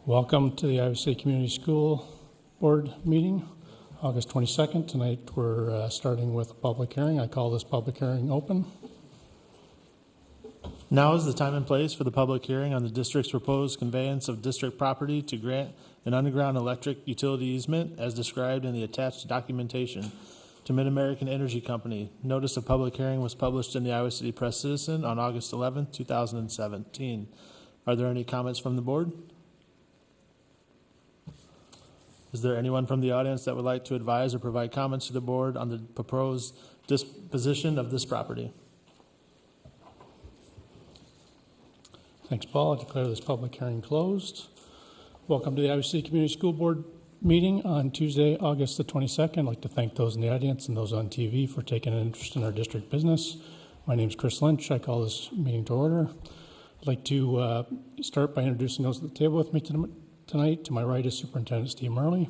Welcome to the Iowa City Community School Board meeting, August 22nd. Tonight we're starting with a public hearing. I call this public hearing open. Now is the time and place for the public hearing on the district's proposed conveyance of district property to grant an underground electric utility easement as described in the attached documentation to Mid-American Energy Company. Notice of public hearing was published in the Iowa City Press Citizen on August 11th, 2017. Are there any comments from the board? Is there anyone from the audience that would like to advise or provide comments to the board on the proposed disposition of this property? Thanks, Paul. I declare this public hearing closed. Welcome to the Iowa City Community School Board meeting on Tuesday, August the 22nd. I'd like to thank those in the audience and those on TV for taking an interest in our district business. My name is Chris Lynch. I call this meeting to order. I'd like to start by introducing those at the table with me tonight. To my right is Superintendent Steve Murley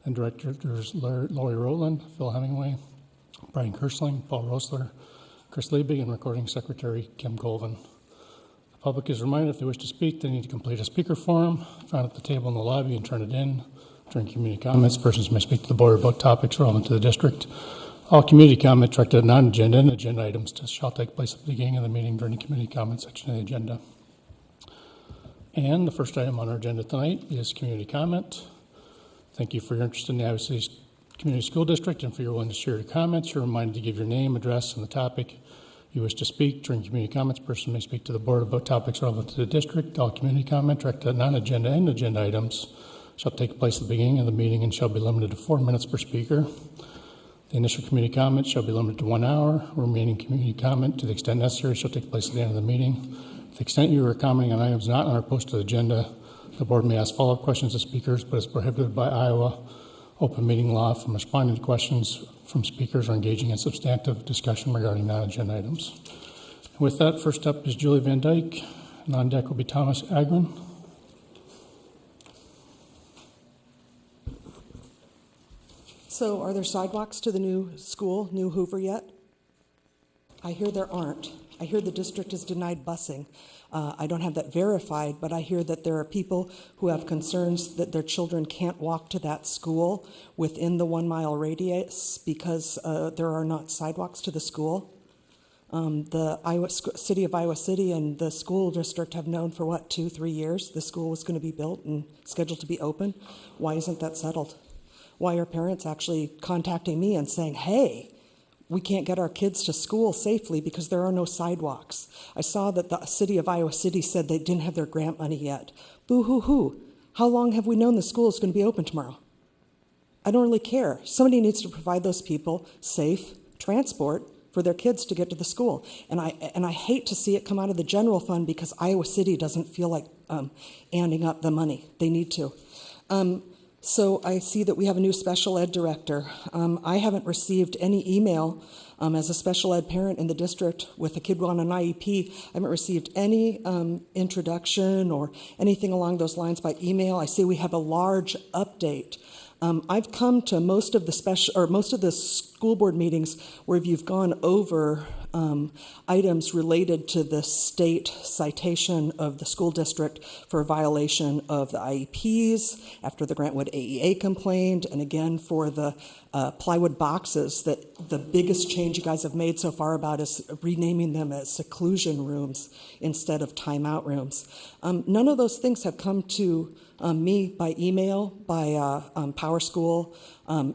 and Directors Lori Rowland, Phil Hemingway, Brian Kersling, Paul Rosler, Chris Liebig, and Recording Secretary Kim Colvin. The public is reminded if they wish to speak, they need to complete a speaker form found at the table in the lobby and turn it in. During community comments, persons may speak to the board about topics relevant to the district. All community comments directed at non-agenda and agenda items shall take place at the beginning of the meeting during the community comment section of the agenda. And the first item on our agenda tonight is community comment. Thank you for your interest in the Iowa City Community School District and for your willingness to share your comments. You're reminded to give your name, address, and the topic you wish to speak. During community comments, person may speak to the board about topics relevant to the district. All community comment directed at non-agenda and agenda items shall take place at the beginning of the meeting and shall be limited to 4 minutes per speaker. The initial community comment shall be limited to 1 hour. Remaining community comment, to the extent necessary, shall take place at the end of the meeting. To the extent you are commenting on items not on our posted agenda, the board may ask follow-up questions of speakers, but is prohibited by Iowa open meeting law from responding to questions from speakers or engaging in substantive discussion regarding non-agenda items. And with that, first up is Julie Van Dyke. And on deck will be Thomas Agron. So are there sidewalks to the new school, New Hoover, yet? I hear there aren't. I hear the district has denied busing. I don't have that verified, but I hear that there are people who have concerns that their children can't walk to that school within the 1 mile radius because there are not sidewalks to the school. The city of Iowa City and the school district have known for 2-3 years the school was going to be built and scheduled to be open. Why isn't that settled? Why are parents actually contacting me and saying, hey, we can't get our kids to school safely because there are no sidewalks? I saw that the city of Iowa City said they didn't have their grant money yet. Boo-hoo-hoo. How long have we known the school is going to be open tomorrow? I don't really care. Somebody needs to provide those people safe transport for their kids to get to the school. And I hate to see it come out of the general fund because Iowa City doesn't feel like anding up the money. They need to. So I see that we have a new special ed director. I haven't received any email as a special ed parent in the district with a kid on an IEP. I haven't received any introduction or anything along those lines by email. I see we have a large update. I've come to most of the school board meetings where you've gone over items related to the state citation of the school district for a violation of the IEPs after the Grantwood AEA complained, and again for the plywood boxes that the biggest change you guys have made so far about is renaming them as seclusion rooms instead of timeout rooms. None of those things have come to me by email, by PowerSchool,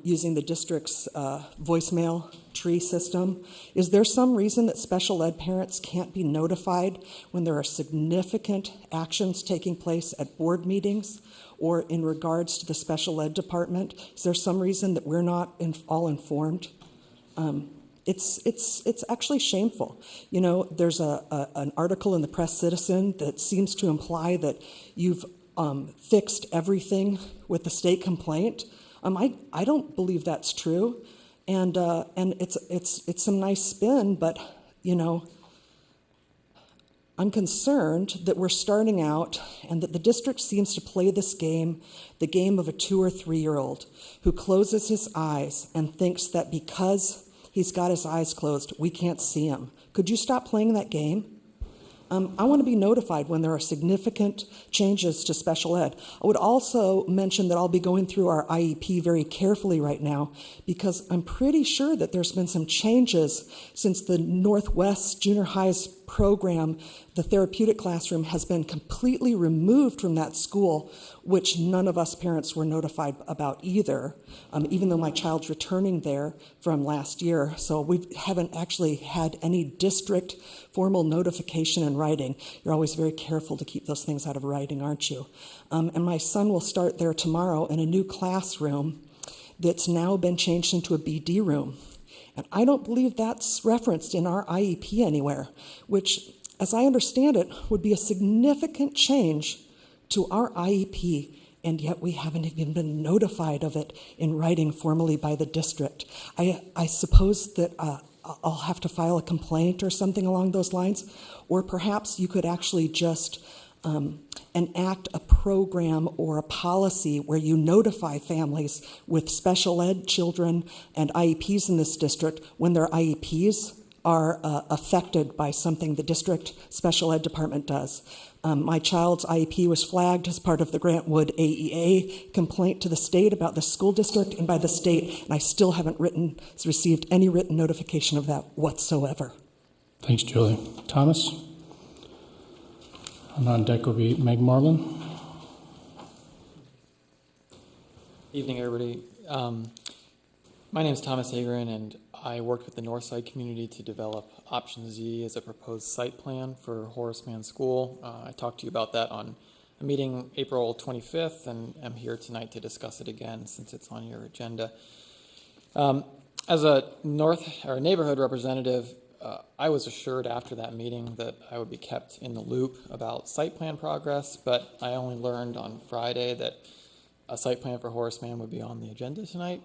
using the district's voicemail tree system. Is there some reason that special ed parents can't be notified when there are significant actions taking place at board meetings or in regards to the special ed department? Is there some reason that we're not all informed? It's actually shameful. You know, there's an article in the Press Citizen that seems to imply that you've fixed everything with the state complaint. I don't believe that's true, and it's some nice spin, but you know, I'm concerned that we're starting out and that the district seems to play this game, the game of a 2 or 3 year old who closes his eyes and thinks that because he's got his eyes closed, we can't see him. Could you stop playing that game? I want to be notified when there are significant changes to special ed. I would also mention that I'll be going through our IEP very carefully right now because I'm pretty sure that there's been some changes since the Northwest Junior High's program, the Therapeutic Classroom, has been completely removed from that school, which none of us parents were notified about either, even though my child's returning there from last year. So we haven't actually had any district formal notification in writing. You're always very careful to keep those things out of writing, aren't you? And my son will start there tomorrow in a new classroom that's now been changed into a BD room. And I don't believe that's referenced in our IEP anywhere, which, as I understand it, would be a significant change to our IEP, and yet we haven't even been notified of it in writing formally by the district. I suppose that I'll have to file a complaint or something along those lines, or perhaps you could actually just enact a program or a policy where you notify families with special ed children and IEPs in this district when their IEPs are affected by something the district special ed department does. My child's IEP was flagged as part of the Grantwood AEA complaint to the state about the school district and by the state, and I still haven't received any written notification of that whatsoever. Thanks, Julie. Thomas? And on deck will be Meg Moreland. Evening, everybody. My name is Thomas Agren, and I worked with the Northside community to develop Option Z as a proposed site plan for Horace Mann School. I talked to you about that on a meeting April 25th, and I'm here tonight to discuss it again since it's on your agenda. As a neighborhood representative, I was assured after that meeting that I would be kept in the loop about site plan progress, but I only learned on Friday that a site plan for Horace Mann would be on the agenda tonight.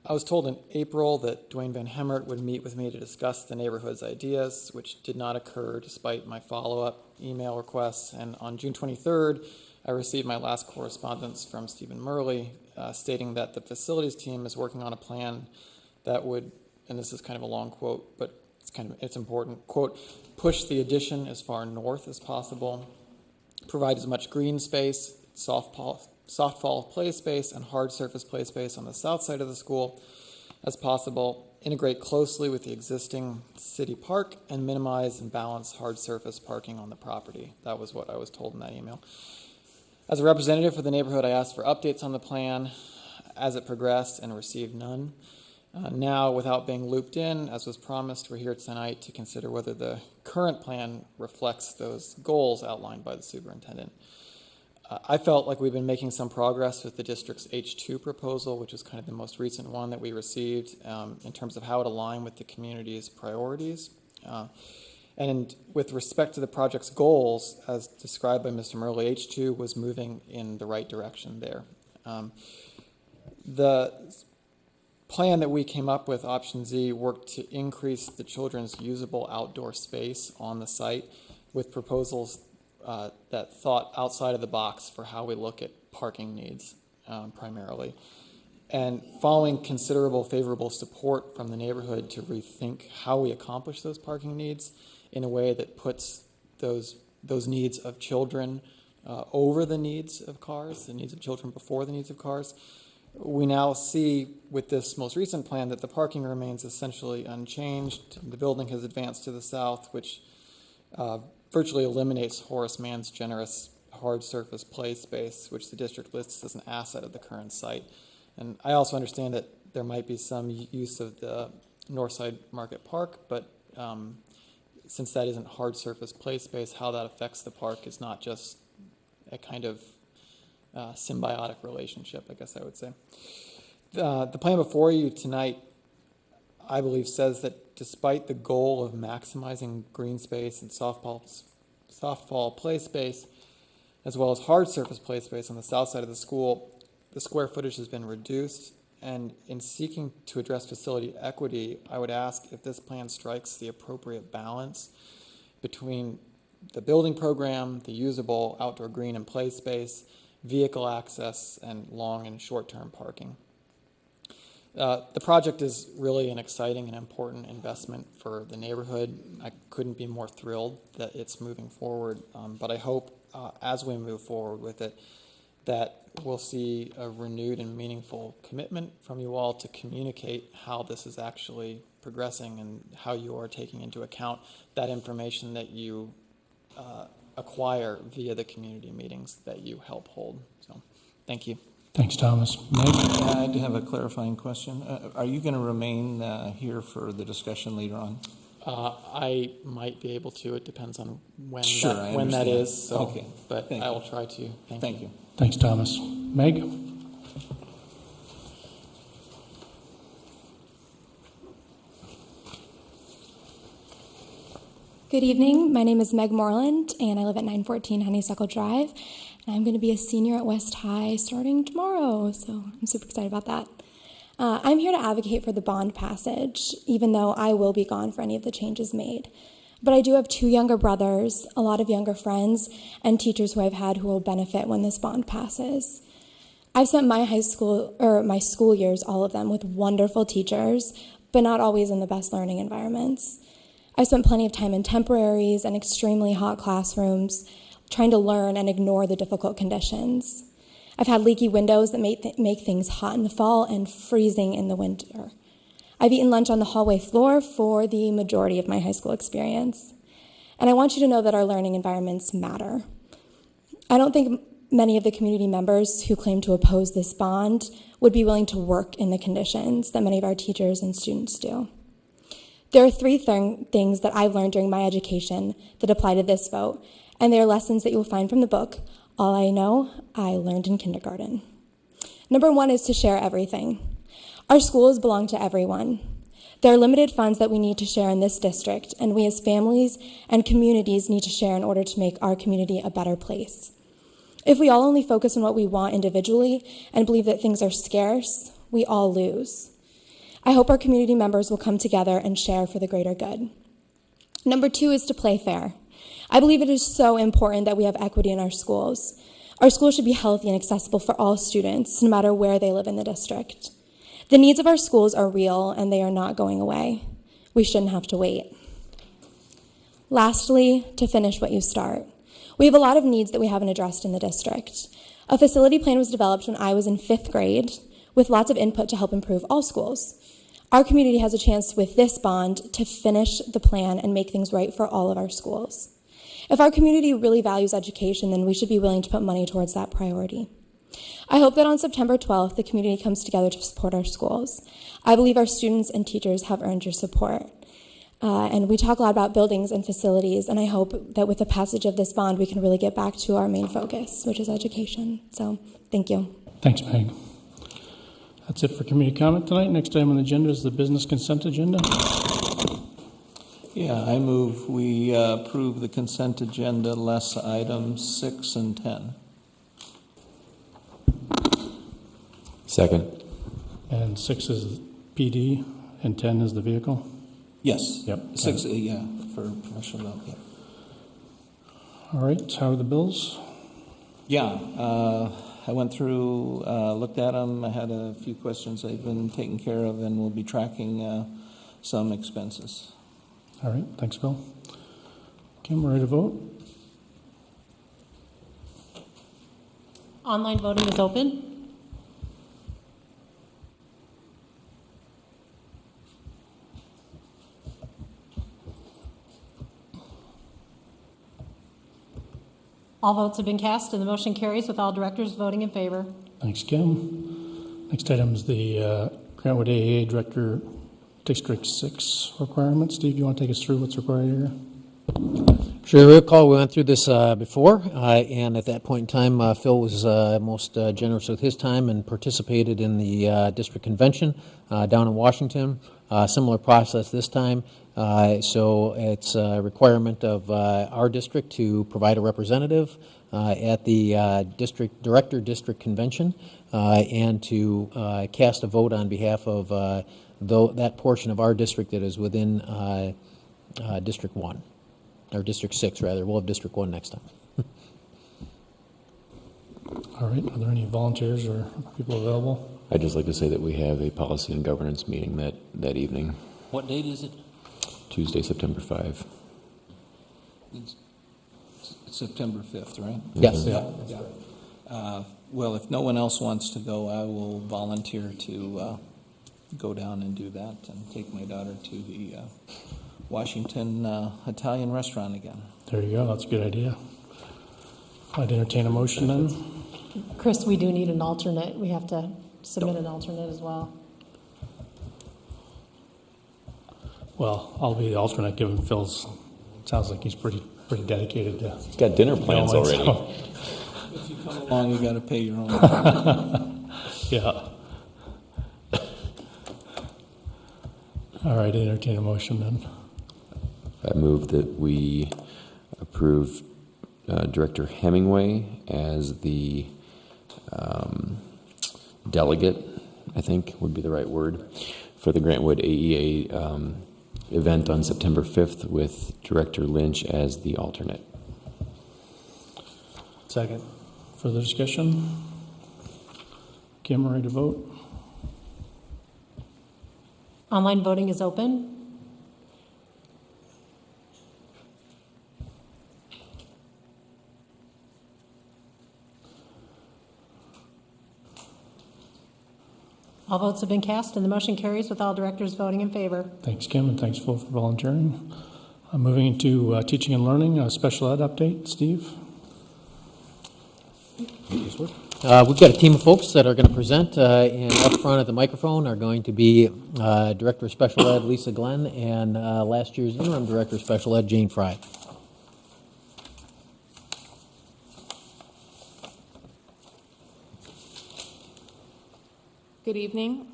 I was told in April that Dwayne Van Hemert would meet with me to discuss the neighborhood's ideas, which did not occur despite my follow-up email requests. And on June 23rd, I received my last correspondence from Stephen Murley stating that the facilities team is working on a plan that would, and this is kind of a long quote, but it's important, quote, push the addition as far north as possible, provide as much green space, softball play space, and hard surface play space on the south side of the school as possible, integrate closely with the existing city park, and minimize and balance hard surface parking on the property. That was what I was told in that email. As a representative for the neighborhood, I asked for updates on the plan as it progressed and received none. Now, without being looped in, as was promised, we're here tonight to consider whether the current plan reflects those goals outlined by the superintendent. I felt like we've been making some progress with the district's H2 proposal, which is kind of the most recent one that we received in terms of how it aligned with the community's priorities. And with respect to the project's goals, as described by Mr. Murley, H2 was moving in the right direction there. The plan that we came up with, Option Z, worked to increase the children's usable outdoor space on the site with proposals that thought outside of the box for how we look at parking needs primarily. And following considerable favorable support from the neighborhood to rethink how we accomplish those parking needs in a way that puts those needs of children over the needs of cars, the needs of children before the needs of cars, we now see with this most recent plan that the parking remains essentially unchanged. The building has advanced to the south, which virtually eliminates Horace Mann's generous hard surface play space, which the district lists as an asset of the current site. And I also understand that there might be some use of the Northside Market Park, but since that isn't hard surface play space, how that affects the park is not just a kind of symbiotic relationship, I guess I would say. The plan before you tonight, I believe, says that despite the goal of maximizing green space and softball play space, as well as hard surface play space on the south side of the school, the square footage has been reduced. And in seeking to address facility equity, I would ask if this plan strikes the appropriate balance between the building program, the usable outdoor green and play space, vehicle access, and long and short-term parking. The project is really an exciting and important investment for the neighborhood. I couldn't be more thrilled that it's moving forward, but I hope as we move forward with it that we'll see a renewed and meaningful commitment from you all to communicate how this is actually progressing and how you are taking into account that information that you acquire via the community meetings that you help hold. So, thank you. Thanks, Thomas. Meg? I do have a clarifying question. Are you going to remain here for the discussion later on? I might be able to. It depends on when Sure, that, I when that understand. is. So, Okay. but Thank I you. will try to. Thank you. Thanks, Thomas. Meg? Good evening. My name is Meg Moreland, and I live at 914 Honeysuckle Drive. And I'm going to be a senior at West High starting tomorrow, so I'm super excited about that. I'm here to advocate for the bond passage, even though I will be gone for any of the changes made. But I do have 2 younger brothers, a lot of younger friends, and teachers who I've had who will benefit when this bond passes. I've spent my school years, all of them, with wonderful teachers, but not always in the best learning environments. I've spent plenty of time in temporaries and extremely hot classrooms, trying to learn and ignore the difficult conditions. I've had leaky windows that make things hot in the fall and freezing in the winter. I've eaten lunch on the hallway floor for the majority of my high school experience. And I want you to know that our learning environments matter. I don't think many of the community members who claim to oppose this bond would be willing to work in the conditions that many of our teachers and students do. There are 3 things that I've learned during my education that apply to this vote, and they are lessons that you will find from the book, All I Know, I Learned in Kindergarten. Number 1 is to share everything. Our schools belong to everyone. There are limited funds that we need to share in this district, and we as families and communities need to share in order to make our community a better place. If we all only focus on what we want individually and believe that things are scarce, we all lose. I hope our community members will come together and share for the greater good. Number 2 is to play fair. I believe it is so important that we have equity in our schools. Our schools should be healthy and accessible for all students, no matter where they live in the district. The needs of our schools are real, and they are not going away. We shouldn't have to wait. Lastly, to finish what you start. We have a lot of needs that we haven't addressed in the district. A facility plan was developed when I was in 5th grade, with lots of input to help improve all schools. Our community has a chance with this bond to finish the plan and make things right for all of our schools. If our community really values education, then we should be willing to put money towards that priority. I hope that on September 12th, the community comes together to support our schools. I believe our students and teachers have earned your support. And we talk a lot about buildings and facilities, and I hope that with the passage of this bond, we can really get back to our main focus, which is education. So, thank you. Thanks, Meg. That's it for community comment tonight. Next item on the agenda is the business consent agenda. Yeah, I move we approve the consent agenda less items 6 and 10. Second. And 6 is PD and 10 is the vehicle. Yes. Yep. 6, yeah, for professional development. Yeah. All right, how are the bills? Yeah, I went through, looked at them. I had a few questions they've been taken care of, and we'll be tracking some expenses. All right, thanks, Bill. Okay, we're ready to vote. Online voting is open. All votes have been cast, and the motion carries with all directors voting in favor. Thanks, Kim. Next item is the Grantwood AAA Director District 6 requirements. Steve, you want to take us through what's required here? Sure, you recall we went through this before, and at that point in time, Phil was most generous with his time and participated in the district convention down in Washington. Similar process this time. So it's a requirement of our district to provide a representative at the district director district convention and to cast a vote on behalf of that portion of our district that is within District 1, or District 6 rather. We'll have District 1 next time. All right, are there any volunteers or people available? I'd just like to say that we have a policy and governance meeting that evening, What date is it? Tuesday, September 5. It's September 5th, right? Yes. Yeah. Well, if no one else wants to go, I will volunteer to go down and do that and take my daughter to the Washington Italian restaurant again. There you go. That's a good idea. I'd entertain a motion then. Chris, we do need an alternate. We have to submit an alternate as well. Well, I'll be the alternate given Phil's, sounds like he's pretty dedicated to. He's got dinner plans going, already. so- If you come along, you got to pay your own. Yeah. All right, entertain a motion then. I move that we approve Director Hemingway as the delegate, I think would be the right word, for the Grantwood AEA event on September 5th with Director Lynch as the alternate. Second. Further discussion? Kim, ready to vote? Online voting is open. All votes have been cast, and the motion carries with all directors voting in favor. Thanks, Kim, and thanks, Phil, for volunteering. Moving into teaching and learning, special ed update. Steve? We've got a team of folks that are going to present, and up front at the microphone are going to be Director of Special Ed Lisa Glenn and last year's Interim Director of Special Ed Jane Fry. Good evening,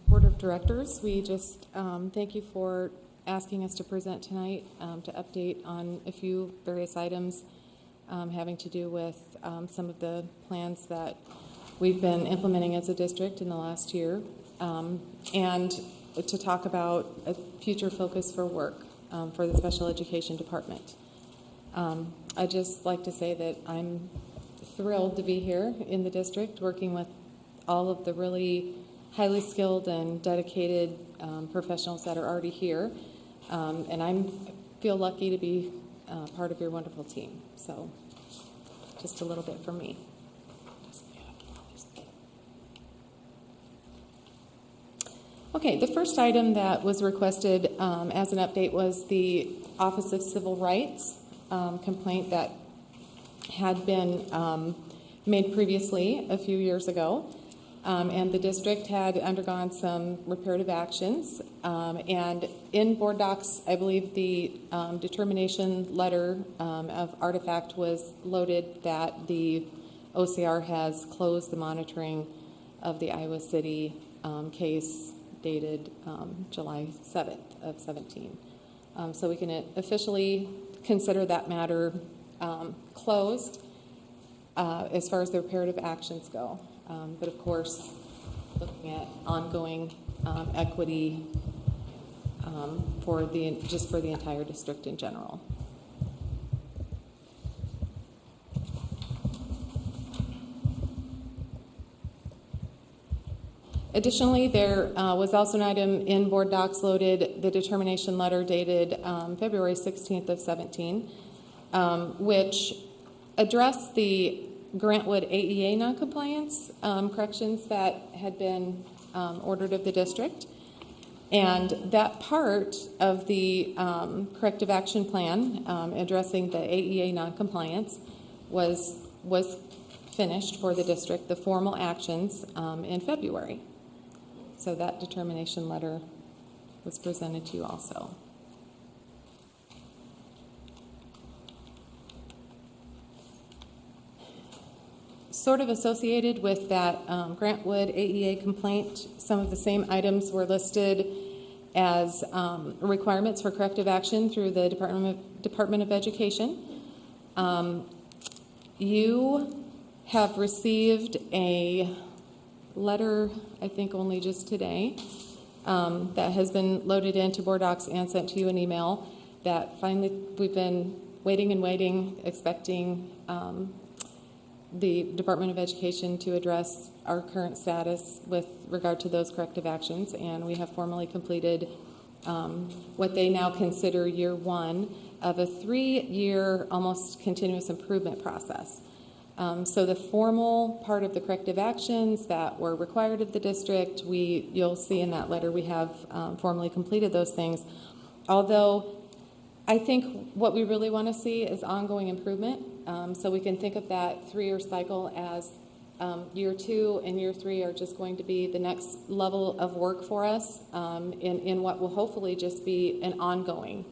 Board of Directors. We just thank you for asking us to present tonight to update on a few various items having to do with some of the plans that we've been implementing as a district in the last year, and to talk about a future focus for work for the special education department. I'd just like to say that I'm thrilled to be here in the district working with all of the really highly skilled and dedicated professionals that are already here, and I feel lucky to be part of your wonderful team. So just a little bit from me. Okay, the first item that was requested as an update was the Office of Civil Rights complaint that had been made previously a few years ago. And the district had undergone some reparative actions. And in board docs, I believe the determination letter of artifact was loaded that the OCR has closed the monitoring of the Iowa City case dated July 7th of 17. So we can officially consider that matter closed as far as the reparative actions go. But of course, looking at ongoing equity for the entire district in general. Additionally, there was also an item in board docs loaded, the determination letter dated February 16th of 17, which addressed the Grantwood AEA noncompliance corrections that had been ordered of the district. And that part of the corrective action plan addressing the AEA noncompliance was finished for the district, the formal actions in February. So that determination letter was presented to you also. Sort of associated with that Grantwood AEA complaint, some of the same items were listed as requirements for corrective action through the Department of Education. You have received a letter, I think only just today, that has been loaded into board docs and sent to you in email that finally we've been waiting and waiting, expecting the Department of Education to address our current status with regard to those corrective actions, and we have formally completed what they now consider year one of a 3-year almost continuous improvement process. So the formal part of the corrective actions that were required of the district, you'll see in that letter we have formally completed those things. Although I think what we really want to see is ongoing improvement. So we can think of that 3-year cycle as year 2 and year 3 are just going to be the next level of work for us in what will hopefully just be an ongoing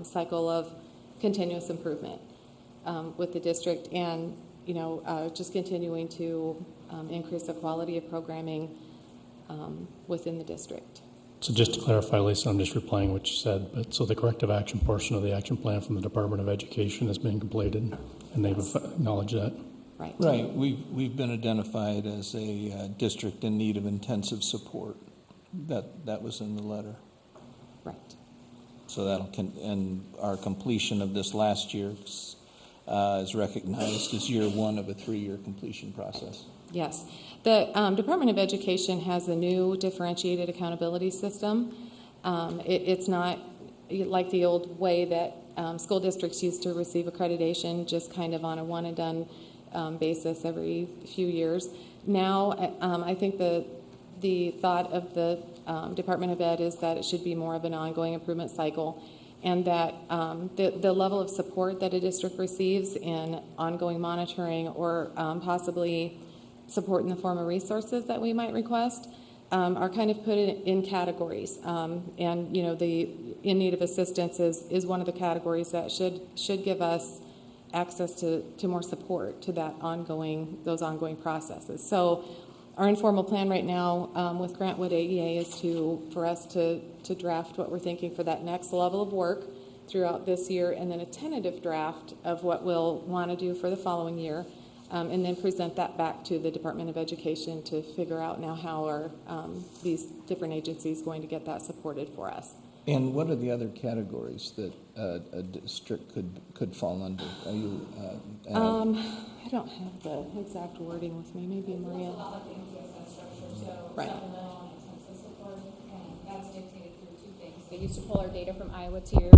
cycle of continuous improvement with the district, and just continuing to increase the quality of programming within the district. So just to clarify, Lisa, I'm just replying what you said, but so the corrective action portion of the action plan from the Department of Education has been completed, and they've acknowledged that. Right. Right. We've been identified as a district in need of intensive support. That was in the letter. Right. So and our completion of this last year is recognized as year 1 of a 3-year completion process. Yes. The Department of Education has a new differentiated accountability system. It's not like the old way that school districts used to receive accreditation, just kind of on a one-and-done basis every few years. Now, I think the thought of the Department of Ed is that it should be more of an ongoing improvement cycle, and that the level of support that a district receives in ongoing monitoring or possibly support in the form of resources that we might request are kind of put in categories. And the in need of assistance is one of the categories that should give us access to more support to those ongoing processes. So our informal plan right now with Grantwood AEA is for us to draft what we're thinking for that next level of work throughout this year, and then a tentative draft of what we'll want to do for the following year, and then present that back to the Department of Education to figure out now how are these different agencies going to get that supported for us. And what are the other categories that a district could fall under? Are you? I don't have the exact wording with me. Maybe Maria. Right. That's dictated through 2 things. They used to pull our data from Iowa Tier.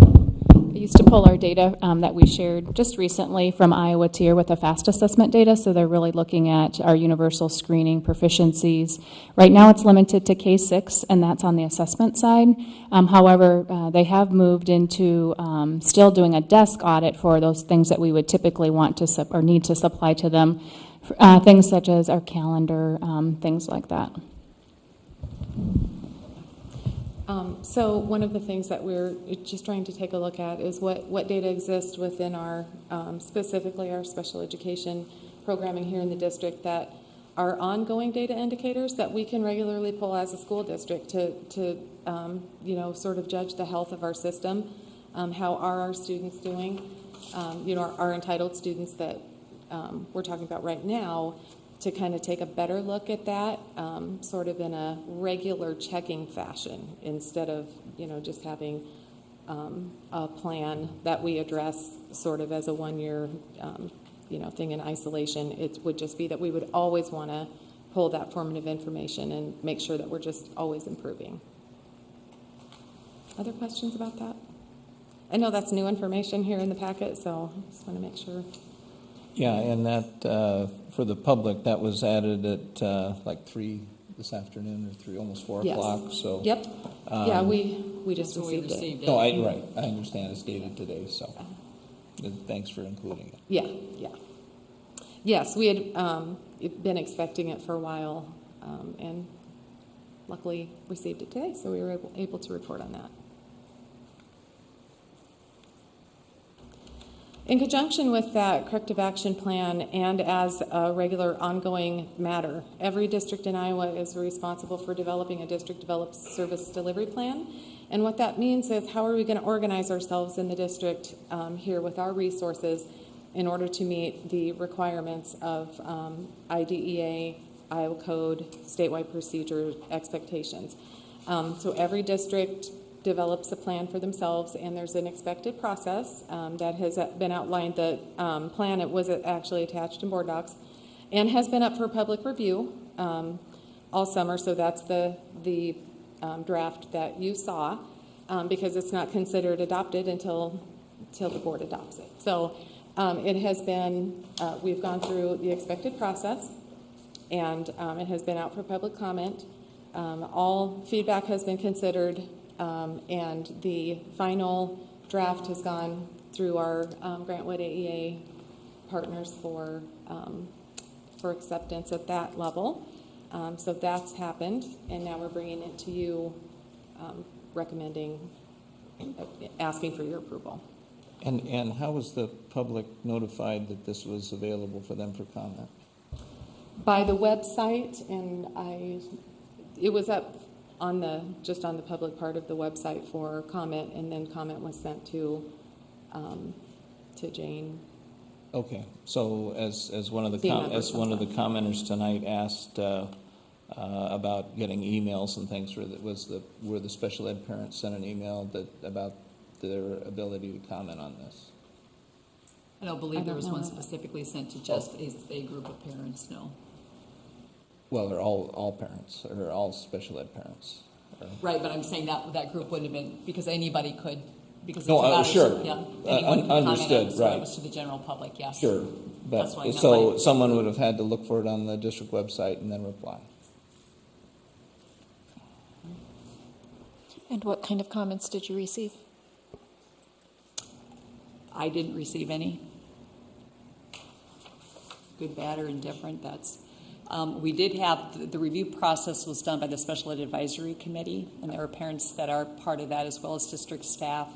They used to pull our data that we shared just recently from Iowa Tier with the FAST assessment data, so they're really looking at our universal screening proficiencies. Right now it's limited to K-6, and that's on the assessment side. However, they have moved into still doing a desk audit for those things that we would typically want to or need to supply to them, things such as our calendar, things like that. So one of the things that we're just trying to take a look at is what data exists within our, specifically our special education programming here in the district that are ongoing data indicators that we can regularly pull as a school district to sort of judge the health of our system. How are our students doing? Our entitled students that we're talking about right now, to kind of take a better look at that sort of in a regular checking fashion instead of, just having a plan that we address sort of as a 1-year, thing in isolation. It would just be that we would always want to pull that formative information and make sure that we're just always improving. Other questions about that? I know that's new information here in the packet, so I just want to make sure. Yeah, and that for the public, that was added at like 3 this afternoon or 3, almost 4 Yes. o'clock. So yep. Yeah, we just received it. No, right. I understand it's dated today. So thanks for including it. Yeah. Yes, we had been expecting it for a while, and luckily received it today, so we were able to report on that. In conjunction with that corrective action plan and as a regular ongoing matter, every district in Iowa is responsible for developing a district-developed service delivery plan. And what that means is how are we going to organize ourselves in the district here with our resources in order to meet the requirements of IDEA, Iowa Code, statewide procedure expectations. So every district develops a plan for themselves, and there's an expected process that has been outlined. The plan, it was actually attached in board docs, and has been up for public review all summer. So that's the draft that you saw, because it's not considered adopted until the board adopts it. So it has been, we've gone through the expected process, and it has been out for public comment. All feedback has been considered, and the final draft has gone through our Grantwood AEA partners for acceptance at that level. So that's happened, and now we're bringing it to you, asking for your approval. And how was the public notified that this was available for them for comment? By the website, and it was up on just on the public part of the website for comment, and then comment was sent to Jane. Okay, so as one of the commenters tonight asked about getting emails and things, were the special ed parents sent an email about their ability to comment on this? I don't believe there was one specifically sent to just a group of parents, no. Well, they're all parents, or all special ed parents. Right, but I'm saying that group wouldn't have been, because anybody could, because it's sure. anyone Understood, comment, so right. it was to the general public, yes. Sure, but That's what I meant so by- someone would have had to look for it on the district website and then reply. And what kind of comments did you receive? I didn't receive any. Good, bad, or indifferent, that's... we did have, the review process was done by the Special Ed Advisory Committee, and there are parents that are part of that as well as district staff.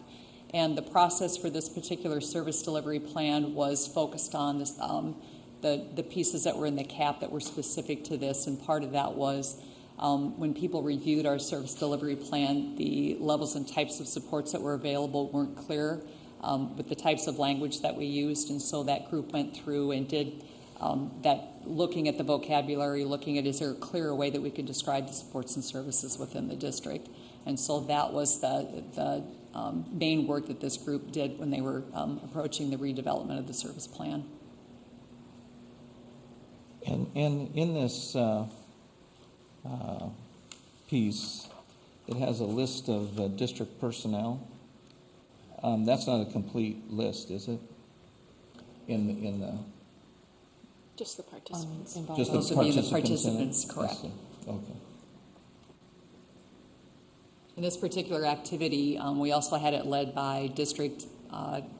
And the process for this particular service delivery plan was focused on this, the pieces that were in the CAP that were specific to this, and part of that was when people reviewed our service delivery plan, the levels and types of supports that were available weren't clear with the types of language that we used, and so that group went through and did that, looking at the vocabulary, looking at is there a clearer way that we could describe the supports and services within the district. And so that was the main work that this group did when they were approaching the redevelopment of the service plan. And in this piece, it has a list of district personnel. That's not a complete list, is it? In the Just the participants. just Those would be the participants, correct. Okay. In this particular activity, we also had it led by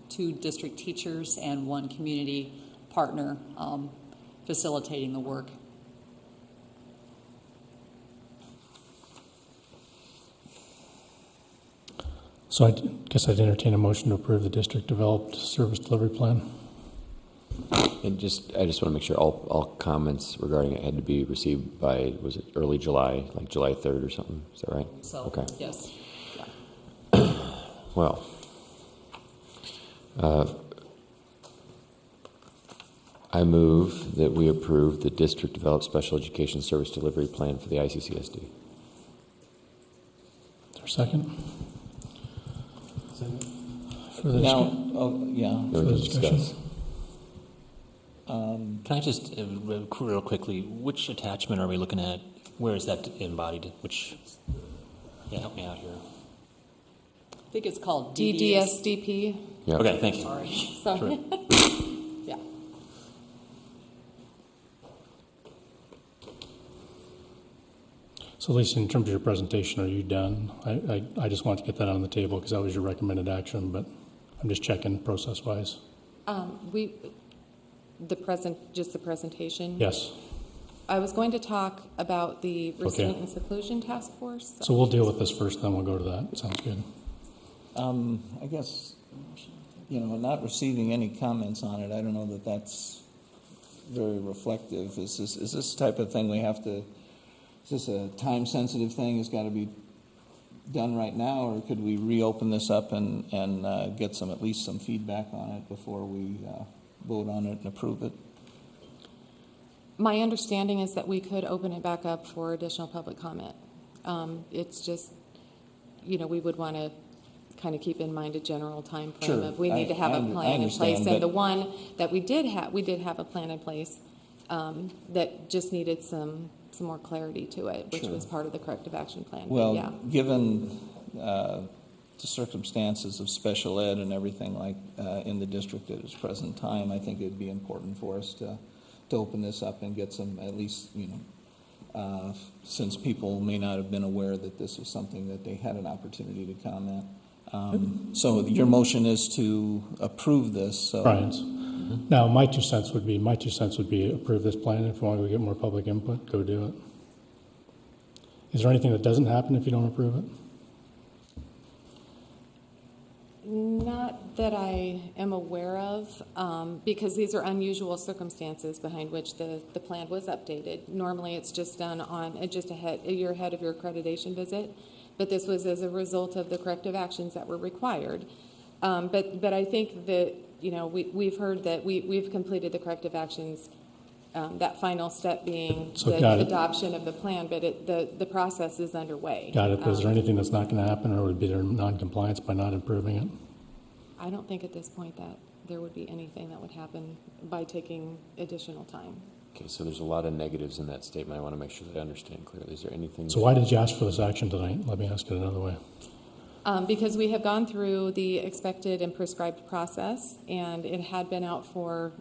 two district teachers and one community partner facilitating the work. So I guess I'd entertain a motion to approve the district-developed service delivery plan. And I just want to make sure all comments regarding it had to be received by, was it early July, like July 3rd or something? Is that right? So, okay. Yes. Well, I move that we approve the district-developed special education service delivery plan for the ICCSD. Is there a second? Further discussion? Can I just, real quickly, which attachment are we looking at? Where is that embodied? Help me out here. I think it's called DGSBP. Yep. Okay, thank you. Sorry. Sure. Yeah. So Lisa, in terms of your presentation, are you done? I just want to get that on the table because that was your recommended action, but I'm just checking process-wise. Just the presentation? Yes. I was going to talk about the Restraints Seclusion Task Force. So we'll deal with this first, then we'll go to that. Sounds good. I guess, not receiving any comments on it, I don't know that that's very reflective. Is this type of thing is this a time-sensitive thing? It's got to be done right now, or could we reopen this up and get at least some feedback on it before we vote on it and approve it? My understanding is that we could open it back up for additional public comment. It's just, we would want to kind of keep in mind a general time frame of we need to have a plan in place. And the one that we did have a plan in place, that just needed some more clarity to it, which Sure. was part of the corrective action plan. Well, But yeah. given the circumstances of special ed and everything like in the district at its present time, I think it'd be important for us to open this up and get some, at least, since people may not have been aware that this was something that they had an opportunity to comment. So your motion is to approve this. So. Brian's. Now, my two cents would be approve this plan. If you want to get more public input, go do it. Is there anything that doesn't happen if you don't approve it? Not that I am aware of, because these are unusual circumstances behind which the plan was updated. Normally, it's just done on a year ahead of your accreditation visit, but this was as a result of the corrective actions that were required. But I think that we've heard that we've completed the corrective actions. That final step being the adoption of the plan, but the process is underway. Got it. But is there anything that's not going to happen, or would be there non-compliance by not improving it? I don't think at this point that there would be anything that would happen by taking additional time. Okay, so there's a lot of negatives in that statement. I want to make sure that I understand clearly. Is there anything? So why did you ask for this action tonight? Let me ask it another way. Because we have gone through the expected and prescribed process, and it had been out for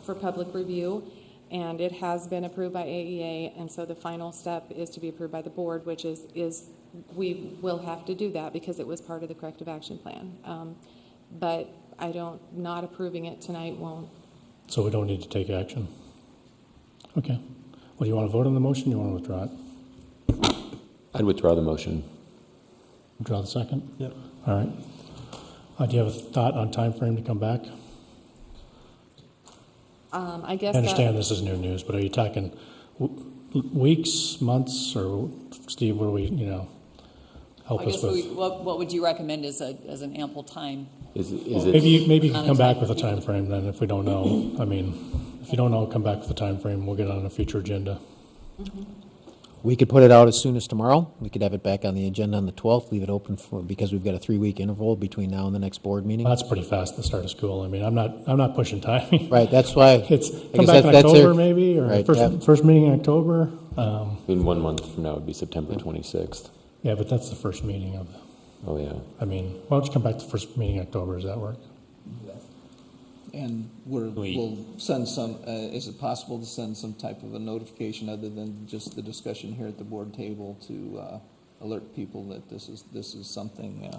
public review, and it has been approved by AEA, and so the final step is to be approved by the board, which is we will have to do that because it was part of the corrective action plan. But not approving it tonight won't. So we don't need to take action? Okay. Well, do you want to vote on the motion, or you want to withdraw it? I'd withdraw the motion. Withdraw the second? Yep. All right. Do you have a thought on time frame to come back? I guess I understand this is new news, but are you talking weeks, months, or Steve, what do we, help us with? What would you recommend as an ample time? Is it Maybe you can come back with a time frame then if we don't know. I mean, if you don't know, come back with a time frame. We'll get on a future agenda. Mm-hmm. We could put it out as soon as tomorrow. We could have it back on the agenda on the 12th, leave it open because we've got a 3-week interval between now and the next board meeting. Well, that's pretty fast at the start of school. I mean, I'm not pushing time. Right, that's why. It's come back in October maybe, or right, first meeting in October. in 1 month from now would be September 26th. Yeah, but that's the first meeting of. Oh, yeah. I mean, why don't you come back to the first meeting in October? Does that work? And we'll send some, is it possible to send some type of a notification other than just the discussion here at the board table to alert people that this is something?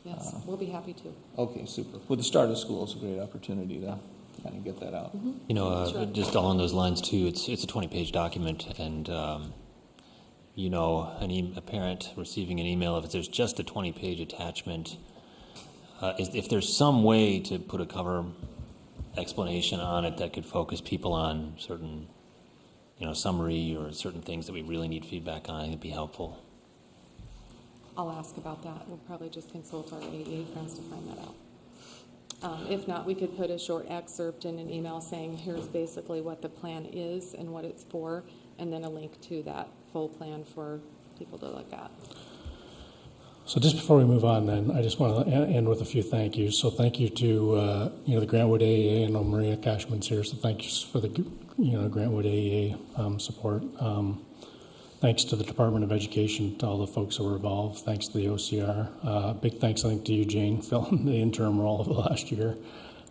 Yes, we'll be happy to. Okay, super. With the start of school, it's a great opportunity to kind of get that out. Mm-hmm. Just along those lines too, it's a 20-page document, and a parent receiving an email, if there's just a 20-page attachment, if there's some way to put a cover explanation on it that could focus people on certain, summary or certain things that we really need feedback on, I think it'd be helpful. I'll ask about that. We'll probably just consult our AEA friends to find that out. If not, we could put a short excerpt in an email saying, here's basically what the plan is and what it's for, and then a link to that full plan for people to look at. So just before we move on, then, I just want to end with a few thank yous. So thank you to the Grantwood AEA. I know Maria Cashman's here, so thank you for the Grantwood AEA support. Thanks to the Department of Education, to all the folks who were involved. Thanks to the OCR. Big thanks, I think, to you, Jane, filling the interim role of the last year.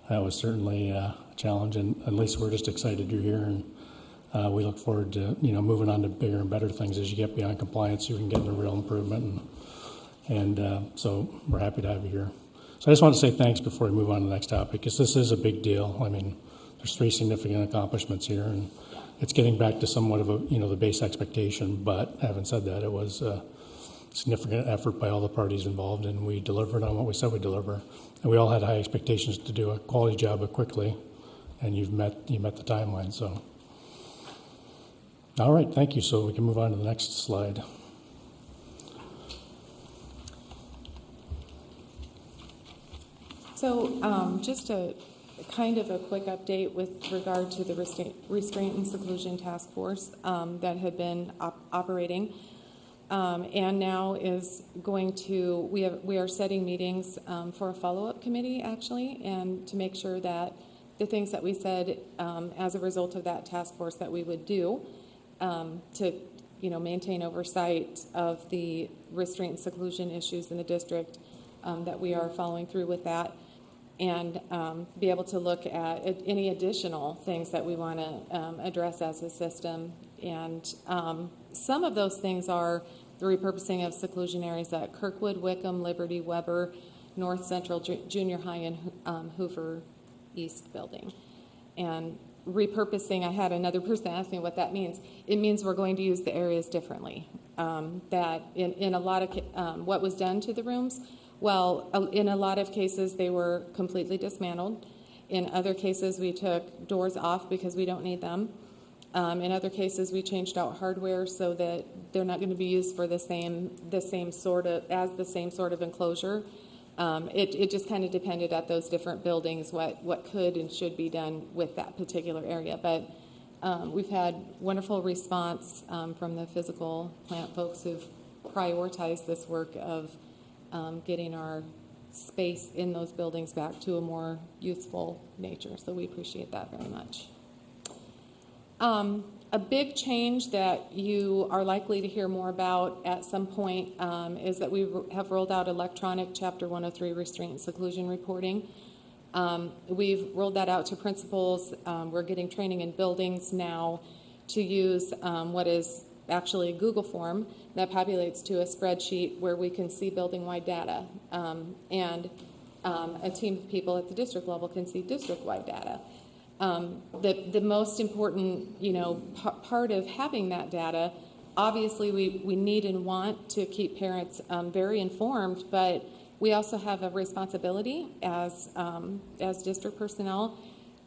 That was certainly a challenge, and at least we're just excited you're here, and we look forward to moving on to bigger and better things as you get beyond compliance, so you can get into real improvement. And so we're happy to have you here. So I just want to say thanks before we move on to the next topic, because this is a big deal. I mean, there's 3 significant accomplishments here, and it's getting back to somewhat of a, the base expectation. But having said that, it was a significant effort by all the parties involved, and we delivered on what we said we'd deliver. And we all had high expectations to do a quality job quickly, and you met the timeline. So, all right, thank you. So we can move on to the next slide. So just a kind of a quick update with regard to the Restraints Seclusion Task Force that had been operating and now is going to, we are setting meetings for a follow-up committee, actually, and to make sure that the things that we said as a result of that task force that we would do to maintain oversight of the restraint and seclusion issues in the district, that we are following through with that, and be able to look at any additional things that we want to address as a system. And some of those things are the repurposing of seclusion areas at Kirkwood, Wickham, Liberty, Weber, North Central Junior High, and Hoover East building. And repurposing, I had another person ask me what that means. It means we're going to use the areas differently. That in a lot of what was done to the rooms, well, in a lot of cases they were completely dismantled. In other cases we took doors off because we don't need them. In other cases we changed out hardware so that they're not going to be used for the same sort of enclosure. It just kind of depended at those different buildings what could and should be done with that particular area. But we've had wonderful response from the physical plant folks who've prioritized this work of getting our space in those buildings back to a more useful nature. So we appreciate that very much. A big change that you are likely to hear more about at some point is that we have rolled out electronic Chapter 103 restraint and seclusion reporting. We've rolled that out to principals. We're getting training in buildings now to use what is actually a Google form that populates to a spreadsheet where we can see building-wide data. And a team of people at the district level can see district-wide data. The most important, part of having that data, obviously we need and want to keep parents very informed, but we also have a responsibility as district personnel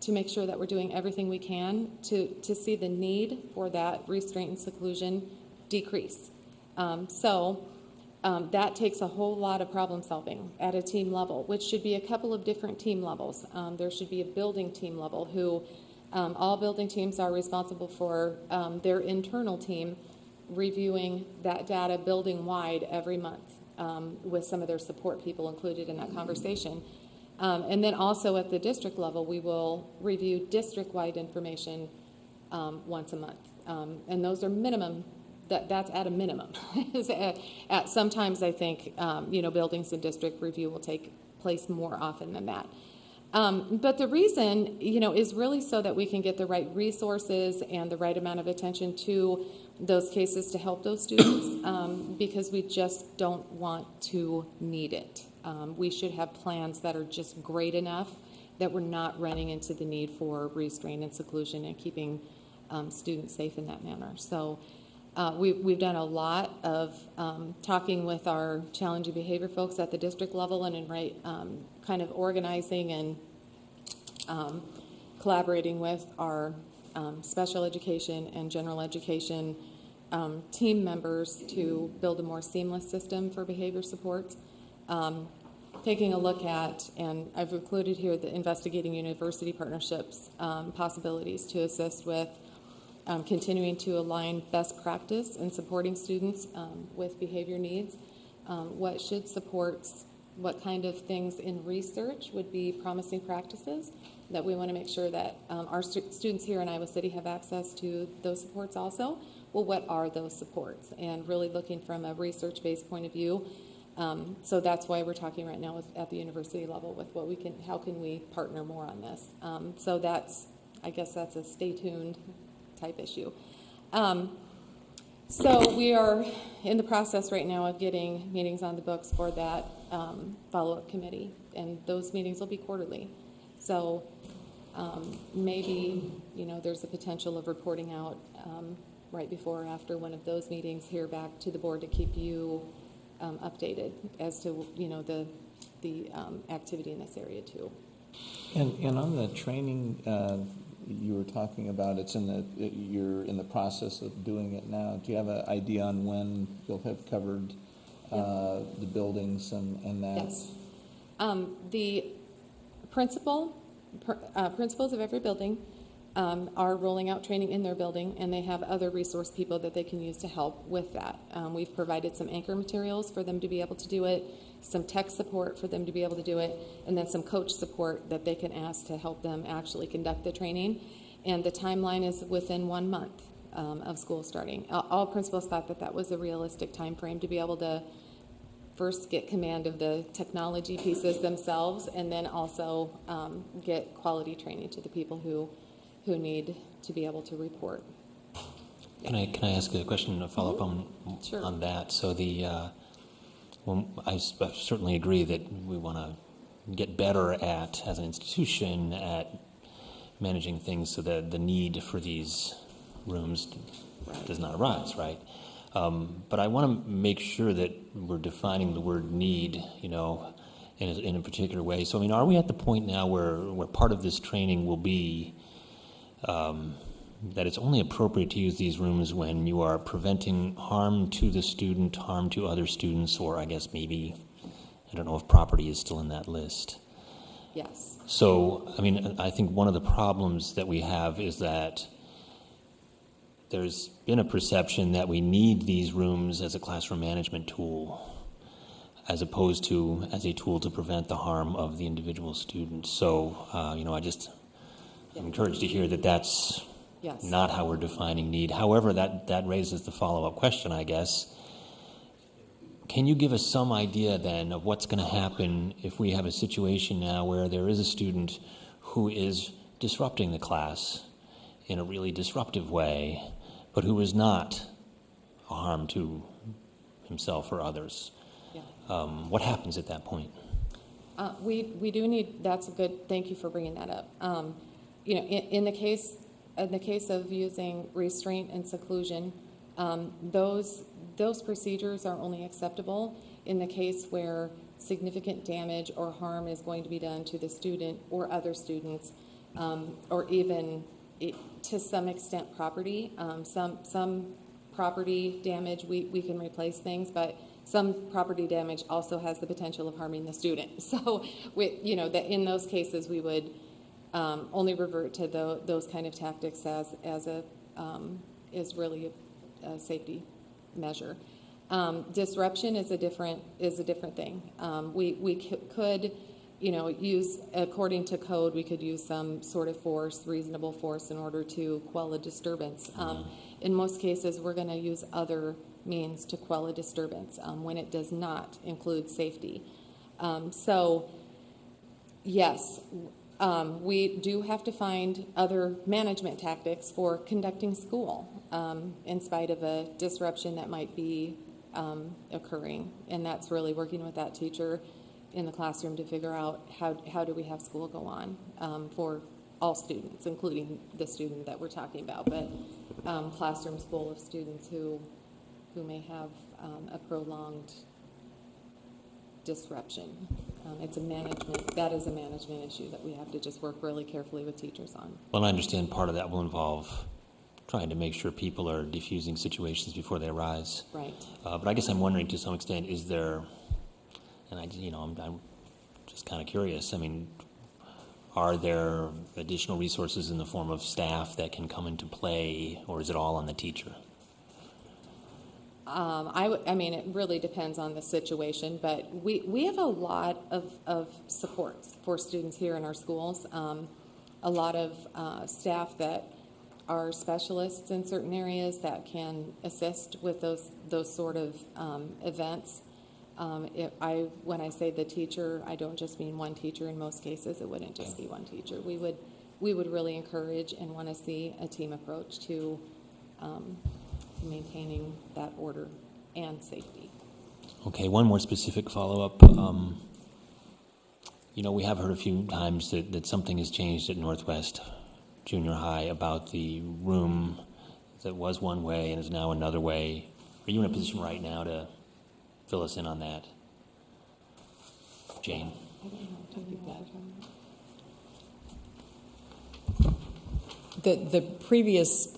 to make sure that we're doing everything we can to see the need for that restraint and seclusion decrease. That takes a whole lot of problem solving at a team level, which should be a couple of different team levels. There should be a building team level who all building teams are responsible for their internal team reviewing that data building wide every month with some of their support people included in that conversation. And then also at the district level, we will review district-wide information once a month. And those are minimum. That's at a minimum. At sometimes I think buildings and district review will take place more often than that. But the reason is really so that we can get the right resources and the right amount of attention to those cases to help those students because we just don't want to need it. We should have plans that are just great enough that we're not running into the need for restraint and seclusion and keeping students safe in that manner. So. We've done a lot of talking with our challenging behavior folks at the district level and in kind of organizing and collaborating with our special education and general education team members to build a more seamless system for behavior supports. Taking a look at, and I've included here the investigating university partnerships possibilities to assist with continuing to align best practice in supporting students with behavior needs. What should supports, what kind of things in research would be promising practices that we want to make sure that our students here in Iowa City have access to those supports also. Well, what are those supports? And really looking from a research-based point of view. So that's why we're talking right now at the university level with how can we partner more on this. So I guess that's a stay tuned type issue. So we are in the process right now of getting meetings on the books for that follow-up committee, and those meetings will be quarterly. So maybe there's a potential of reporting out right before or after one of those meetings here back to the board to keep you updated as to the activity in this area too. And on the training you were talking about, you're in the process of doing it now. Do you have an idea on when you'll have covered the buildings and that? Yes. The principals of every building are rolling out training in their building, and they have other resource people that they can use to help with that. We've provided some anchor materials for them to be able to do it, some tech support for them to be able to do it, and then some coach support that they can ask to help them actually conduct the training. And the timeline is within 1 month of school starting. All principals thought that that was a realistic time frame to be able to first get command of the technology pieces themselves, and then also get quality training to the people who need to be able to report. Can I ask a question, a follow-up Sure. on that? So well, I certainly agree that we want to get better at, as an institution, at managing things so that the need for these rooms does not arise, right? But I want to make sure that we're defining the word need, in a particular way. So, I mean, are we at the point now where part of this training will be that it's only appropriate to use these rooms when you are preventing harm to the student, harm to other students, or I guess maybe, I don't know if property is still in that list. Yes. So, I mean, I think one of the problems that we have is that there's been a perception that we need these rooms as a classroom management tool, as opposed to as a tool to prevent the harm of the individual student. So, I'm encouraged to hear that that's not how we're defining need. However, that raises the follow-up question, I guess. Can you give us some idea then of what's going to happen if we have a situation now where there is a student who is disrupting the class in a really disruptive way, but who is not a harm to himself or others? Yeah. What happens at that point? We do need. That's a good. Thank you for bringing that up. In the case of using restraint and seclusion, those procedures are only acceptable in the case where significant damage or harm is going to be done to the student or other students, or even to some extent property. Some property damage we can replace things, but some property damage also has the potential of harming the student. So, in those cases we would only revert to those kind of tactics as is really a safety measure. Disruption is a different thing. We could, use, according to code, we could use some sort of force, reasonable force, in order to quell a disturbance. In most cases, we're going to use other means to quell a disturbance when it does not include safety. Yes. We do have to find other management tactics for conducting school in spite of a disruption that might be occurring. And that's really working with that teacher in the classroom to figure out how do we have school go on for all students, including the student that we're talking about, but classrooms full of students who may have a prolonged disruption. That is a management issue that we have to just work really carefully with teachers on. Well, I understand part of that will involve trying to make sure people are diffusing situations before they arise. Right. But I guess I'm wondering, to some extent, is there, and I'm just kind of curious, I mean, are there additional resources in the form of staff that can come into play, or is it all on the teacher? It really depends on the situation, but we have a lot of supports for students here in our schools. A lot of staff that are specialists in certain areas that can assist with those sort of events. When I say the teacher, I don't just mean one teacher. In most cases, it wouldn't just be one teacher. We would really encourage and want to see a team approach to maintaining that order and safety. Okay, one more specific follow-up. We have heard a few times that something has changed at Northwest Junior High about the room that was one way and is now another way. Are you in a position right now to fill us in on that? Jane? The previous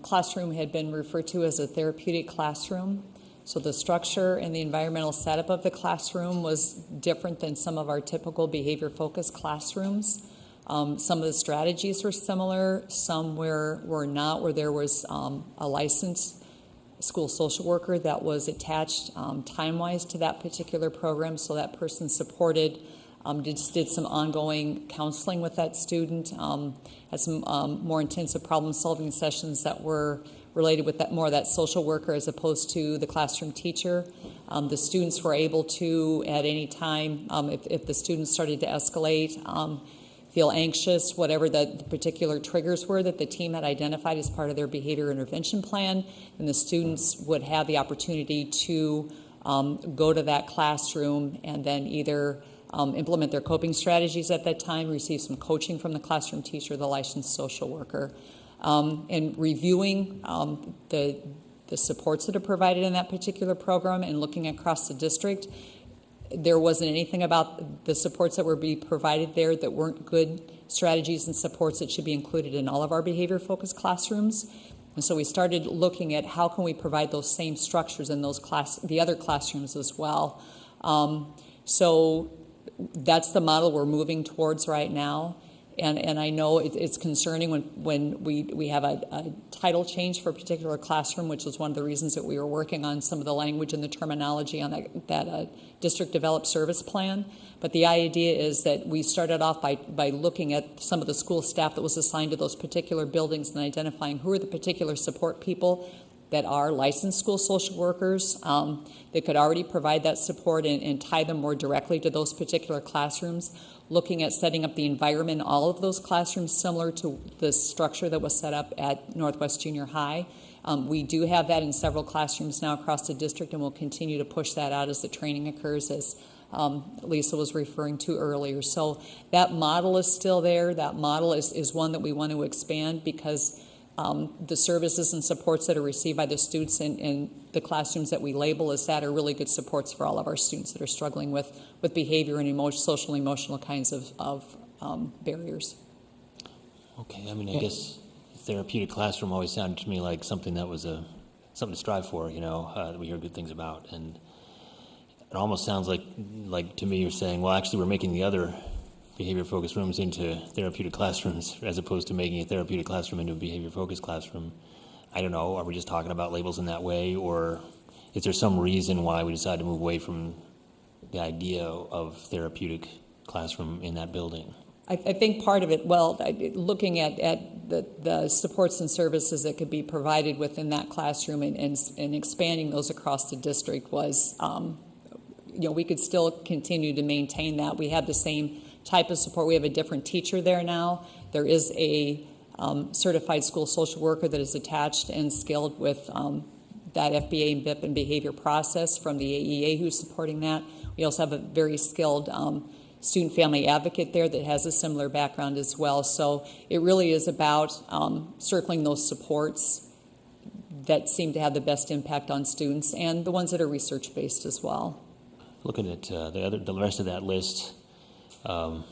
classroom had been referred to as a therapeutic classroom. So the structure and the environmental setup of the classroom was different than some of our typical behavior-focused classrooms. Some of the strategies were similar, some were not, where there was a licensed school social worker that was attached time-wise to that particular program, so that person supported, did some ongoing counseling with that student, had some more intensive problem-solving sessions that were related with that more of that social worker as opposed to the classroom teacher. The students were able to, at any time, if the students started to escalate, feel anxious, whatever the particular triggers were that the team had identified as part of their behavior intervention plan, and the students would have the opportunity to go to that classroom and then either implement their coping strategies at that time, receive some coaching from the classroom teacher, the licensed social worker, and reviewing the supports that are provided in that particular program and looking across the district. There wasn't anything about the supports that were being provided there that weren't good strategies and supports that should be included in all of our behavior-focused classrooms. And so we started looking at how can we provide those same structures in the other classrooms as well. So that's the model we're moving towards right now. And I know it's concerning when we have a title change for a particular classroom, which was one of the reasons that we were working on some of the language and the terminology on that district developed service plan. But the idea is that we started off by looking at some of the school staff that was assigned to those particular buildings and identifying who are the particular support people that are licensed school social workers that could already provide that support and tie them more directly to those particular classrooms, looking at setting up the environment in all of those classrooms similar to the structure that was set up at Northwest Junior High. We do have that in several classrooms now across the district, and we'll continue to push that out as the training occurs, as Lisa was referring to earlier. So that model is still there. That model is one that we want to expand because the services and supports that are received by the students in the classrooms that we label as that are really good supports for all of our students that are struggling with behavior and social and emotional kinds of barriers. Okay, I mean, I guess therapeutic classroom always sounded to me like something that was something to strive for, that we hear good things about. And it almost sounds like to me you're saying, well, actually we're making the other behavior-focused rooms into therapeutic classrooms as opposed to making a therapeutic classroom into a behavior-focused classroom. I don't know, are we just talking about labels in that way, or is there some reason why we decided to move away from the idea of therapeutic classroom in that building? I think part of it, looking at the supports and services that could be provided within that classroom and expanding those across the district was, we could still continue to maintain that. We have the same type of support. We have a different teacher there now. There is a certified school social worker that is attached and skilled with that FBA and BIP and behavior process from the AEA who's supporting that. We also have a very skilled student family advocate there that has a similar background as well. So it really is about circling those supports that seem to have the best impact on students and the ones that are research-based as well. Looking at the rest of that list, I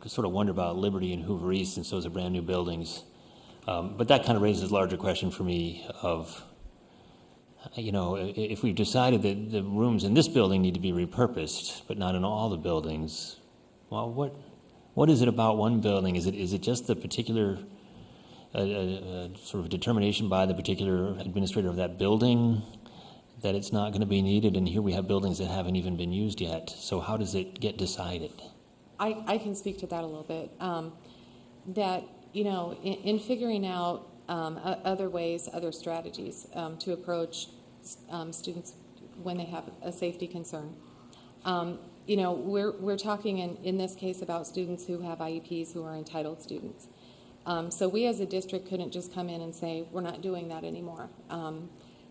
sort of wonder about Liberty and Hoover East, since those are brand new buildings. But that kind of raises a larger question for me of, if we've decided that the rooms in this building need to be repurposed, but not in all the buildings, well, what is it about one building? Is it just the particular sort of determination by the particular administrator of that building that it's not going to be needed? And here we have buildings that haven't even been used yet. So how does it get decided? I can speak to that a little bit. In figuring out other ways, other strategies to approach students when they have a safety concern. We're talking in this case about students who have IEPs who are entitled students. So we as a district couldn't just come in and say, we're not doing that anymore.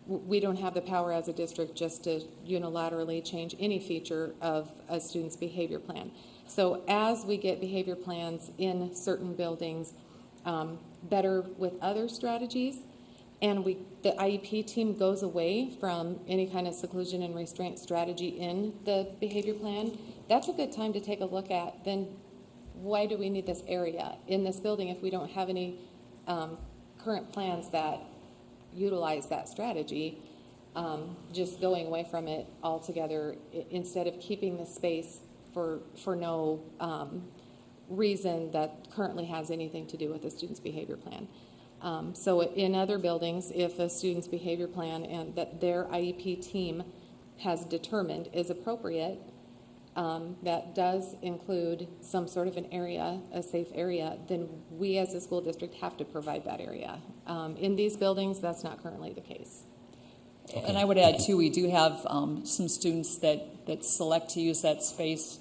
We don't have the power as a district just to unilaterally change any feature of a student's behavior plan. So as we get behavior plans in certain buildings better with other strategies, and the IEP team goes away from any kind of seclusion and restraint strategy in the behavior plan, that's a good time to take a look at, then why do we need this area in this building if we don't have any current plans that utilize that strategy? Just going away from it altogether instead of keeping the space for no reason that currently has anything to do with the student's behavior plan. So in other buildings, if a student's behavior plan and that their IEP team has determined is appropriate, that does include some sort of an area, a safe area, then we as a school district have to provide that area. In these buildings, that's not currently the case. Okay. And I would add, too, we do have some students that select to use that space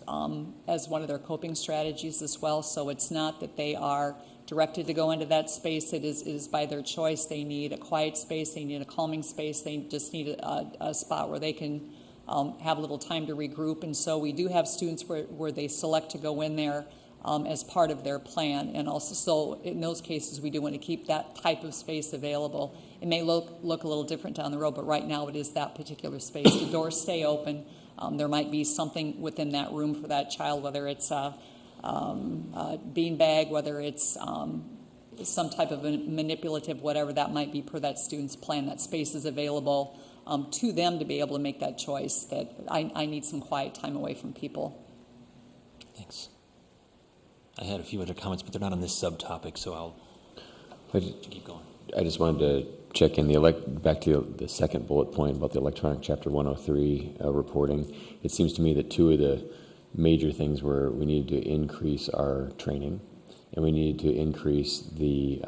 as one of their coping strategies as well. So it's not that they are directed to go into that space. It is by their choice. They need a quiet space. They need a calming space. They just need a spot where they can have a little time to regroup. And so we do have students where they select to go in there as part of their plan. And also, so in those cases, we do want to keep that type of space available. It may look a little different down the road, but right now it is that particular space. The doors stay open. There might be something within that room for that child, whether it's a beanbag, whether it's some type of a manipulative, whatever that might be per that student's plan. That space is available to them to be able to make that choice that I need some quiet time away from people. Thanks. I had a few other comments, but they're not on this subtopic, so I'll keep going. I just wanted to check in back to the second bullet point about the electronic Chapter 103 reporting. It seems to me that two of the major things were we needed to increase our training and we needed to increase the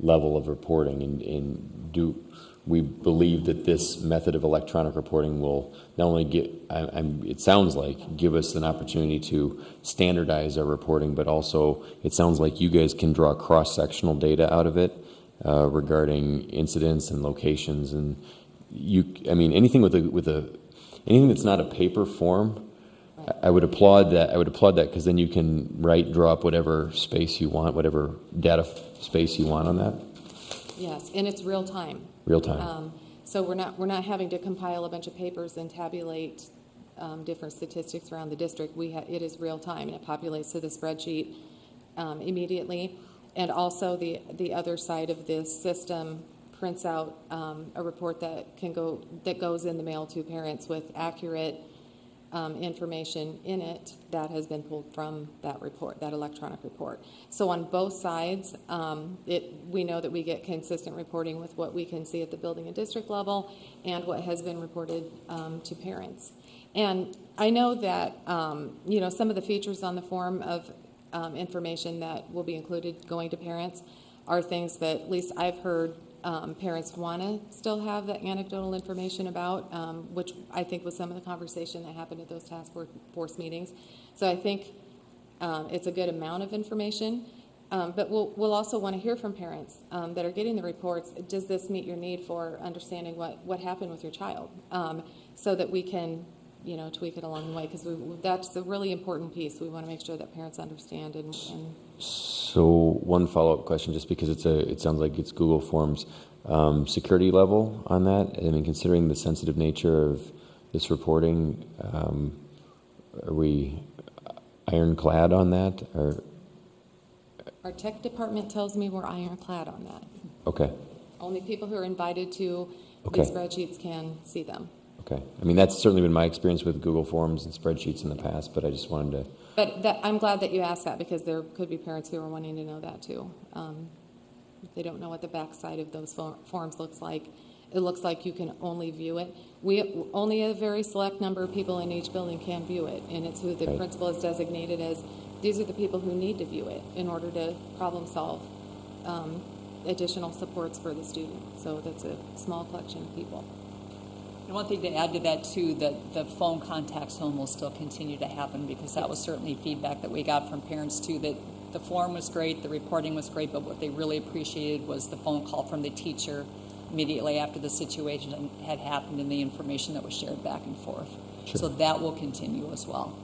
level of reporting. And do we believe that this method of electronic reporting will not only it sounds like, give us an opportunity to standardize our reporting, but also it sounds like you guys can draw cross-sectional data out of it regarding incidents and locations. And anything anything that's not a paper form, I would applaud that. I would applaud that because then you can draw up whatever space you want, whatever data space you want on that. Yes, and it's real time. Real time. So we're not having to compile a bunch of papers and tabulate different statistics around the district. It is real time, and it populates to the spreadsheet immediately. And also the other side of this system prints out a report that goes in the mail to parents with accurate information in it that has been pulled from that report, that electronic report. So on both sides, we know that we get consistent reporting with what we can see at the building and district level and what has been reported to parents. And I know that some of the features on the form of information that will be included going to parents are things that at least I've heard parents want to still have that anecdotal information about, which I think was some of the conversation that happened at those task force meetings. So I think it's a good amount of information, but we'll also want to hear from parents that are getting the reports. Does this meet your need for understanding what happened with your child, so that we can tweak it along the way, because that's a really important piece. We want to make sure that parents understand and So one follow-up question, just because it sounds like it's Google Forms, security level on that. I mean, considering the sensitive nature of this reporting, are we ironclad on that? Or our tech department tells me we're ironclad on that. Okay. Only people who are invited to these spreadsheets can see them. Okay. I mean, that's certainly been my experience with Google Forms and spreadsheets in the past, but I just wanted to... But I'm glad that you asked that, because there could be parents who are wanting to know that too. If they don't know what the backside of those forms looks like, it looks like you can only view it. Only a very select number of people in each building can view it, and it's who the principal is designated as. These are the people who need to view it in order to problem solve additional supports for the student. So that's a small collection of people. And one thing to add to that, too, that the phone contacts home will still continue to happen, because that was certainly feedback that we got from parents, too, that the form was great, the reporting was great, but what they really appreciated was the phone call from the teacher immediately after the situation had happened and the information that was shared back and forth. Sure. So that will continue as well.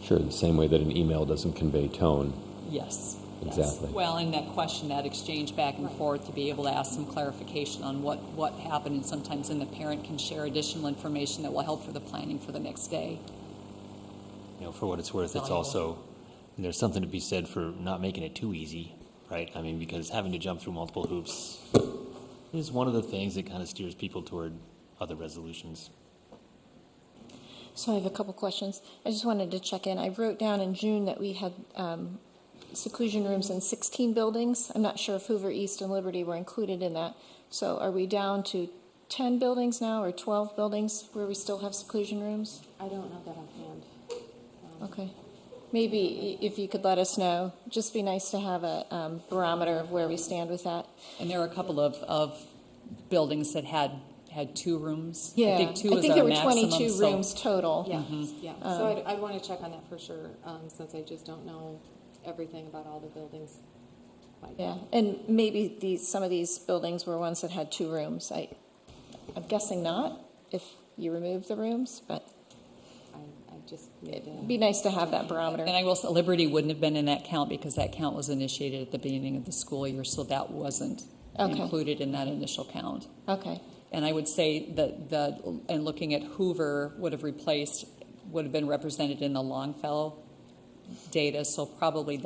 Sure, the same way that an email doesn't convey tone. Yes. Exactly. Yes. Well, and that question, that exchange back and forth to be able to ask some clarification on what happened, and sometimes then the parent can share additional information that will help for the planning for the next day. For what it's worth, it's also, there's something to be said for not making it too easy, right? I mean, because having to jump through multiple hoops is one of the things that kind of steers people toward other resolutions. So I have a couple questions. I just wanted to check in. I wrote down in June that we had seclusion rooms in 16 buildings. I'm not sure if Hoover East and Liberty were included in that. So are we down to 10 buildings now or 12 buildings where we still have seclusion rooms? I don't know that offhand. Okay. Maybe if you could let us know. Just be nice to have a barometer of where we stand with that. And there are a couple of buildings that had 2 rooms. Yeah, I think 2 is there our were maximum. 22 rooms total. Yeah, yeah. So I'd want to check on that for sure, since I just don't know everything about all the buildings. Yeah, and maybe some of these buildings were ones that had 2 rooms. I'm guessing not, if you remove the rooms, but I just need to... it'd be nice to have that barometer. And I will say Liberty wouldn't have been in that count because that count was initiated at the beginning of the school year, so that wasn't included in that initial count. Okay. And I would say that and looking at Hoover would have been represented in the Longfellow data, so probably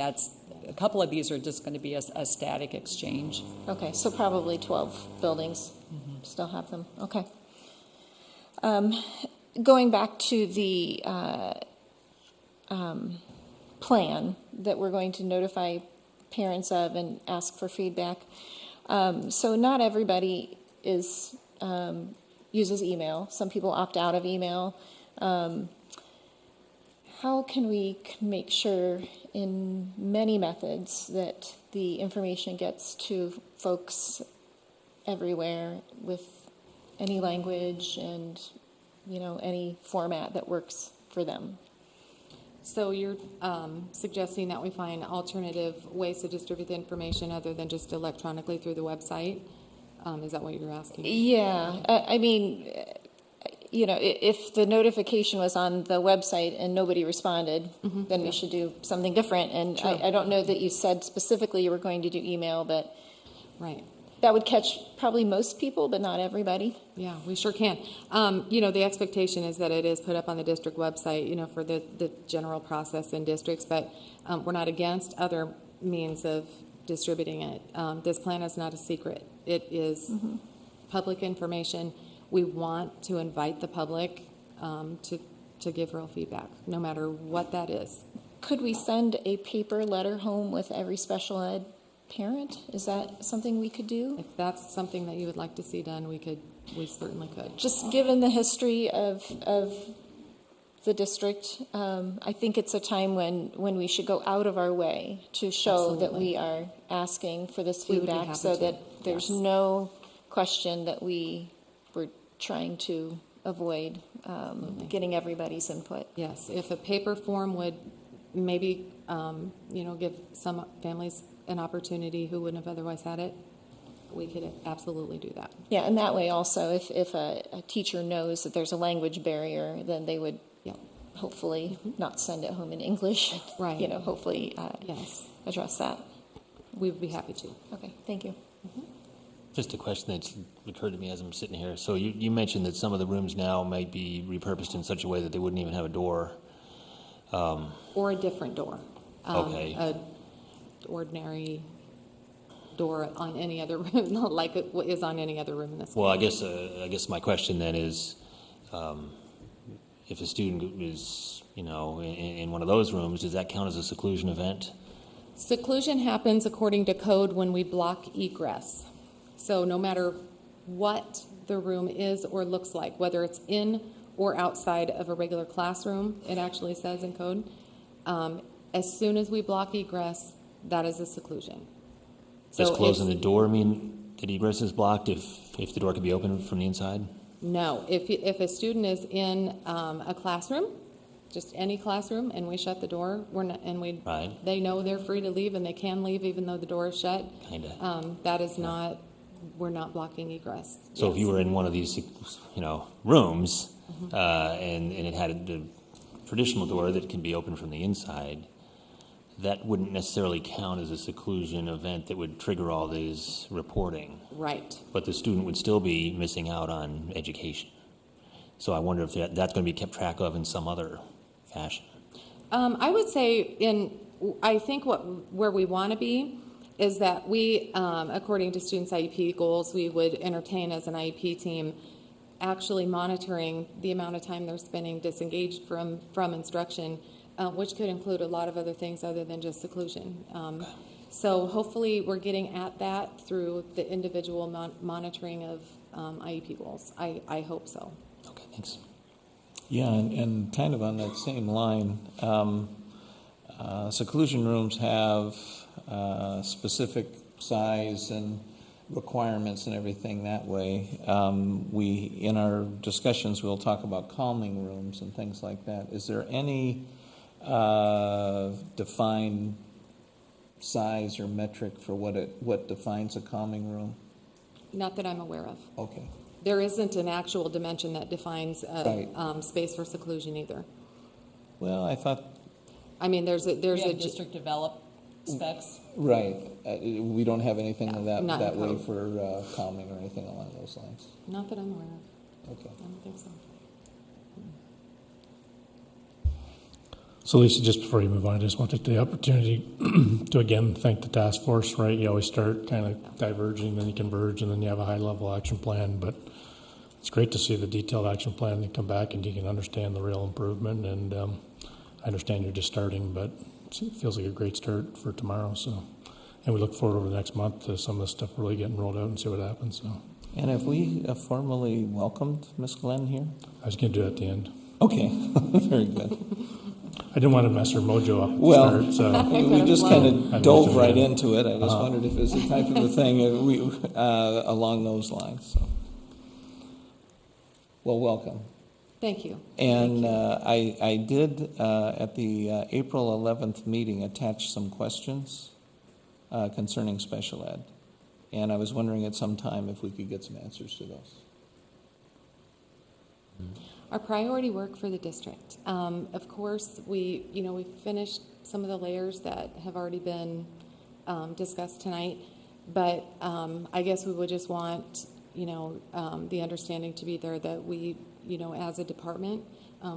a couple of these are just going to be a static exchange. Okay, so probably 12 buildings still have them. Okay. Going back to the plan that we're going to notify parents of and ask for feedback. So not everybody uses email. Some people opt out of email. How can we make sure in many methods that the information gets to folks everywhere with any language and, any format that works for them? So you're suggesting that we find alternative ways to distribute the information other than just electronically through the website? Is that what you're asking? Yeah. I mean, if the notification was on the website and nobody responded, then we should do something different. And I don't know that you said specifically you were going to do email, but right. That would catch probably most people, but not everybody. Yeah, we sure can. The expectation is that it is put up on the district website, for the general process in districts, but we're not against other means of distributing it. This plan is not a secret. It is public information. We want to invite the public to give real feedback, no matter what that is. Could we send a paper letter home with every special ed parent? Is that something we could do? If that's something that you would like to see done, we certainly could. Just given the history of the district, I think it's a time when we should go out of our way to show that we are asking for this feedback so that there's no question that we were trying to avoid getting everybody's input. Yes, if a paper form would maybe give some families an opportunity who wouldn't have otherwise had it, we could absolutely do that. Yeah, and that way also, if a teacher knows that there's a language barrier, then they would hopefully not send it home in English. Right. Hopefully address that. We would be happy to. Okay, thank you. Just a question that's occurred to me as I'm sitting here. So you mentioned that some of the rooms now might be repurposed in such a way that they wouldn't even have a door. Or a different door. Okay. A ordinary door on any other room, like it is on any other room in this. Well, I guess my question then is, if a student is, in one of those rooms, does that count as a seclusion event? Seclusion happens according to code when we block egress. So no matter what the room is or looks like, whether it's in or outside of a regular classroom, it actually says in code, as soon as we block egress, that is a seclusion. Does closing the door mean that egress is blocked if the door could be opened from the inside? No. If a student is in a classroom, just any classroom, and we shut the door, they know they're free to leave and they can leave even though the door is shut. Kinda. That is not. We're not blocking egress. So if you were in one of these, rooms, and it had a traditional door that can be opened from the inside, that wouldn't necessarily count as a seclusion event that would trigger all this reporting. Right. But the student would still be missing out on education. So I wonder if that's going to be kept track of in some other fashion. I would say I think where we want to be is that we, according to students' IEP goals, we would entertain as an IEP team actually monitoring the amount of time they're spending disengaged from instruction, which could include a lot of other things other than just seclusion. So hopefully we're getting at that through the individual monitoring of IEP goals. I hope so. Okay, thanks. Yeah, and kind of on that same line, seclusion rooms have specific size and requirements and everything that way. In our discussions, we'll talk about calming rooms and things like that. Is there any defined size or metric for what defines a calming room? Not that I'm aware of. Okay. There isn't an actual dimension that defines Right. Space for seclusion either. Well, I thought. I mean, there's a district developed specs. Right. We don't have anything that way code. for calming or anything along those lines. Not that I'm aware of. Okay. I don't think so. So Lisa, just before you move on, I just want to take the opportunity to again thank the task force, right? You always start kind of diverging, then you converge, and then you have a high-level action plan. But it's great to see the detailed action plan and come back and you can understand the real improvement. And I understand you're just starting, but it feels like a great start for tomorrow. So, and we look forward over the next month to some of this stuff really getting rolled out and see what happens. So. And have we formally welcomed Ms. Glenn here? I was going to do it at the end. Okay, very good. I didn't want to mess her mojo up at the start, so. We just kind of dove right into it. I just wondered if it was the type of a thing along those lines. So. Well, welcome. Thank you. And I did, at the April 11th meeting, attach some questions concerning special ed. And I was wondering at some time if we could get some answers to those. Our priority work for the district. Of course, we finished some of the layers that have already been discussed tonight, but I guess we would just want, the understanding to be there that we, as a department,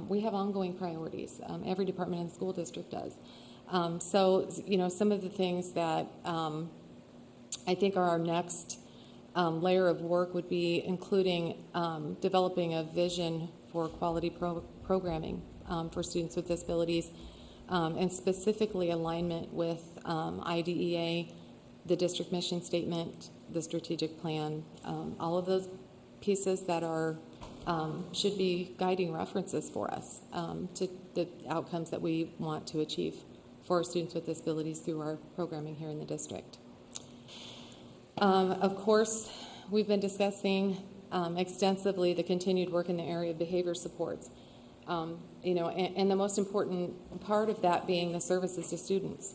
we have ongoing priorities. Every department in the school district does. So, some of the things that I think are our next layer of work would be including developing a vision for quality programming for students with disabilities, and specifically alignment with IDEA, the district mission statement, the strategic plan, all of those pieces that are should be guiding references for us to the outcomes that we want to achieve for our students with disabilities through our programming here in the district. Of course, we've been discussing extensively the continued work in the area of behavior supports, and the most important part of that being the services to students.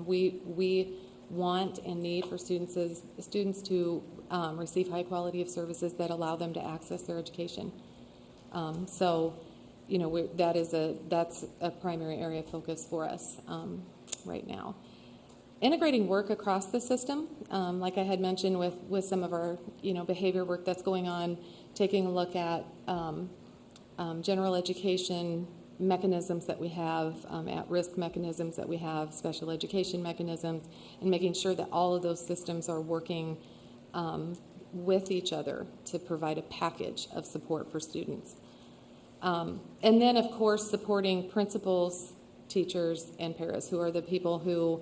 We want and need for students to receive high quality of services that allow them to access their education. That's a primary area of focus for us right now. Integrating work across the system, like I had mentioned with some of our behavior work that's going on, taking a look at general education mechanisms that we have, at-risk mechanisms that we have, special education mechanisms, and making sure that all of those systems are working with each other to provide a package of support for students. And then, of course, supporting principals, teachers, and paras, who are the people who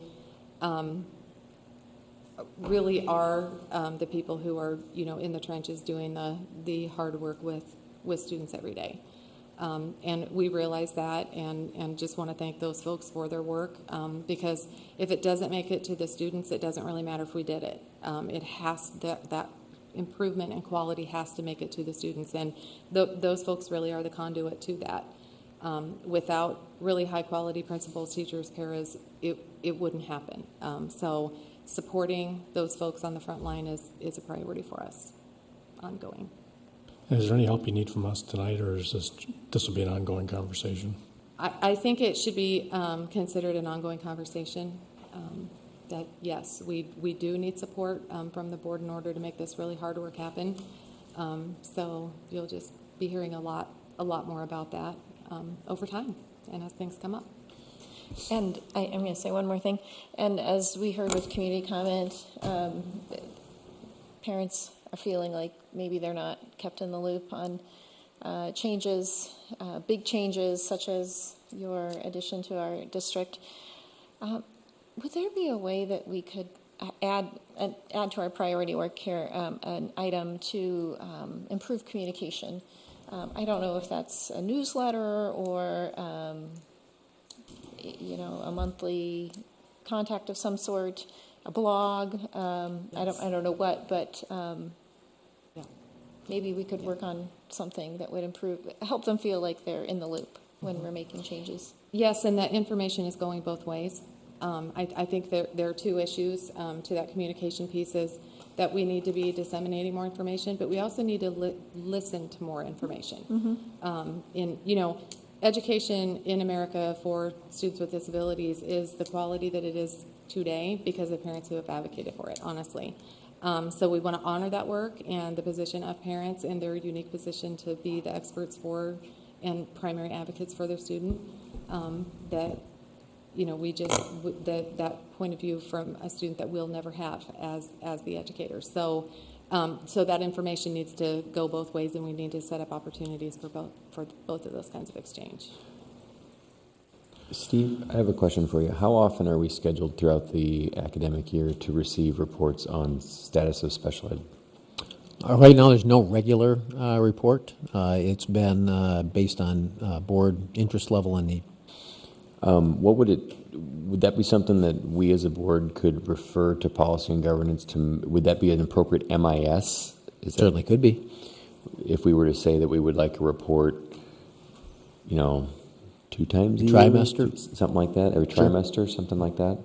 really are the people who are, in the trenches doing the hard work with students every day. And we realize that and just want to thank those folks for their work, because if it doesn't make it to the students, it doesn't really matter if we did it. It has that improvement in quality has to make it to the students, and those folks really are the conduit to that. Without really high quality principals, teachers, paras, it wouldn't happen. So supporting those folks on the front line is a priority for us, ongoing. Is there any help you need from us tonight, or is this will be an ongoing conversation? I think it should be considered an ongoing conversation. That yes, we do need support from the board in order to make this really hard work happen. So you'll just be hearing a lot more about that over time and as things come up. And I'm going to say one more thing. And as we heard with community comment, parents are feeling like maybe they're not kept in the loop on changes, big changes such as your addition to our district. Would there be a way that we could add to our priority work here an item to improve communication? I don't know if that's a newsletter or a monthly contact of some sort, a blog. I don't know what, but maybe we could work on something that would help them feel like they're in the loop when we're making changes. Yes, and that information is going both ways. I think there are two issues to that communication piece is that we need to be disseminating more information, but we also need to listen to more information. Education in America for students with disabilities is the quality that it is today because of parents who have advocated for it, honestly. So we want to honor that work and the position of parents and their unique position to be the experts for and primary advocates for their student. That point of view from a student that we'll never have as the educator. So that information needs to go both ways, and we need to set up opportunities for both of those kinds of exchange. Steve, I have a question for you. How often are we scheduled throughout the academic year to receive reports on status of special ed? Right now, there's no regular report. It's been based on board interest level and need. Would that be something that we as a board could refer to policy and governance to? Would that be an appropriate MIS? Certainly could be. If we were to say that we would like a report, 2 times a year? Trimester? Something like that, every trimester, something like that?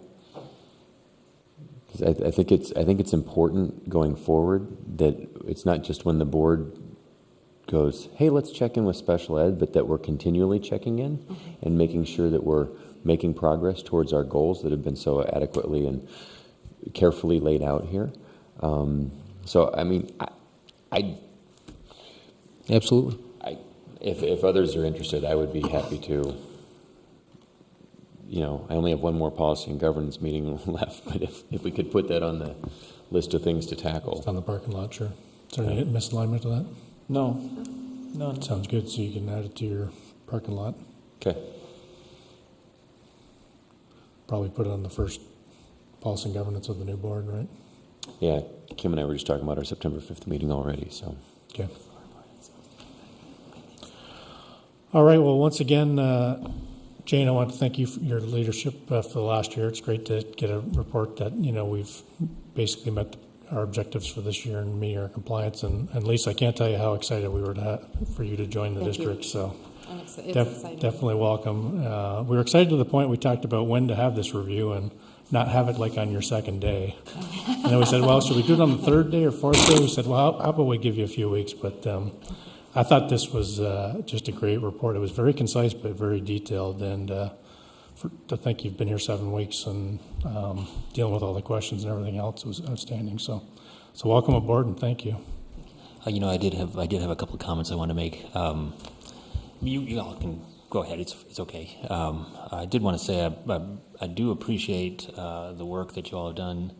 Because I think it's important going forward that it's not just when the board goes, hey, let's check in with special ed, but that we're continually checking in and making sure that we're making progress towards our goals that have been so adequately and carefully laid out here. I absolutely. If others are interested, I would be happy to. I only have one more policy and governance meeting left, but if we could put that on the list of things to tackle. It's on the parking lot, sure. Is there any misalignment to that? No. None. Sounds good, so you can add it to your parking lot. Okay. Probably put it on the first policy and governance of the new board, right? Yeah, Kim and I were just talking about our September 5th meeting already, so. Okay. All right, well, once again, Jane, I want to thank you for your leadership for the last year. It's great to get a report that, we've basically met our objectives for this year and meeting our compliance. And Lisa, I can't tell you how excited we were for you to join the district. So definitely welcome. We were excited to the point we talked about when to have this review and not have it like on your second day. And then we said, well, should we do it on the third day or fourth day? We said, well, how about we give you a few weeks? But I thought this was just a great report. It was very concise but very detailed. And to think you've been here 7 weeks and dealing with all the questions and everything else was outstanding. So welcome aboard and thank you. I did have a couple of comments I want to make. You all can go ahead. It's okay. I did want to say I do appreciate the work that you all have done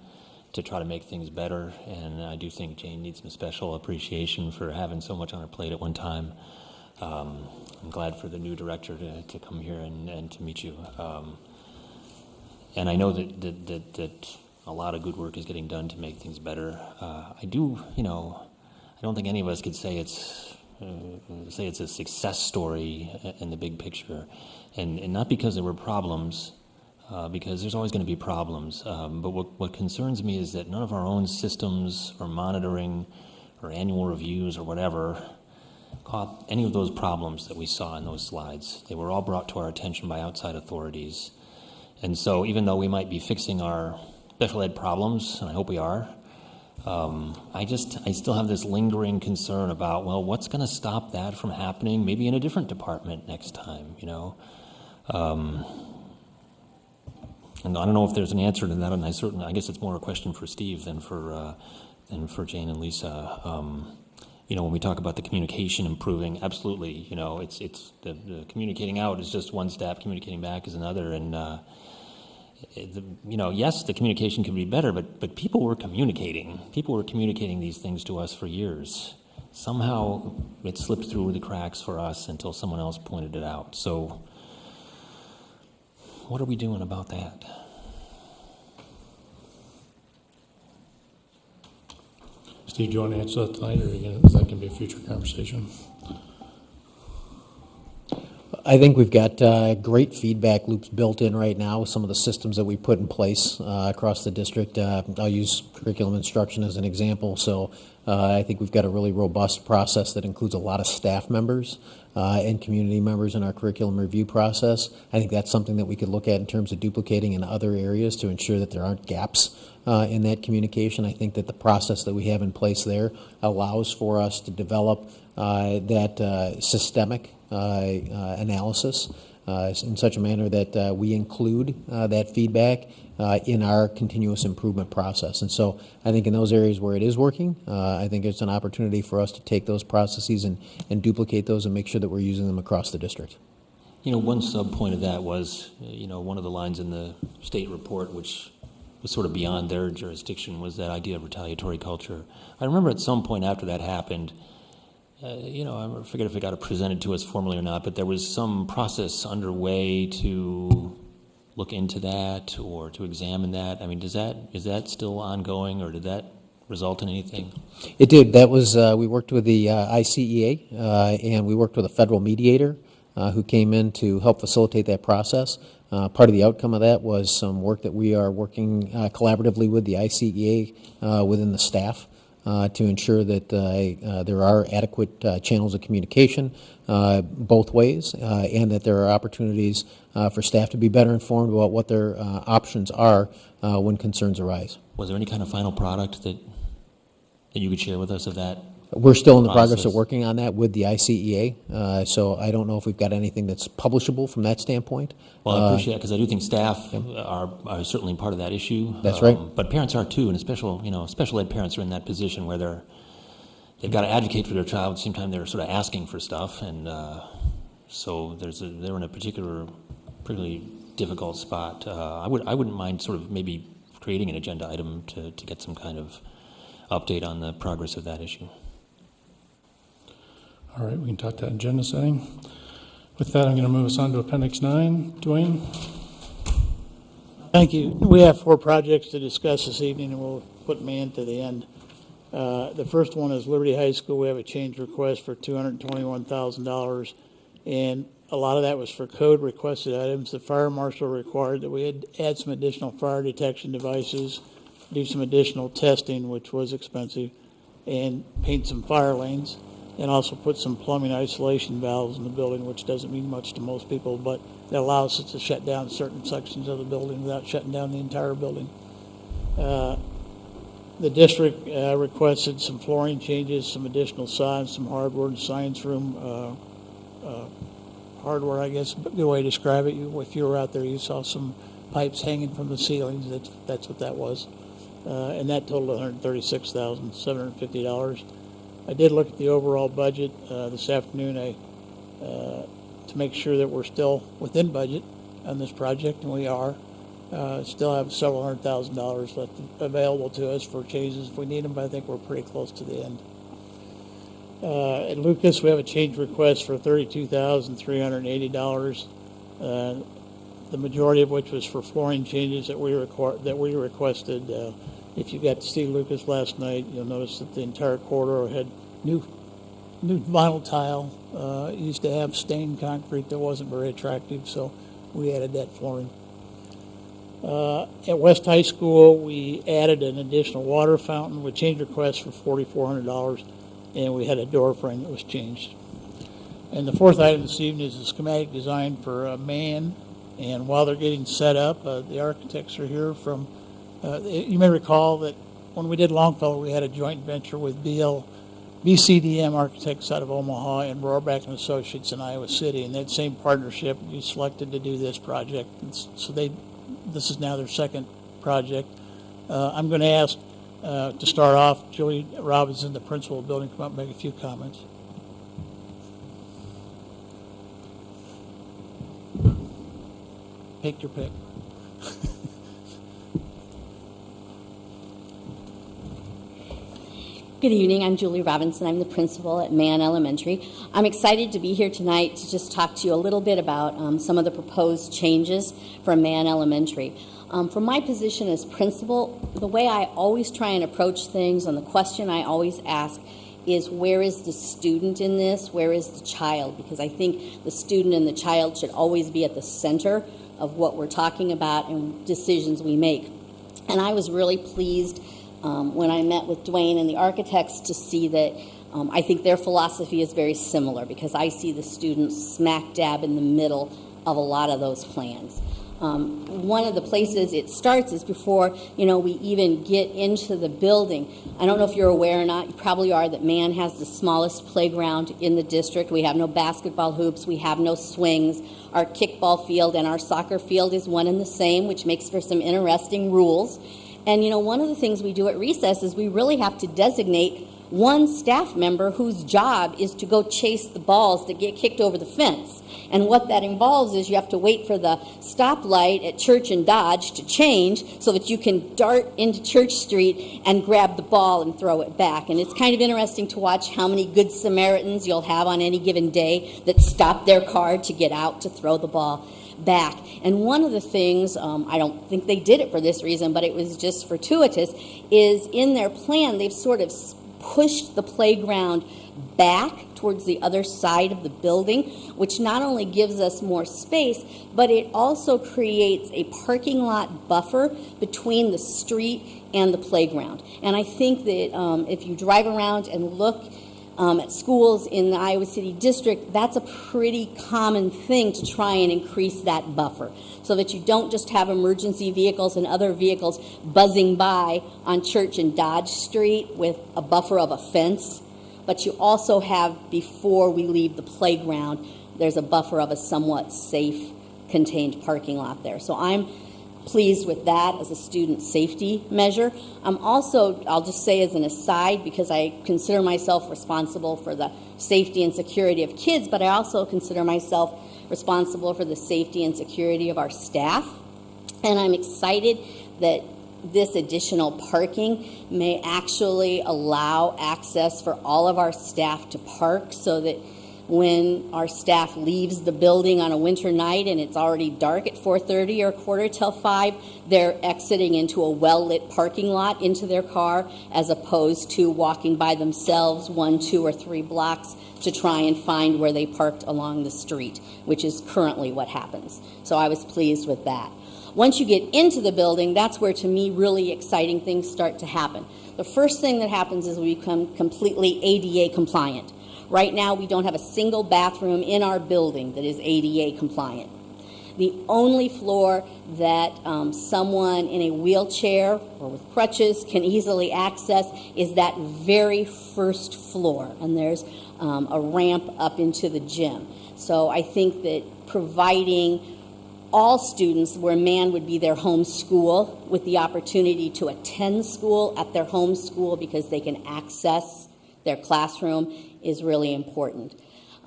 to try to make things better, and I do think Jane needs some special appreciation for having so much on her plate at one time. I'm glad for the new director to come here and to meet you. And I know that a lot of good work is getting done to make things better. I don't think any of us could say it's a success story in the big picture, and not because there were problems, because there's always going to be problems. But what concerns me is that none of our own systems or monitoring or annual reviews or whatever caught any of those problems that we saw in those slides. They were all brought to our attention by outside authorities. And so even though we might be fixing our special ed problems, and I hope we are, I still have this lingering concern about, well, what's going to stop that from happening maybe in a different department next time, And I don't know if there's an answer to that, and I guess it's more a question for Steve than for Jane and Lisa. When we talk about the communication improving, absolutely, it's the communicating out is just one step, communicating back is another, and yes, the communication could be better, but people were communicating. People were communicating these things to us for years. Somehow it slipped through the cracks for us until someone else pointed it out. So what are we doing about that? Steve, do you want to answer that tonight, or is that going to be a future conversation? I think we've got great feedback loops built in right now with some of the systems that we put in place across the district. I'll use curriculum instruction as an example. So I think we've got a really robust process that includes a lot of staff members and community members in our curriculum review process. I think that's something that we could look at in terms of duplicating in other areas to ensure that there aren't gaps in that communication. I think that the process that we have in place there allows for us to develop that systemic analysis in such a manner that we include that feedback in our continuous improvement process. And so I think in those areas where it is working, I think it's an opportunity for us to take those processes and duplicate those and make sure that we're using them across the district. One sub point of that was, one of the lines in the state report, which was sort of beyond their jurisdiction, was that idea of retaliatory culture. I remember at some point after that happened, I forget if it got presented to us formally or not, but there was some process underway to look into that or to examine that. I mean, is that still ongoing, or did that result in anything? It did. That was we worked with the ICEA and we worked with a federal mediator who came in to help facilitate that process. Part of the outcome of that was some work that we are working collaboratively with the ICEA within the staff to ensure that there are adequate channels of communication both ways, and that there are opportunities for staff to be better informed about what their options are when concerns arise. Was there any kind of final product that you could share with us of that? We're still in the progress of working on that with the ICEA, so I don't know if we've got anything that's publishable from that standpoint. Well, I appreciate it, because I do think staff are certainly part of that issue. That's right. But parents are too, and special ed parents are in that position where they've got to advocate for their child. At the same time, they're sort of asking for stuff, and so they're in a particularly difficult spot. I wouldn't mind sort of maybe creating an agenda item to get some kind of update on the progress of that issue. All right, we can talk that agenda setting. With that, I'm going to move us on to Appendix 9. Dwayne? Thank you. We have 4 projects to discuss this evening, and we'll put me into the end. The first one is Liberty High School. We have a change request for $221,000, and a lot of that was for code requested items. The fire marshal required that we had add some additional fire detection devices, do some additional testing, which was expensive, and paint some fire lanes, and also put some plumbing isolation valves in the building, which doesn't mean much to most people, but it allows us to shut down certain sections of the building without shutting down the entire building. The district requested some flooring changes, some additional signs, some hardware in science room, hardware, I guess, a good way to describe it. If you were out there, you saw some pipes hanging from the ceilings. That's what that was. And that totaled $136,750. I did look at the overall budget this afternoon to make sure that we're still within budget on this project, and we are. Still have several $100,000 left available to us for changes if we need them, but I think we're pretty close to the end. At Lucas, we have a change request for $32,380. The majority of which was for flooring changes that we requested. If you got to see Lucas last night, you'll notice that the entire corridor had new vinyl tile. It used to have stained concrete that wasn't very attractive, so we added that flooring. At West High School, we added an additional water fountain with change requests for $4,400, and we had a door frame that was changed. And the fourth item this evening is a schematic design for Mann. And while they're getting set up, the architects are here from, you may recall that when we did Longfellow, we had a joint venture with BCDM Architects out of Omaha and Rohrbach and Associates in Iowa City. And that same partnership, we selected to do this project. And so this is now their second project. I'm going to ask to start off, Julie Robinson, the principal of the building, come up and make a few comments. Take your pick. Good evening. I'm Julie Robinson. I'm the principal at Mann Elementary. I'm excited to be here tonight to just talk to you a little bit about some of the proposed changes for Mann Elementary. From my position as principal, the way I always try and approach things and the question I always ask is, where is the student in this? Where is the child? Because I think the student and the child should always be at the center of what we're talking about and decisions we make. And I was really pleased when I met with Dwayne and the architects to see that I think their philosophy is very similar, because I see the students smack dab in the middle of a lot of those plans. One of the places it starts is before, we even get into the building. I don't know if you're aware or not, you probably are, that Mann has the smallest playground in the district. We have no basketball hoops, we have no swings. Our kickball field and our soccer field is one and the same, which makes for some interesting rules. And, one of the things we do at recess is we really have to designate one staff member whose job is to go chase the balls that get kicked over the fence. And what that involves is you have to wait for the stoplight at Church and Dodge to change so that you can dart into Church Street and grab the ball and throw it back. And it's kind of interesting to watch how many good Samaritans you'll have on any given day that stop their car to get out to throw the ball back. And one of the things, I don't think they did it for this reason, but it was just fortuitous, is in their plan they've sort of pushed the playground back towards the other side of the building, which not only gives us more space, but it also creates a parking lot buffer between the street and the playground. And I think that if you drive around and look at schools in the Iowa City District, that's a pretty common thing to try and increase that buffer, so that you don't just have emergency vehicles and other vehicles buzzing by on Church and Dodge Street with a buffer of a fence, but you also have, before we leave the playground, there's a buffer of a somewhat safe, contained parking lot there. So I'm pleased with that as a student safety measure. I'm also, I'll just say as an aside, because I consider myself responsible for the safety and security of kids, but I also consider myself responsible for the safety and security of our staff. And I'm excited that this additional parking may actually allow access for all of our staff to park, so that when our staff leaves the building on a winter night and it's already dark at 4:30 or 4:45, they're exiting into a well-lit parking lot into their car, as opposed to walking by themselves 1, 2, or 3 blocks to try and find where they parked along the street, which is currently what happens. So I was pleased with that. Once you get into the building, that's where, to me, really exciting things start to happen. The first thing that happens is we become completely ADA compliant. Right now, we don't have a single bathroom in our building that is ADA compliant. The only floor that someone in a wheelchair or with crutches can easily access is that very first floor, and there's a ramp up into the gym. So I think that providing all students where Mann would be their home school, with the opportunity to attend school at their home school because they can access their classroom, is really important.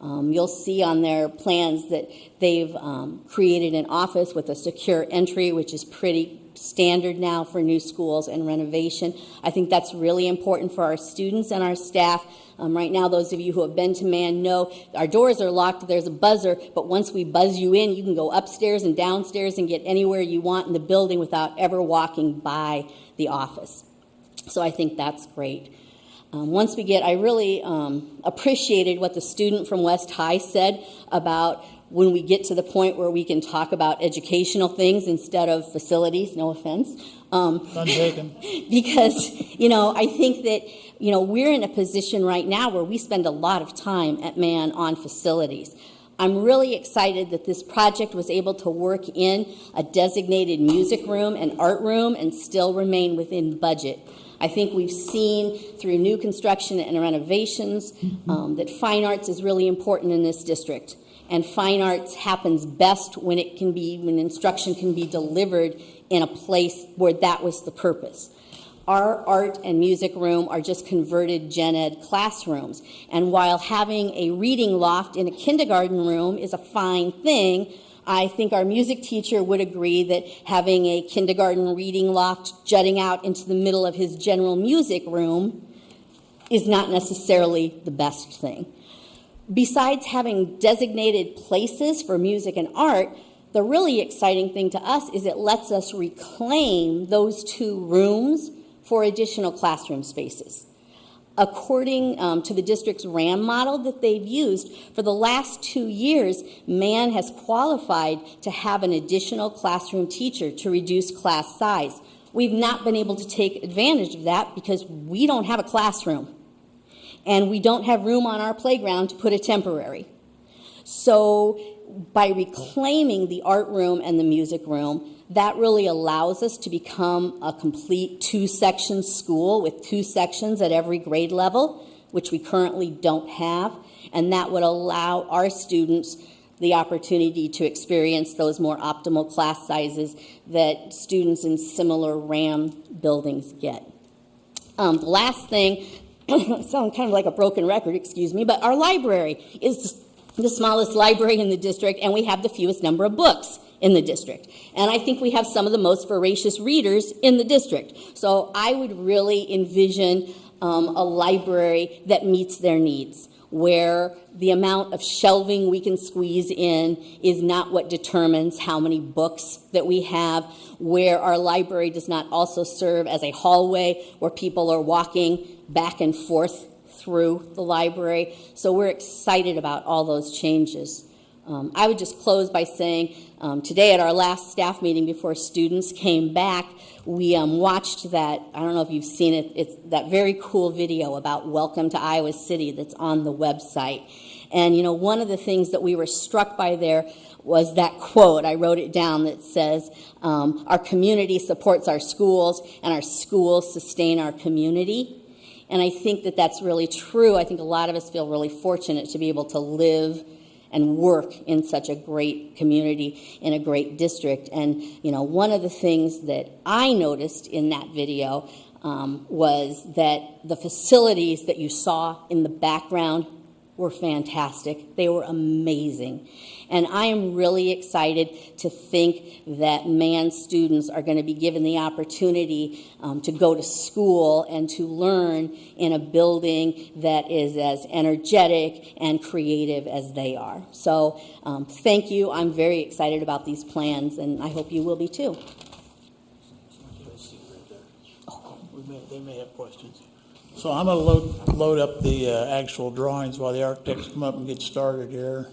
You'll see on their plans that they've created an office with a secure entry, which is pretty standard now for new schools and renovation. I think that's really important for our students and our staff. Right now, those of you who have been to Mann know our doors are locked, there's a buzzer, but once we buzz you in, you can go upstairs and downstairs and get anywhere you want in the building without ever walking by the office. So I think that's great. Once we get, I really appreciated what the student from West High said about when we get to the point where we can talk about educational things instead of facilities, no offense. Because, I think that, we're in a position right now where we spend a lot of time at Mann on facilities. I'm really excited that this project was able to work in a designated music room and art room and still remain within budget. I think we've seen through new construction and renovations that fine arts is really important in this district. And fine arts happens best when instruction can be delivered in a place where that was the purpose. Our art and music room are just converted gen ed classrooms. And while having a reading loft in a kindergarten room is a fine thing, I think our music teacher would agree that having a kindergarten reading loft jutting out into the middle of his general music room is not necessarily the best thing. Besides having designated places for music and art, the really exciting thing to us is it lets us reclaim those 2 rooms for additional classroom spaces. According to the district's RAM model that they've used, for the last 2 years, Mann has qualified to have an additional classroom teacher to reduce class size. We've not been able to take advantage of that because we don't have a classroom. And we don't have room on our playground to put a temporary. So by reclaiming the art room and the music room, that really allows us to become a complete 2-section school with 2 sections at every grade level, which we currently don't have. And that would allow our students the opportunity to experience those more optimal class sizes that students in similar RAM buildings get. The last thing, I sound kind of like a broken record, excuse me, but our library is the smallest library in the district, and we have the fewest number of books in the district. And I think we have some of the most voracious readers in the district. So I would really envision a library that meets their needs, where the amount of shelving we can squeeze in is not what determines how many books that we have, where our library does not also serve as a hallway where people are walking back and forth through the library. So we're excited about all those changes. I would just close by saying today at our last staff meeting before students came back, we watched that, I don't know if you've seen it, it's that very cool video about Welcome to Iowa City that's on the website. And you know, one of the things that we were struck by there was that quote, I wrote it down, that says, our community supports our schools and our schools sustain our community. And I think that that's really true. I think a lot of us feel really fortunate to be able to live and work in such a great community, in a great district. And, you know, one of the things that I noticed in that video was that the facilities that you saw in the background were fantastic. They were amazing. And I am really excited to think that Mann students are going to be given the opportunity to go to school and to learn in a building that is as energetic and creative as they are. So thank you. I'm very excited about these plans, and I hope you will be too. They may have questions. So I'm going to load up the actual drawings while the architects come up and get started here.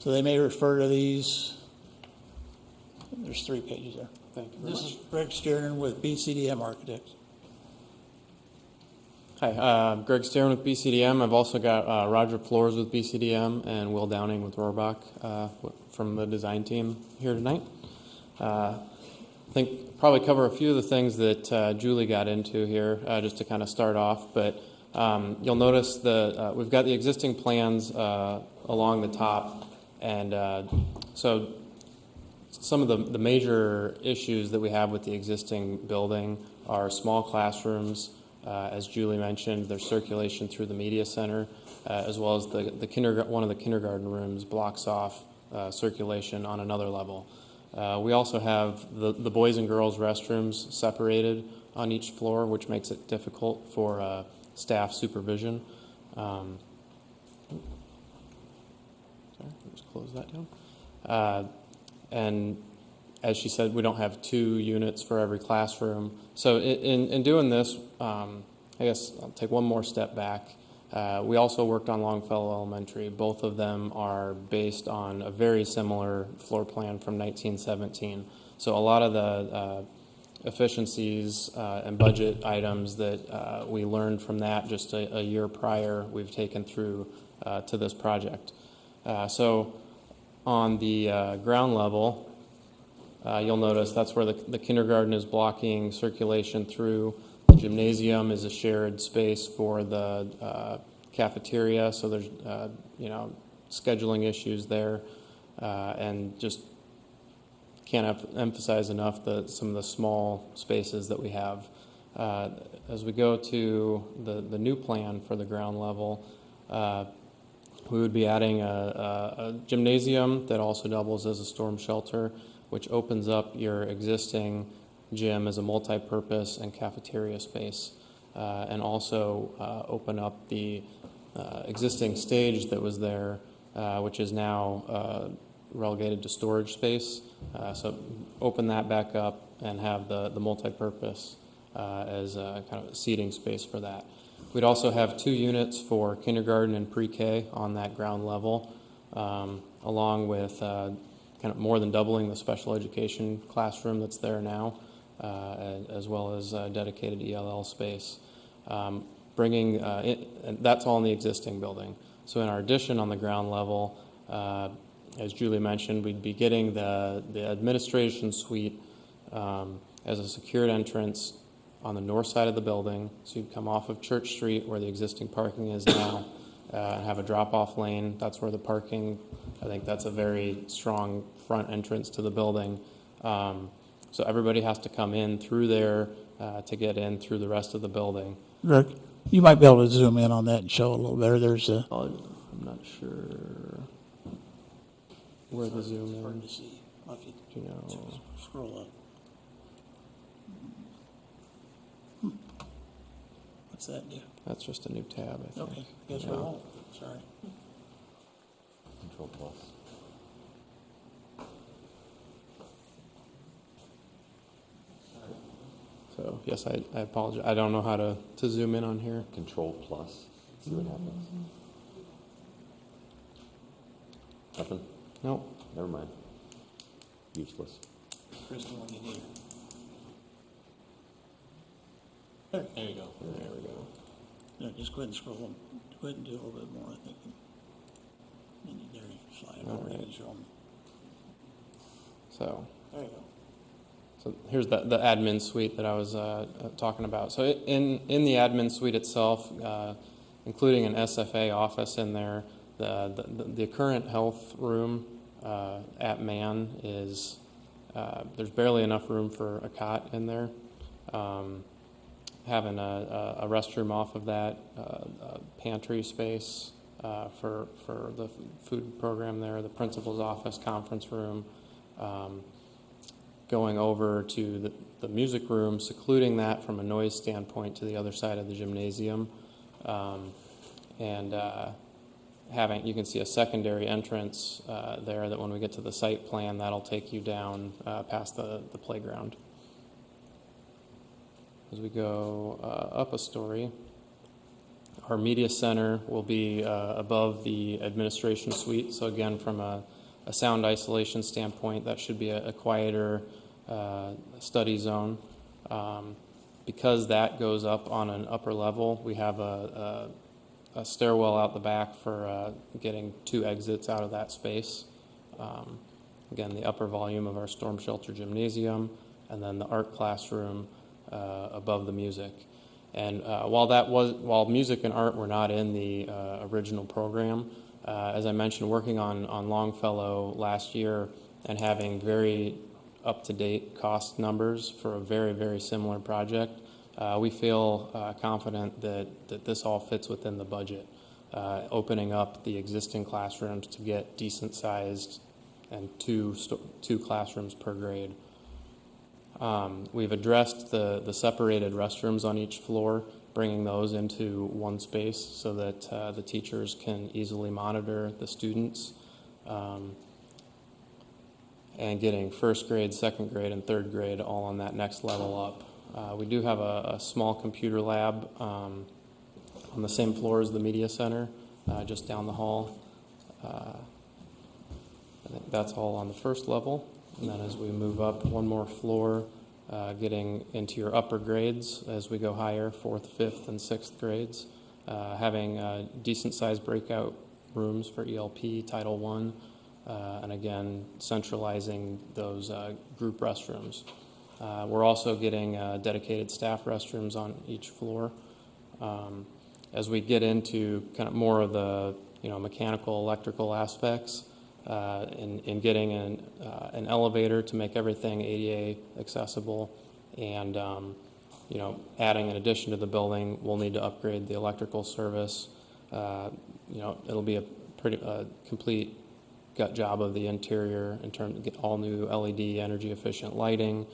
So they may refer to these. There's 3 pages there. Thank you very much. This is Greg Stearman with BCDM Architects. Hi, I'm Greg Stearman with BCDM. I've also got Roger Flores with BCDM and Will Downing with Rohrbach from the design team here tonight. I think probably cover a few of the things that Julie got into here just to kind of start off. But you'll notice that we've got the existing plans along the top. And so some of the major issues that we have with the existing building are small classrooms. As Julie mentioned, there's circulation through the media center, as well as one of the kindergarten rooms blocks off circulation on another level. We also have the boys and girls restrooms separated on each floor, which makes it difficult for staff supervision. Just close that down. And as she said, we don't have 2 units for every classroom. So in doing this, I guess I'll take one more step back. We also worked on Longfellow Elementary. Both of them are based on a very similar floor plan from 1917. So a lot of the efficiencies and budget items that we learned from that just a year prior, we've taken through to this project. So on the ground level, you'll notice that's where the kindergarten is blocking circulation through. The gymnasium is a shared space for the cafeteria, so there's scheduling issues there, and just can't emphasize enough some of the small spaces that we have. As we go to the new plan for the ground level, we would be adding a gymnasium that also doubles as a storm shelter, which opens up your existing gym as a multi-purpose and cafeteria space, and also open up the existing stage that was there, which is now relegated to storage space. So open that back up and have the multi-purpose as a kind of a seating space for that. We'd also have 2 units for kindergarten and pre-K on that ground level, along with kind of more than doubling the special education classroom that's there now, as well as dedicated ELL space. And that's all in the existing building. So in our addition on the ground level, as Julie mentioned, we'd be getting the administration suite as a secured entrance on the north side of the building. So you'd come off of Church Street where the existing parking is now and have a drop-off lane. That's where the parking, I think that's a very strong front entrance to the building. So everybody has to come in through there to get in through the rest of the building. Rick, you might be able to zoom in on that and show a little better. There's a... I'm not sure where the zoom is. Hard to see. Do you know? Scroll up. What's that do? That's just a new tab, I think. Okay, guess we're wrong. Sorry. Control plus. So, yes, I apologize. I don't know how to zoom in on here. Control plus. See what happens. Nothing? Nope. Never mind. Useless. Kristen, what do you need? There you go. There we go. Yeah, just go ahead and scroll them. Go ahead and do a little bit more, I think. And there you slide All over right. and show them. So. There you go. So here's the admin suite that I was talking about. So in the admin suite itself, including an SFA office in there, the current health room at Mann is, there's barely enough room for a cot in there. Having a restroom off of that, a pantry space for the food program there, the principal's office, conference room, going over to the music room, secluding that from a noise standpoint to the other side of the gymnasium, and having, you can see a secondary entrance there that when we get to the site plan, that'll take you down past the playground. As we go up a story, our media center will be above the administration suite. So again, from a sound isolation standpoint, that should be a quieter study zone. Because that goes up on an upper level, we have a stairwell out the back for getting 2 exits out of that space. Again, the upper volume of our storm shelter gymnasium, and then the art classroom above the music. And while music and art were not in the original program, as I mentioned, working on Longfellow last year and having very up-to-date cost numbers for a very, very similar project, we feel confident that this all fits within the budget, opening up the existing classrooms to get decent-sized and two classrooms per grade. We've addressed the separated restrooms on each floor, bringing those into one space so that the teachers can easily monitor the students, and getting first grade, second grade, and third grade all on that next level up. We do have a small computer lab on the same floor as the media center, just down the hall. I think that's all on the first level. And then as we move up one more floor, getting into your upper grades as we go higher, 4th, 5th, and 6th grades, having decent-sized breakout rooms for ELP, Title I, and again, centralizing those group restrooms. We're also getting dedicated staff restrooms on each floor. As we get into kind of more of the mechanical, electrical aspects, in getting an elevator to make everything ADA accessible, and adding an addition to the building, we'll need to upgrade the electrical service. It'll be a pretty complete gut job of the interior in terms of all new LED energy efficient lighting,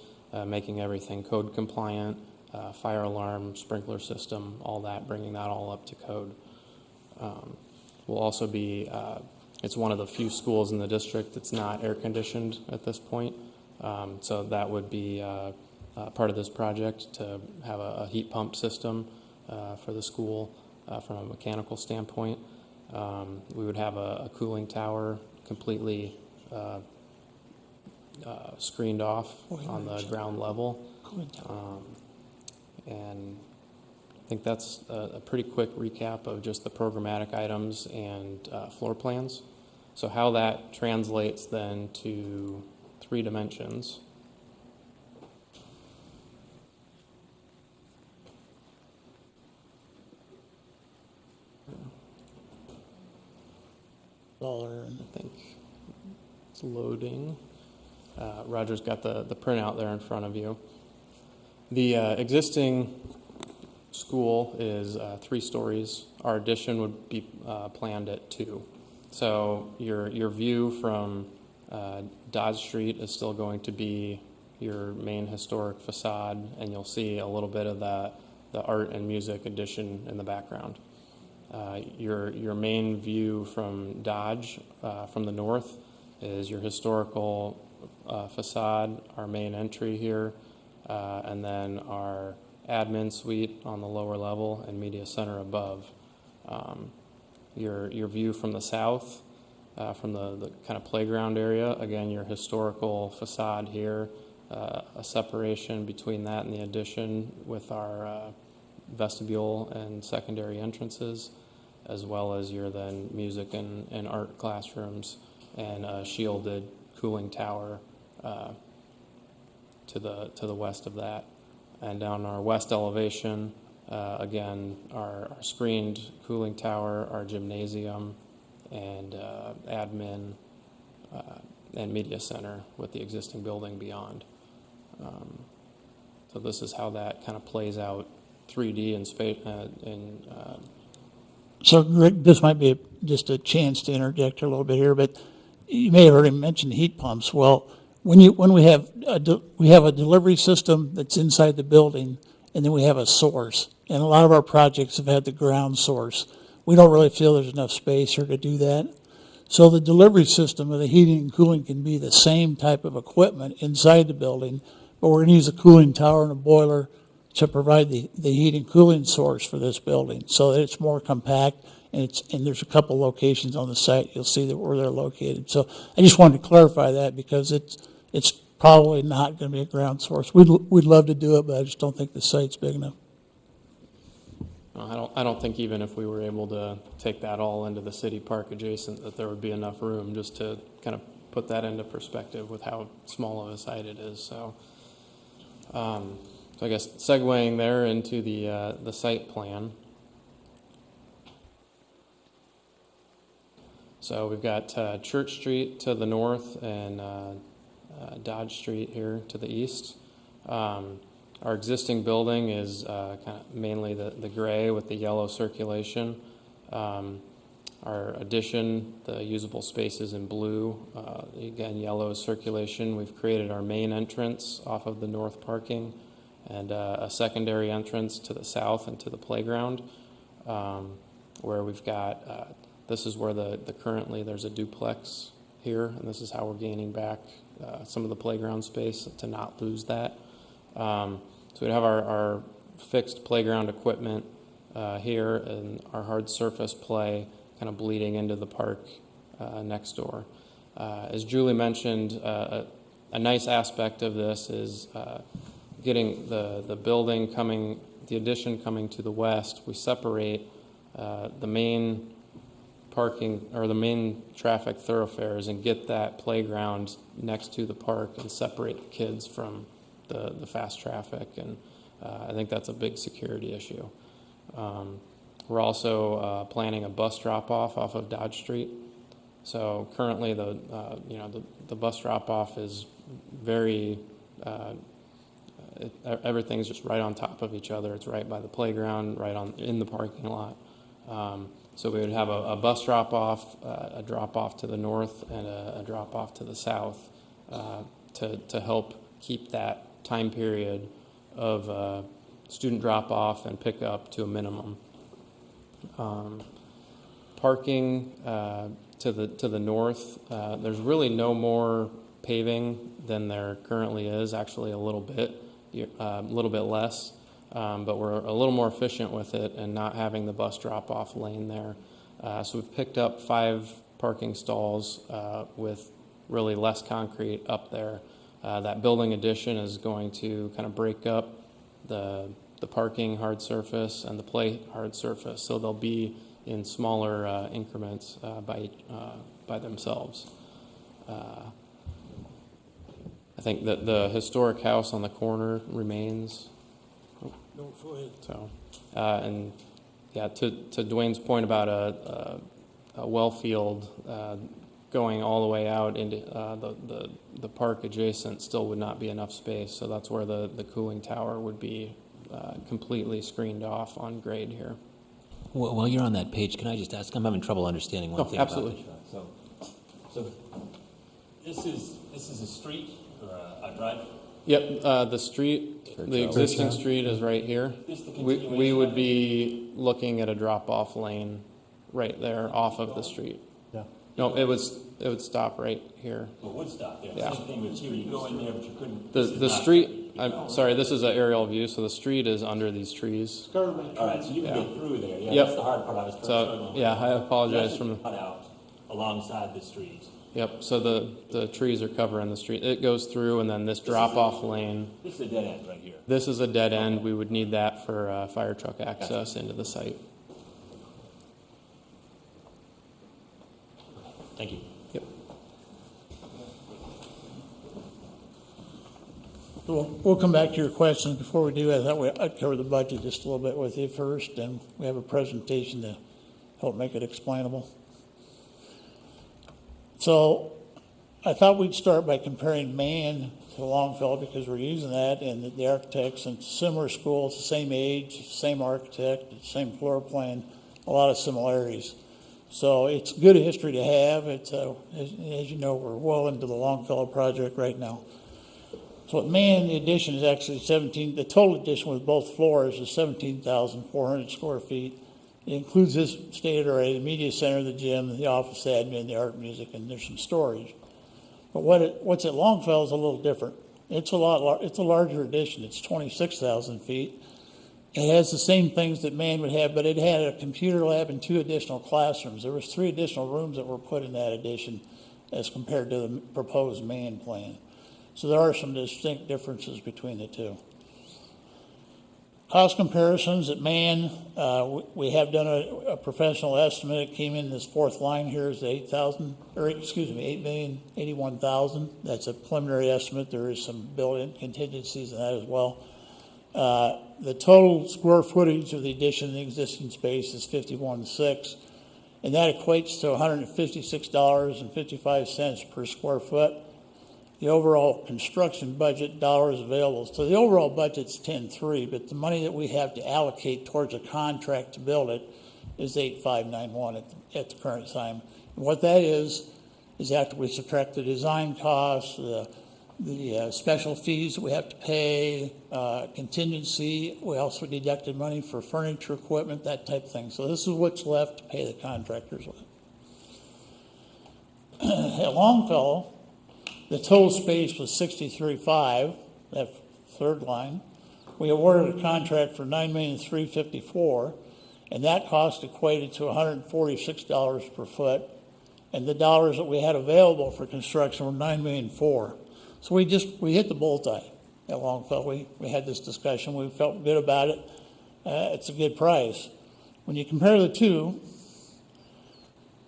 making everything code compliant, fire alarm, sprinkler system, all that, bringing that all up to code. Will also be, it's one of the few schools in the district that's not air conditioned at this point. So that would be part of this project, to have a heat pump system for the school from a mechanical standpoint. We would have a cooling tower completely screened off on the ground level. And I think that's a pretty quick recap of just the programmatic items and floor plans. So how that translates then to 3 dimensions. I think it's loading. Roger's got the printout there in front of you. The existing school is 3 stories. Our addition would be planned at 2. So your view from Dodge Street is still going to be your main historic facade, and you'll see a little bit of the art and music addition in the background. Your main view from Dodge, from the north, is your historical facade, our main entry here, and then our admin suite on the lower level and media center above. Your view from the south, from the kind of playground area, again, your historical facade here, a separation between that and the addition with our vestibule and secondary entrances, as well as your then music and art classrooms, and a shielded cooling tower to the west of that. And down our west elevation, again, our screened cooling tower, our gymnasium, and admin and media center with the existing building beyond. So this is how that kind of plays out 3D in space. So, Rick, this might be just a chance to interject a little bit here, but you may have already mentioned heat pumps. Well, when we have a delivery system that's inside the building, and then we have a source, and a lot of our projects have had the ground source. We don't really feel there's enough space here to do that. So the delivery system of the heating and cooling can be the same type of equipment inside the building, but we're going to use a cooling tower and a boiler to provide the heat and cooling source for this building, so that it's more compact, and there's a couple locations on the site. You'll see that where they're located. So I just wanted to clarify that, because it's probably not going to be a ground source. We'd love to do it, but I just don't think the site's big enough. I don't think even if we were able to take that all into the city park adjacent, that there would be enough room, just to kind of put that into perspective with how small of a site it is. So, so I guess segueing there into the site plan. So we've got Church Street to the north and Dodge Street here to the east. Our existing building is kind of mainly the gray with the yellow circulation. Our addition, the usable spaces in blue, again, yellow is circulation. We've created our main entrance off of the north parking, and a secondary entrance to the south and to the playground, where we've got, this is where currently there's a duplex here, and this is how we're gaining back some of the playground space to not lose that. So we have our fixed playground equipment here, and our hard surface play kind of bleeding into the park next door. As Julie mentioned, a nice aspect of this is getting the building coming, the addition coming to the west. We separate the main parking, or the main traffic thoroughfares, and get that playground next to the park and separate the kids from the fast traffic, and I think that's a big security issue. We're also planning a bus drop-off off of Dodge Street. So currently the bus drop-off is very, everything's just right on top of each other. It's right by the playground, in the parking lot. So we would have a bus drop-off, a drop-off to the north, and a drop-off to the south to help keep that time period of student drop-off and pickup to a minimum. Parking to the north, there's really no more paving than there currently is, actually a little bit less, but we're a little more efficient with it and not having the bus drop-off lane there. So we've picked up 5 parking stalls with really less concrete up there. That building addition is going to kind of break up the parking hard surface and the play hard surface, so they'll be in smaller increments by themselves. I think that the historic house on the corner remains. No, go ahead. So, and yeah, to Dwayne's point about a well field going all the way out into the park adjacent still would not be enough space. So that's where the cooling tower would be completely screened off on grade here. While you're on that page, can I just ask? I'm having trouble understanding one thing. Absolutely. About this. So this is a street or a drive? Yep, the street, the existing street is right here. We would be looking at a drop-off lane right there off of the street. Yeah. No, it would stop right here. It would stop there. Yeah. Same thing with here. You go in there, but you couldn't. The street. I'm sorry. This is an aerial view, so the street is under these trees. All right, so you can get through there. Yeah, Yep. That's the hard part. I was So yeah, I apologize from cut out alongside the street. Yep. So the trees are covering the street. It goes through, and then this drop-off lane. This is a dead end right here. This is a dead end. We would need that for fire truck access into the site. Thank you. Yep. We'll come back to your questions. Before we do, I thought I'd cover the budget just a little bit with you first, and we have a presentation to help make it explainable. So I thought we'd start by comparing Mann to Longfellow because we're using that, and the architects and similar schools, the same age, same architect, same floor plan, a lot of similarities. So it's good history to have. It's as you know, we're well into the Longfellow project right now. So at Mann, the addition is actually 17. The total addition with both floors is 17,400 square feet. It includes this stated already: the media center, the gym, the office admin, the art, music, and there's some storage. But what's at Longfellow is a little different. It's a larger addition. It's 26,000 feet. It has the same things that Mann would have, but it had a computer lab and 2 additional classrooms. There was 3 additional rooms that were put in that addition as compared to the proposed Mann plan. So there are some distinct differences between the two. Cost comparisons at Mann, we have done a professional estimate. It came in this fourth line here is $8,081,000. That's a preliminary estimate. There is some built-in contingencies in that as well. The total square footage of the addition in the existing space is 51.6, and that equates to $156.55 per square foot. The overall construction budget dollars available. So the overall budget's 10.3, but the money that we have to allocate towards a contract to build it is 8,591 at the current time. And what that is after we subtract the design costs, the special fees that we have to pay, contingency. We also deducted money for furniture, equipment, that type of thing. So this is what's left to pay the contractors with. At Longfellow, the total space was 63.5, that third line. We awarded a contract for $9,354,000, and that cost equated to $146 per foot. And the dollars that we had available for construction were $9,004,000. So we hit the bullseye at Longfellow. We had this discussion. We felt good about it. It's a good price. When you compare the two,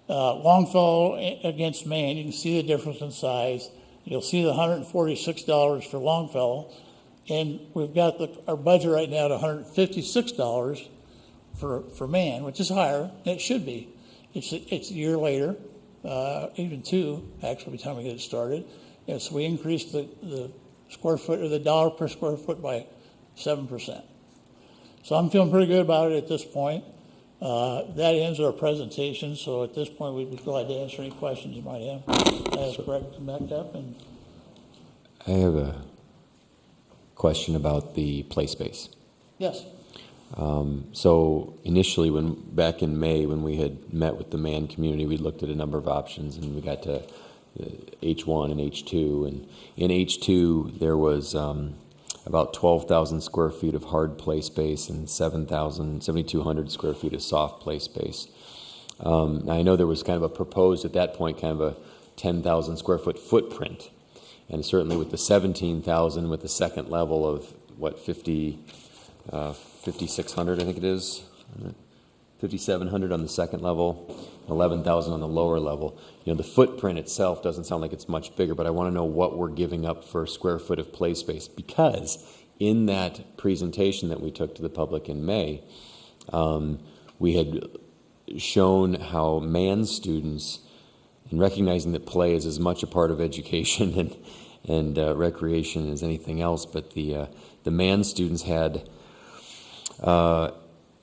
Longfellow against Mann, you can see the difference in size. You'll see the $146 for Longfellow, and we've got our budget right now at $156 for Mann, which is higher than it should be. It's a year later, even 2 actually by the time we get it started. And so we increased the square foot or the dollar per square foot by 7%. So I'm feeling pretty good about it at this point. That ends our presentation. So at this point, we'd be glad to answer any questions you might have. I ask Greg to come back up. And I have a question about the play space. Yes. So initially, back in May, when we had met with the Mann community, we looked at a number of options, and we got to H1 and H2. And in H2, there was about 12,000 square feet of hard play space and 7,200 square feet of soft play space. Now I know there was kind of a proposed, at that point, kind of a 10,000 square foot footprint. And certainly with the 17,000 with the second level of, 5,600, I think it is, 5,700 on the second level, 11,000 on the lower level. You know, the footprint itself doesn't sound like it's much bigger, but I want to know what we're giving up for square foot of play space, because in that presentation that we took to the public in May, we had shown how Mann students, and recognizing that play is as much a part of education and recreation as anything else, but the Mann students had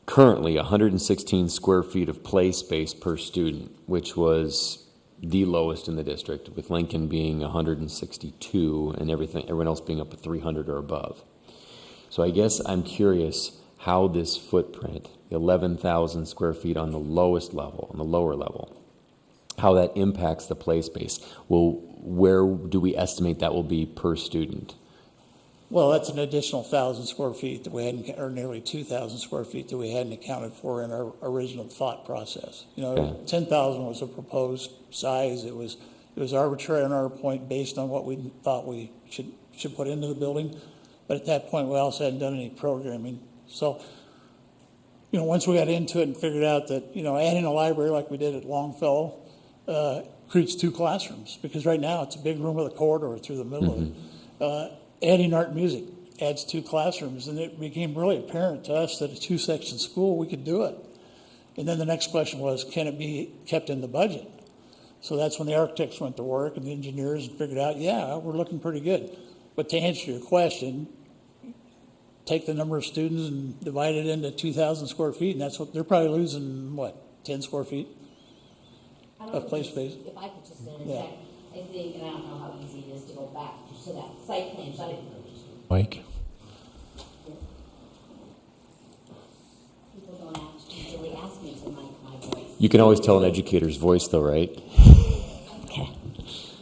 currently 116 square feet of play space per student, which was the lowest in the district, with Lincoln being 162 and everyone else being up at 300 or above. So I guess I'm curious how this footprint, 11,000 square feet on the lowest level, on the lower level, how that impacts the play space. Well, where do we estimate that will be per student? Well, that's an additional 1,000 square feet that we hadn't, or nearly 2,000 square feet that we hadn't accounted for in our original thought process. You know, Okay. 10,000 was a proposed size. It was arbitrary on our point based on what we thought we should put into the building. But at that point, we also hadn't done any programming. So, you know, once we got into it and figured out that, you know, adding a library like we did at Longfellow creates 2 classrooms, because right now it's a big room with a corridor through the middle of it. Adding art and music adds 2 classrooms, and it became really apparent to us that a 2-section school, we could do it. And then the next question was, can it be kept in the budget? So that's when the architects went to work and the engineers and figured out, yeah, we're looking pretty good. But to answer your question, take the number of students and divide it into 2,000 square feet, and that's what they're probably losing, 10 square feet of play space? If I could just interject, I think, and I don't know how easy it is to go back to that site plan. Mike? People don't usually ask me to mic my voice. You can always tell an educator's voice, though, right? Okay.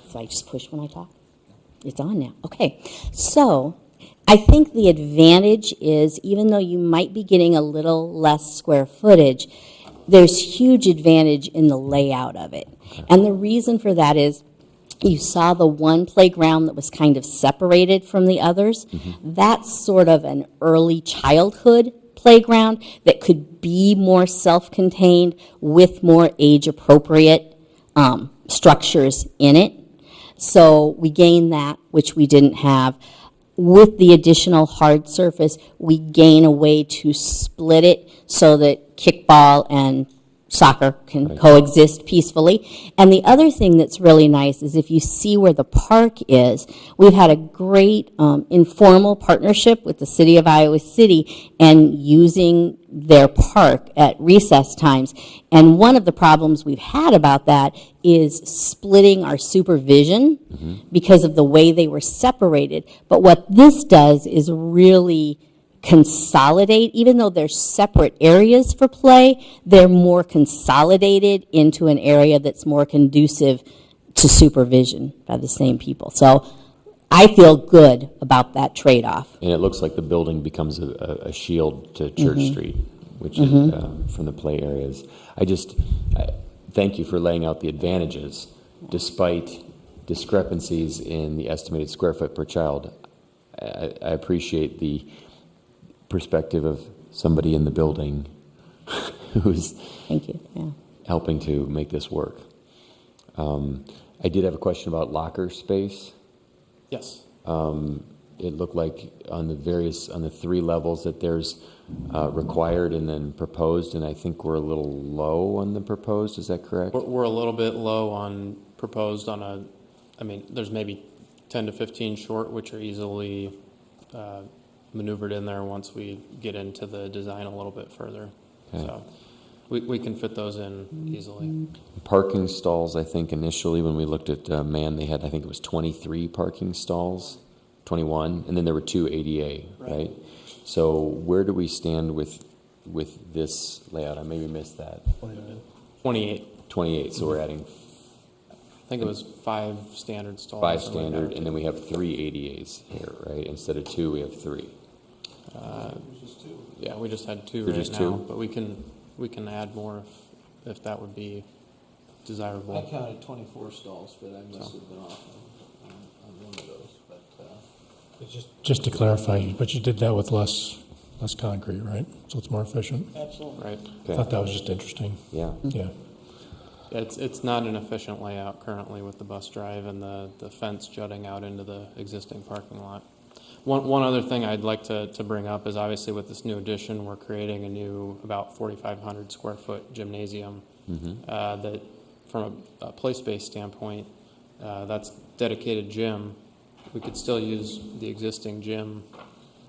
So I just push when I talk? It's on now. Okay. So I think the advantage is, even though you might be getting a little less square footage, there's huge advantage in the layout of it. And the reason for that is, you saw the one playground that was kind of separated from the others. That's sort of an early childhood playground that could be more self-contained with more age-appropriate structures in it. So we gain that, which we didn't have. With the additional hard surface, we gain a way to split it so that kickball and soccer can coexist peacefully. And the other thing that's really nice is, if you see where the park is, we've had a great informal partnership with the city of Iowa City and using their park at recess times. And one of the problems we've had about that is splitting our supervision because of the way they were separated. But what this does is really consolidate. Even though they're separate areas for play, they're more consolidated into an area that's more conducive to supervision by the same people. So I feel good about that trade-off. And it looks like the building becomes a shield to Church Street, which is from the play areas. I thank you for laying out the advantages, despite discrepancies in the estimated square foot per child. I appreciate the perspective of somebody in the building who's helping to make this work. I did have a question about locker space. Yes. It looked like on the 3 levels that there's required and then proposed, and I think we're a little low on the proposed. Is that correct? We're a little bit low on proposed there's maybe 10 to 15 short, which are easily maneuvered in there once we get into the design a little bit further. Okay. So we can fit those in easily. Parking stalls, I think initially when we looked at Mann, they had, I think it was 23 parking stalls 21, and then there were 2 ADA, right? So where do we stand with this layout? I maybe missed that. 28. 28, so we're adding I think it was 5 standard stalls. 5 standard, and then we have 3 ADAs here, right? Instead of 2, we have 3. Yeah, we just had 2 They're right just now, 2? but we can add more if that would be desirable. I counted 24 stalls, but I must have been off on one of those. But Just to clarify, but you did that with less concrete, right? So it's more efficient? Absolutely. Right. I thought that was just interesting. Yeah. Yeah. It's not an efficient layout currently with the bus drive and the fence jutting out into the existing parking lot. One other thing I'd like to bring up is obviously with this new addition, we're creating a new about 4,500 square foot gymnasium that from a play space standpoint, that's dedicated gym. We could still use the existing gym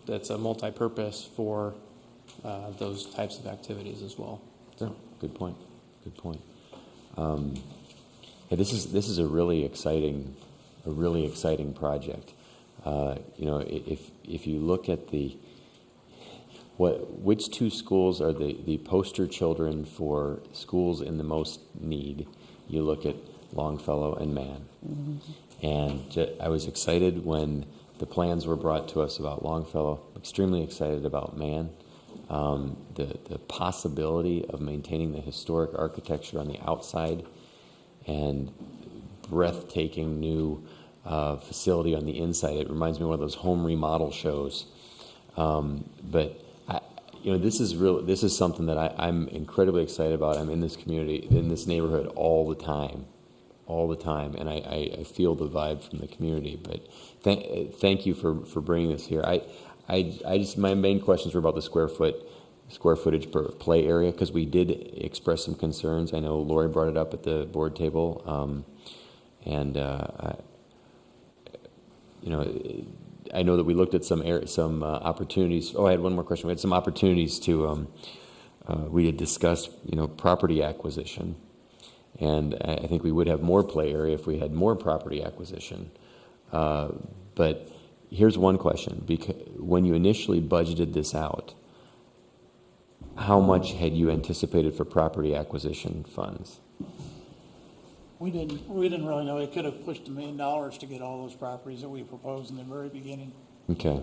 that's a multi-purpose for those types of activities as well. So. Good point. Good point. Yeah, this is a really exciting project. You know, if you look at which 2 schools are the poster children for schools in the most need, you look at Longfellow and Mann. And I was excited when the plans were brought to us about Longfellow, extremely excited about Mann. The possibility of maintaining the historic architecture on the outside and breathtaking new facility on the inside. It reminds me of one of those home remodel shows. But this is something that I'm incredibly excited about. I'm in this community, in this neighborhood all the time, and I feel the vibe from the community. But thank you for bringing this here. My main questions were about the square footage per play area, because we did express some concerns. I know Lori brought it up at the board table, I know that we looked at some opportunities. Oh, I had one more question. We had some opportunities to. We had discussed, property acquisition, and I think we would have more play area if we had more property acquisition. But here's one question: because when you initially budgeted this out, how much had you anticipated for property acquisition funds? We didn't really know. It could have pushed $1 million to get all those properties that we proposed in the very beginning. Okay.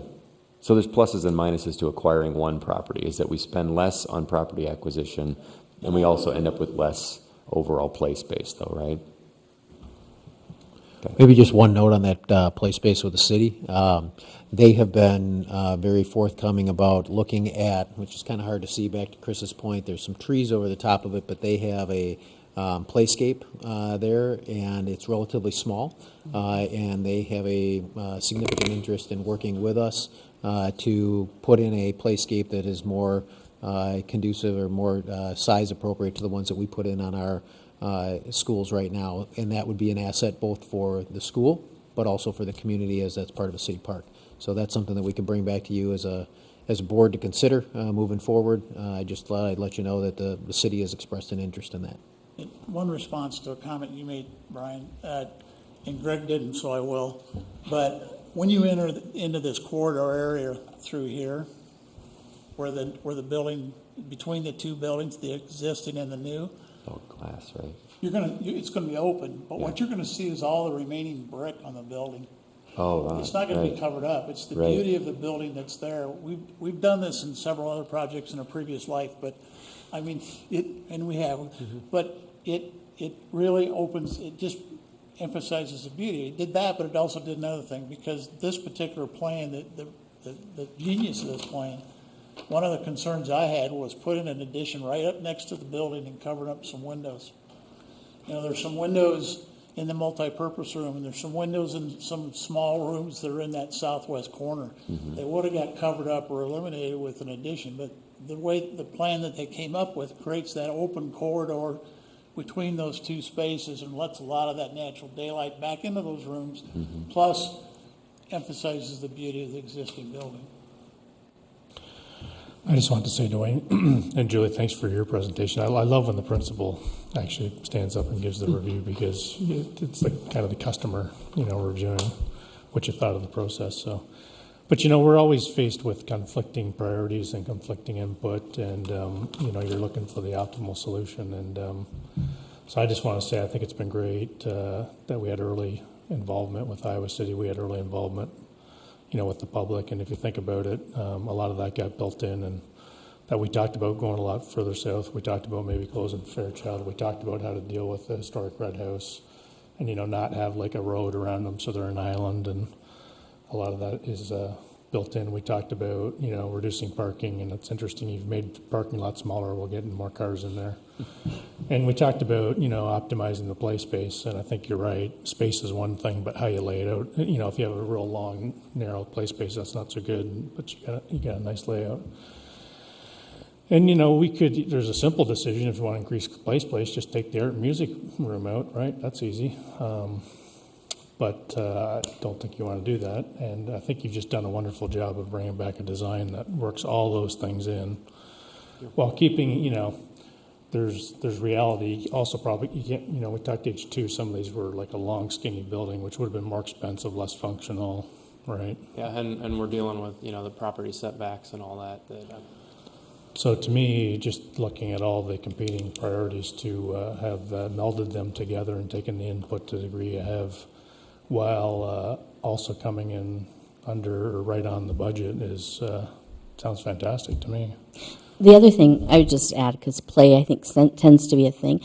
So there's pluses and minuses to acquiring one property, is that we spend less on property acquisition, and we also end up with less overall play space, though, right? Okay. Maybe just one note on that play space with the city. They have been very forthcoming about looking at, which is kind of hard to see, back to Chris's point, there's some trees over the top of it, but they have a playscape there, and it's relatively small, and they have a significant interest in working with us to put in a playscape that is more conducive or more size appropriate to the ones that we put in on our schools right now, and that would be an asset both for the school but also for the community, as that's part of a city park. So that's something that we can bring back to you as a board to consider moving forward. I just thought I'd let you know that the city has expressed an interest in that. One response to a comment you made, Brian, and Greg didn't, so I will. But when you enter into this corridor area through here, where the building, between the 2 buildings, the existing and the new, glass, right? It's gonna be open, but what you're gonna see is all the remaining brick on the building. Oh, right. It's not gonna be covered up. It's the beauty of the building that's there. We've done this in several other projects in a previous life, but I mean, but it really opens, it just emphasizes the beauty. It did that, but it also did another thing, because this particular plan, the genius of this plan, one of the concerns I had was putting an addition right up next to the building and covering up some windows. There's some windows in the multi-purpose room, and there's some windows in some small rooms that are in that southwest corner. They would have got covered up or eliminated with an addition, but the plan that they came up with creates that open corridor between those 2 spaces and lets a lot of that natural daylight back into those rooms, plus emphasizes the beauty of the existing building. I just want to say, Dwayne and Julie, thanks for your presentation. I love when the principal actually stands up and gives the review, because it's kind of the customer, reviewing. what you thought of the process. So, but we're always faced with conflicting priorities and conflicting input, and you're looking for the optimal solution. And so I just want to say I think it's been great that we had early involvement with Iowa City. We had early involvement, with the public. And if you think about it, a lot of that got built in, and that we talked about going a lot further south. We talked about maybe closing Fairchild. We talked about how to deal with the historic Red House, and not have like a road around them so they're an island. And a lot of that is built in. We talked about reducing parking, and it's interesting. You've made the parking lot smaller. We'll get more cars in there. And we talked about optimizing the play space, and I think you're right. Space is one thing, but how you lay it out. If you have a real long, narrow play space, that's not so good. But you got a nice layout. And there's a simple decision. If you want to increase play space, just take the art and music room out, right? That's easy. But I don't think you want to do that. And I think you've just done a wonderful job of bringing back a design that works all those things in, while keeping, there's reality. Also, probably you can't, we talked H2. Some of these were like a long, skinny building, which would have been more expensive, less functional, right? Yeah, and we're dealing with the property setbacks and all that. So to me, just looking at all the competing priorities to have melded them together and taken the input to the degree you have, while also coming in under or right on the budget, sounds fantastic to me. The other thing I would just add, because play I think tends to be a thing,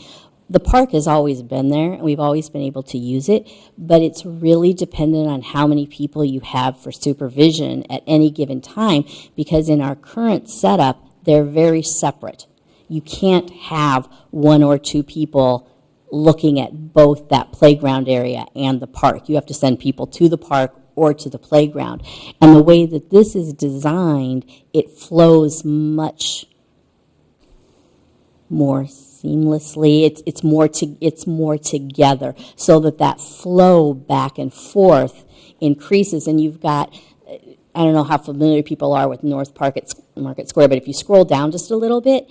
the park has always been there and we've always been able to use it, but it's really dependent on how many people you have for supervision at any given time, because in our current setup, they're very separate. You can't have one or two people looking at both that playground area and the park. You have to send people to the park or to the playground. And the way that this is designed, it flows much more seamlessly. It's more together, so that flow back and forth increases. And you've got, I don't know how familiar people are with North Market Square, but if you scroll down just a little bit,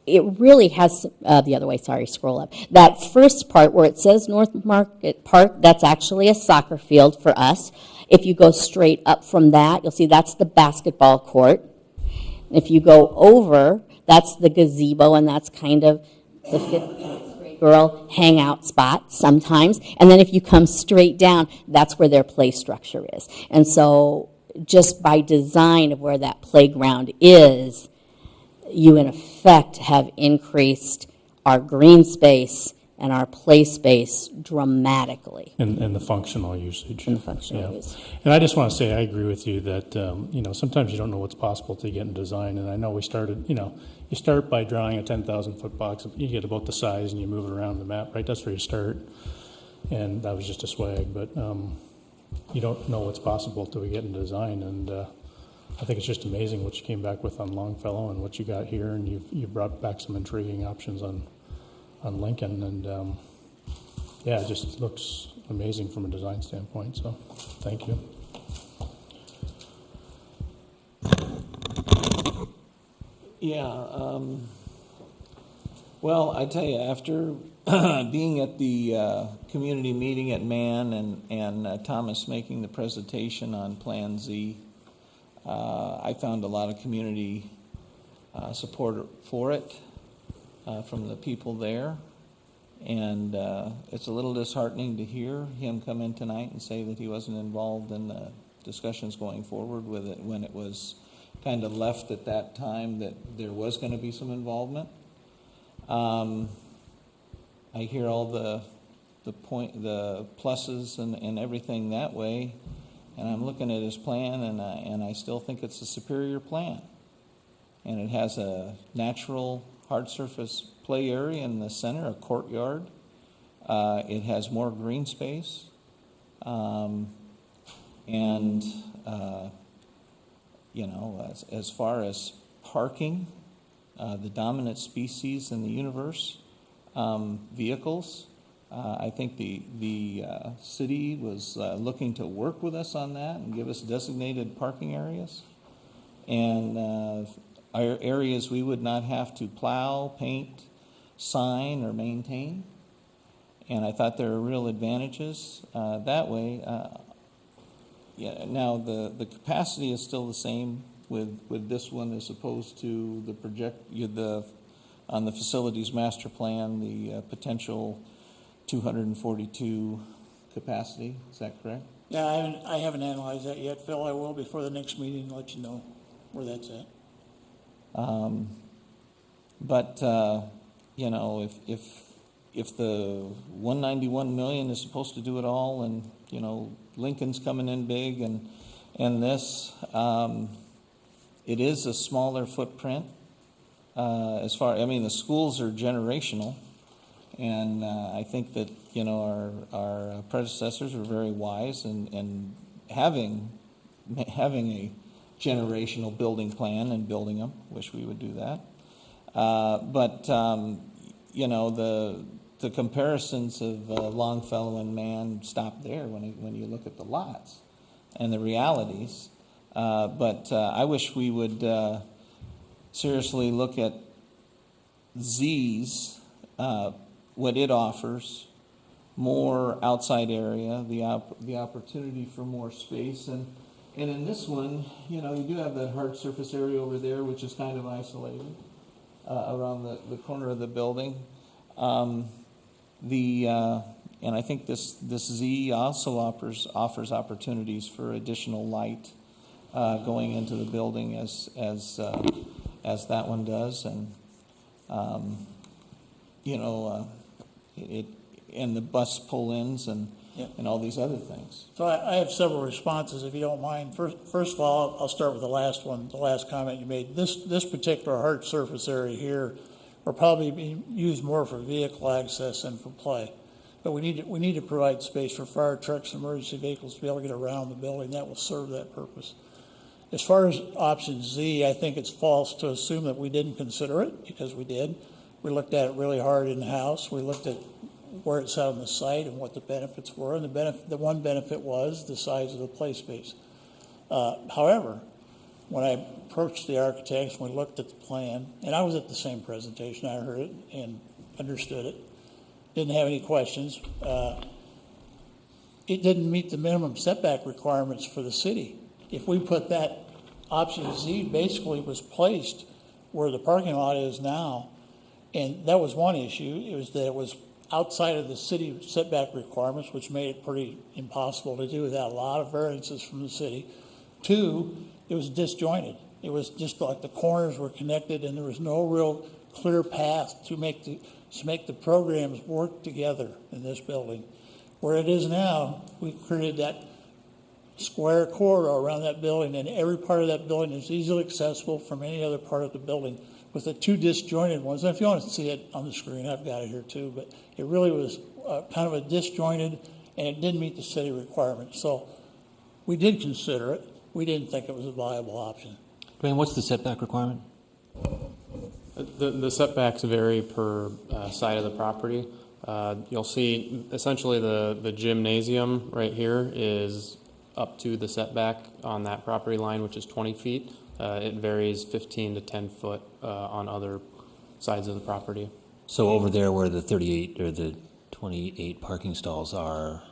it really has, the other way, sorry, scroll up. That first part where it says North Market Park, that's actually a soccer field for us. If you go straight up from that, you'll see that's the basketball court. If you go over, that's the gazebo, and that's kind of the fifth grade girl hangout spot sometimes. And then if you come straight down, that's where their play structure is. And so just by design of where that playground is, you in effect have increased our green space and our play space dramatically. And the functional usage. And the functional use. And I just want to say I agree with you that, sometimes you don't know what's possible to get in design. And I know we started, you start by drawing a 10,000-foot box. You get about the size and you move it around the map, right? That's where you start. And that was just a swag. But you don't know what's possible till we get in design. And I think it's just amazing what you came back with on Longfellow and what you got here. And you brought back some intriguing options on Lincoln, and it just looks amazing from a design standpoint, so thank you. Yeah, well, I tell you, after being at the community meeting at Mann and Thomas making the presentation on Plan Z, I found a lot of community support for it. From the people there, and it's a little disheartening to hear him come in tonight and say that he wasn't involved in the discussions going forward with it when it was kind of left at that time that there was going to be some involvement. I hear all the pluses and everything that way, and I'm looking at his plan, and I still think it's a superior plan, and it has a natural hard surface play area in the center, a courtyard. It has more green space. As far as parking, the dominant species in the universe, vehicles, I think the city was looking to work with us on that and give us designated parking areas. And areas we would not have to plow, paint, sign, or maintain. And I thought there were real advantages that way. yeah, now the capacity is still the same with this one as opposed to the on the facilities master plan, the potential 242 capacity. Is that correct? Yeah, I haven't analyzed that yet, Phil. I will before the next meeting, let you know where that's at. But you know, if the 191 million is supposed to do it all, and you know Lincoln's coming in big, and this, it is a smaller footprint. As far, I mean, the schools are generational, and I think that you know our predecessors were very wise in having a generational building plan and building them. Wish we would do that. But you know the comparisons of Longfellow and Mann stop there when you look at the lots and the realities. But I wish we would seriously look at Z's, what it offers, more outside area, the opportunity for more space, and in this one, you know, you do have that hard surface area over there, which is kind of isolated around the corner of the building. And I think this Z also offers opportunities for additional light going into the building as that one does, and you know, and the bus pull-ins and all these other things. So I have several responses, if you don't mind. First of all, I'll start with the last one, the last comment you made. This particular hard surface area here will probably be used more for vehicle access than for play. But we need to provide space for fire trucks and emergency vehicles to be able to get around the building. That will serve that purpose. As far as option Z, I think it's false to assume that we didn't consider it, because we did. We looked at it really hard in-house. We looked at where it's out on the site and what the benefits were, and the one benefit was the size of the play space. However, when I approached the architects, we looked at the plan, and I was at the same presentation. I heard it and understood it. Didn't have any questions. It didn't meet the minimum setback requirements for the city. If we put that option Z, basically was placed where the parking lot is now, and that was one issue. It was that it was outside of the city setback requirements, which made it pretty impossible to do without a lot of variances from the city. Two, it was disjointed. It was just like the corners were connected, and there was no real clear path to make the programs work together in this building. Where it is now, we've created that square corridor around that building, and every part of that building is easily accessible from any other part of the building, with the two disjointed ones. And if you want to see it on the screen, I've got it here too, but it really was kind of a disjointed, and it didn't meet the city requirements. So we did consider it. We didn't think it was a viable option. Dwayne, what's the setback requirement? The setbacks vary per side of the property. You'll see essentially the gymnasium right here is up to the setback on that property line, which is 20 feet. It varies 15 to 10 foot on other sides of the property. So over there where the 38 or the 28 parking stalls are,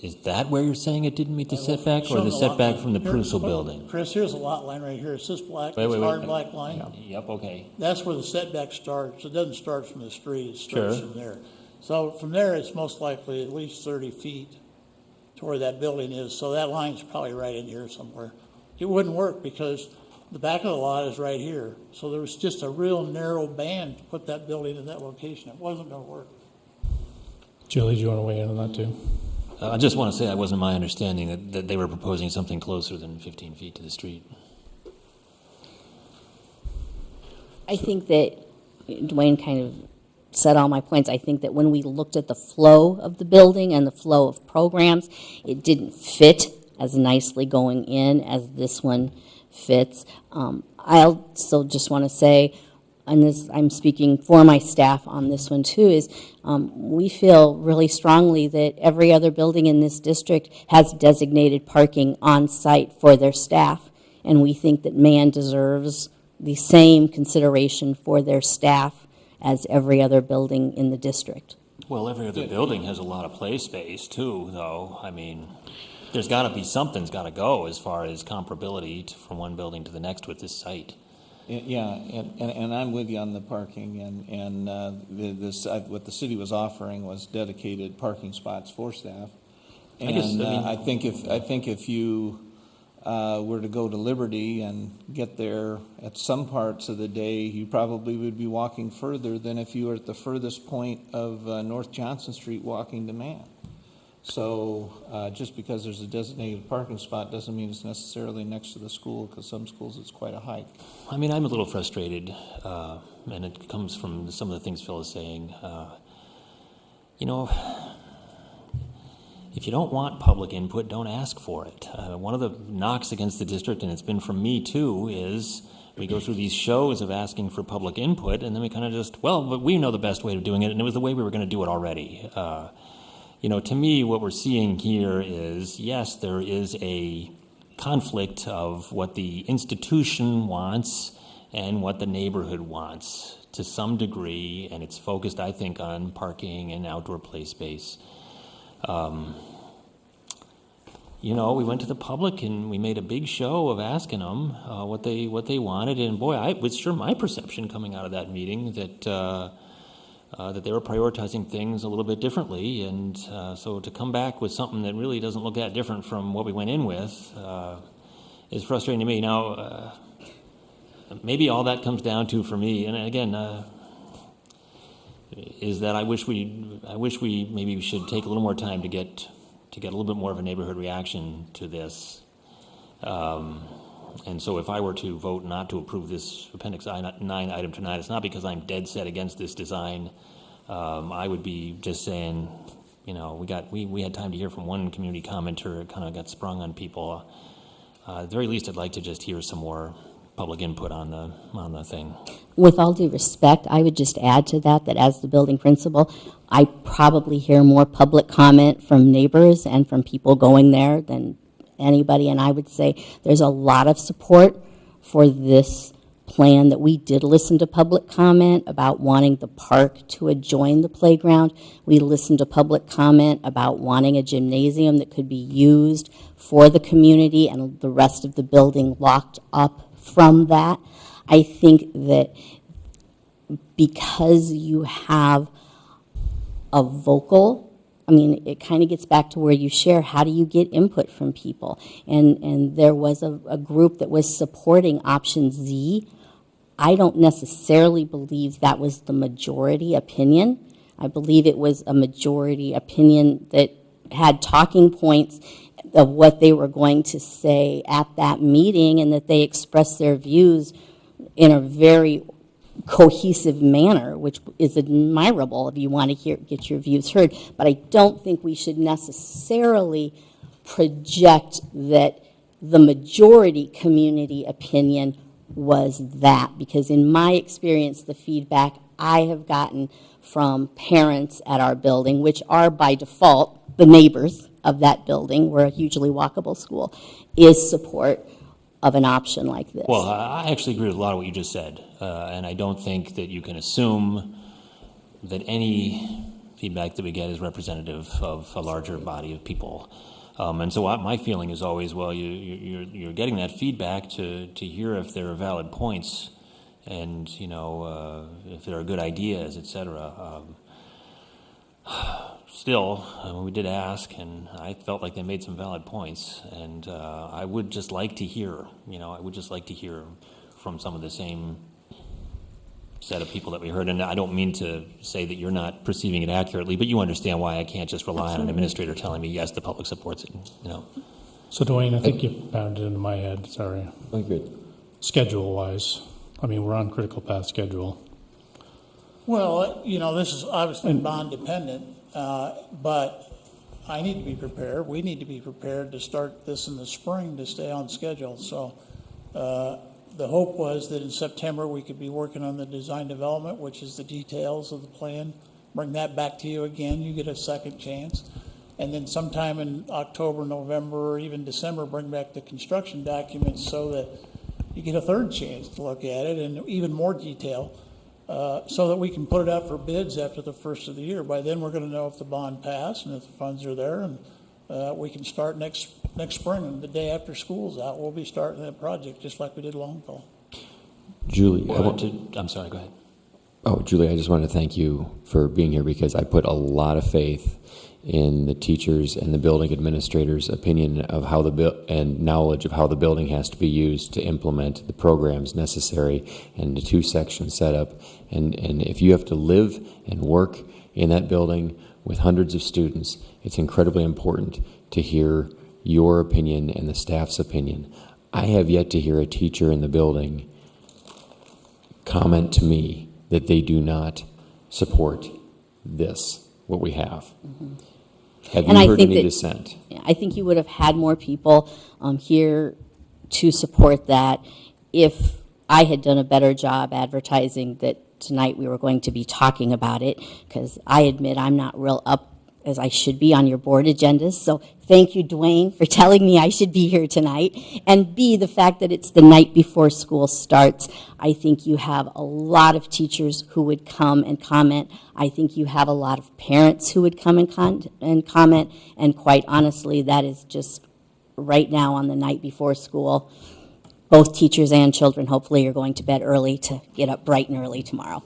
is that where you're saying it didn't meet the setback, or the setback from the Prusel building? Chris, here's a lot line right here. It's this black, hard black line. Yep, okay. That's where the setback starts. It doesn't start from the street. It starts from there. So from there, it's most likely at least 30 feet to where that building is. So that line's probably right in here somewhere. It wouldn't work because the back of the lot is right here. So there was just a real narrow band to put that building in that location. It wasn't going to work. Julie, do you want to weigh in on that too? I just want to say that wasn't my understanding that they were proposing something closer than 15 feet to the street. I think that Dwayne kind of said all my points. I think that when we looked at the flow of the building and the flow of programs, it didn't fit as nicely going in as this one fits. I also just want to say, and this, I'm speaking for my staff on this one too, is we feel really strongly that every other building in this district has designated parking on site for their staff, and we think that Mann deserves the same consideration for their staff as every other building in the district. Well, every other building has a lot of play space too, though. I mean, there's got to be something's got to go as far as comparability from one building to the next with this site. Yeah, and I'm with you on the parking, and what the city was offering was dedicated parking spots for staff. And I think if you were to go to Liberty and get there at some parts of the day, you probably would be walking further than if you were at the furthest point of North Johnson Street walking to Mann. So just because there's a designated parking spot doesn't mean it's necessarily next to the school, because some schools it's quite a hike. I mean, I'm a little frustrated, and it comes from some of the things Phil is saying. You know, if you don't want public input, don't ask for it. One of the knocks against the district, and it's been from me too, is we go through these shows of asking for public input, and then we kind of just, well, but we know the best way of doing it, and it was the way we were going to do it already. You know, to me, what we're seeing here is, yes, there is a conflict of what the institution wants and what the neighborhood wants to some degree, and it's focused, I think, on parking and outdoor play space. You know, we went to the public and we made a big show of asking them what they wanted, and boy, it was sure my perception coming out of that meeting that that they were prioritizing things a little bit differently, and so to come back with something that really doesn't look that different from what we went in with is frustrating to me. Now, maybe all that comes down to, for me, and again, is that I wish we maybe should take a little more time to get a little bit more of a neighborhood reaction to this. And so if I were to vote not to approve this Appendix 9 item tonight, it's not because I'm dead set against this design. I would be just saying, you know, we had time to hear from one community commenter. It kind of got sprung on people. At the very least, I'd like to just hear some more public input on the thing. With all due respect, I would just add to that as the building principal, I probably hear more public comment from neighbors and from people going there than anybody, and I would say there's a lot of support for this plan. That we did listen to public comment about wanting the park to adjoin the playground. We listened to public comment about wanting a gymnasium that could be used for the community and the rest of the building locked up from that. I think that because you have a vocal, I mean, it kind of gets back to where you share, how do you get input from people? And there was a group that was supporting option Z. I don't necessarily believe that was the majority opinion. I believe it was a majority opinion that had talking points of what they were going to say at that meeting, and that they expressed their views in a very cohesive manner, which is admirable if you want to get your views heard. But I don't think we should necessarily project that the majority community opinion was that, because in my experience, the feedback I have gotten from parents at our building, which are by default the neighbors of that building, we're a hugely walkable school, is support of an option like this. Well, I actually agree with a lot of what you just said, and I don't think that you can assume that any feedback that we get is representative of a larger body of people. And so my feeling is always, well, you're getting that feedback to hear if there are valid points, and you know if there are good ideas, etc. Still, we did ask, and I felt like they made some valid points, and I would just like to hear, from some of the same set of people that we heard. And I don't mean to say that you're not perceiving it accurately, but you understand why I can't just rely on an administrator telling me, yes, the public supports it, you know. So, Dwayne, I think you pounded into my head, sorry. Oh, good. Schedule-wise, I mean, we're on critical path schedule. Well, you know, this is obviously bond dependent, but I need to be prepared. We need to be prepared to start this in the spring to stay on schedule. So the hope was that in September we could be working on the design development, which is the details of the plan. Bring that back to you again. You get a second chance. And then sometime in October, November, or even December, bring back the construction documents so that you get a third chance to look at it in even more detail, so that we can put it out for bids after the first of the year. By then, we're going to know if the bond passed and if the funds are there, and we can start next spring, and the day after school's out, we'll be starting that project just like we did Longfellow. Julie, I'm sorry, go ahead. Oh, Julie, I just wanted to thank you for being here because I put a lot of faith in the teachers and the building administrators' opinion of how and knowledge of how the building has to be used to implement the programs necessary and the two-section setup. And if you have to live and work in that building with hundreds of students, it's incredibly important to hear your opinion and the staff's opinion. I have yet to hear a teacher in the building comment to me that they do not support this, what we have. Mm-hmm. Have you heard any dissent? I think you would have had more people here to support that if I had done a better job advertising that tonight we were going to be talking about it, because I admit I'm not real up as I should be on your board agendas. So thank you, Dwayne, for telling me I should be here tonight. And B, the fact that it's the night before school starts. I think you have a lot of teachers who would come and comment. I think you have a lot of parents who would come and comment. And quite honestly, that is just right now on the night before school. Both teachers and children hopefully are going to bed early to get up bright and early tomorrow.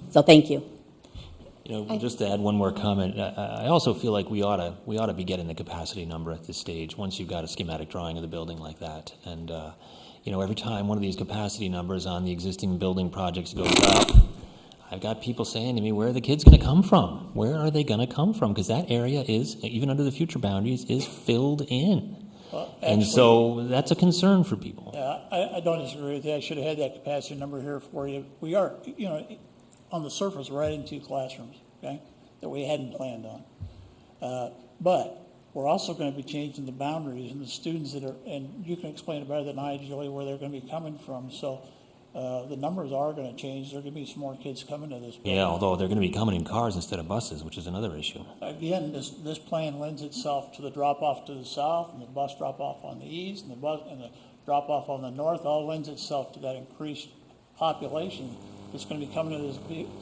So thank you. Just to add one more comment, I also feel like we ought to be getting the capacity number at this stage once you've got a schematic drawing of the building like that. And every time one of these capacity numbers on the existing building projects goes up, I've got people saying to me, where are the kids going to come from? Where are they going to come from? Because that area is, even under the future boundaries, is filled in. And so that's a concern for people. Yeah, I don't disagree with you. I should have had that capacity number here for you. We are, on the surface, we're adding 2 classrooms, okay, that we hadn't planned on. But we're also going to be changing the boundaries and the students that are, and you can explain it better than I, Julie, where they're going to be coming from. So the numbers are going to change. There are going to be some more kids coming to this building. Yeah, although they're going to be coming in cars instead of buses, which is another issue. Again, this plan lends itself to the drop-off to the south and the bus drop-off on the east and the drop-off on the north. All lends itself to that increased population that's going to be coming to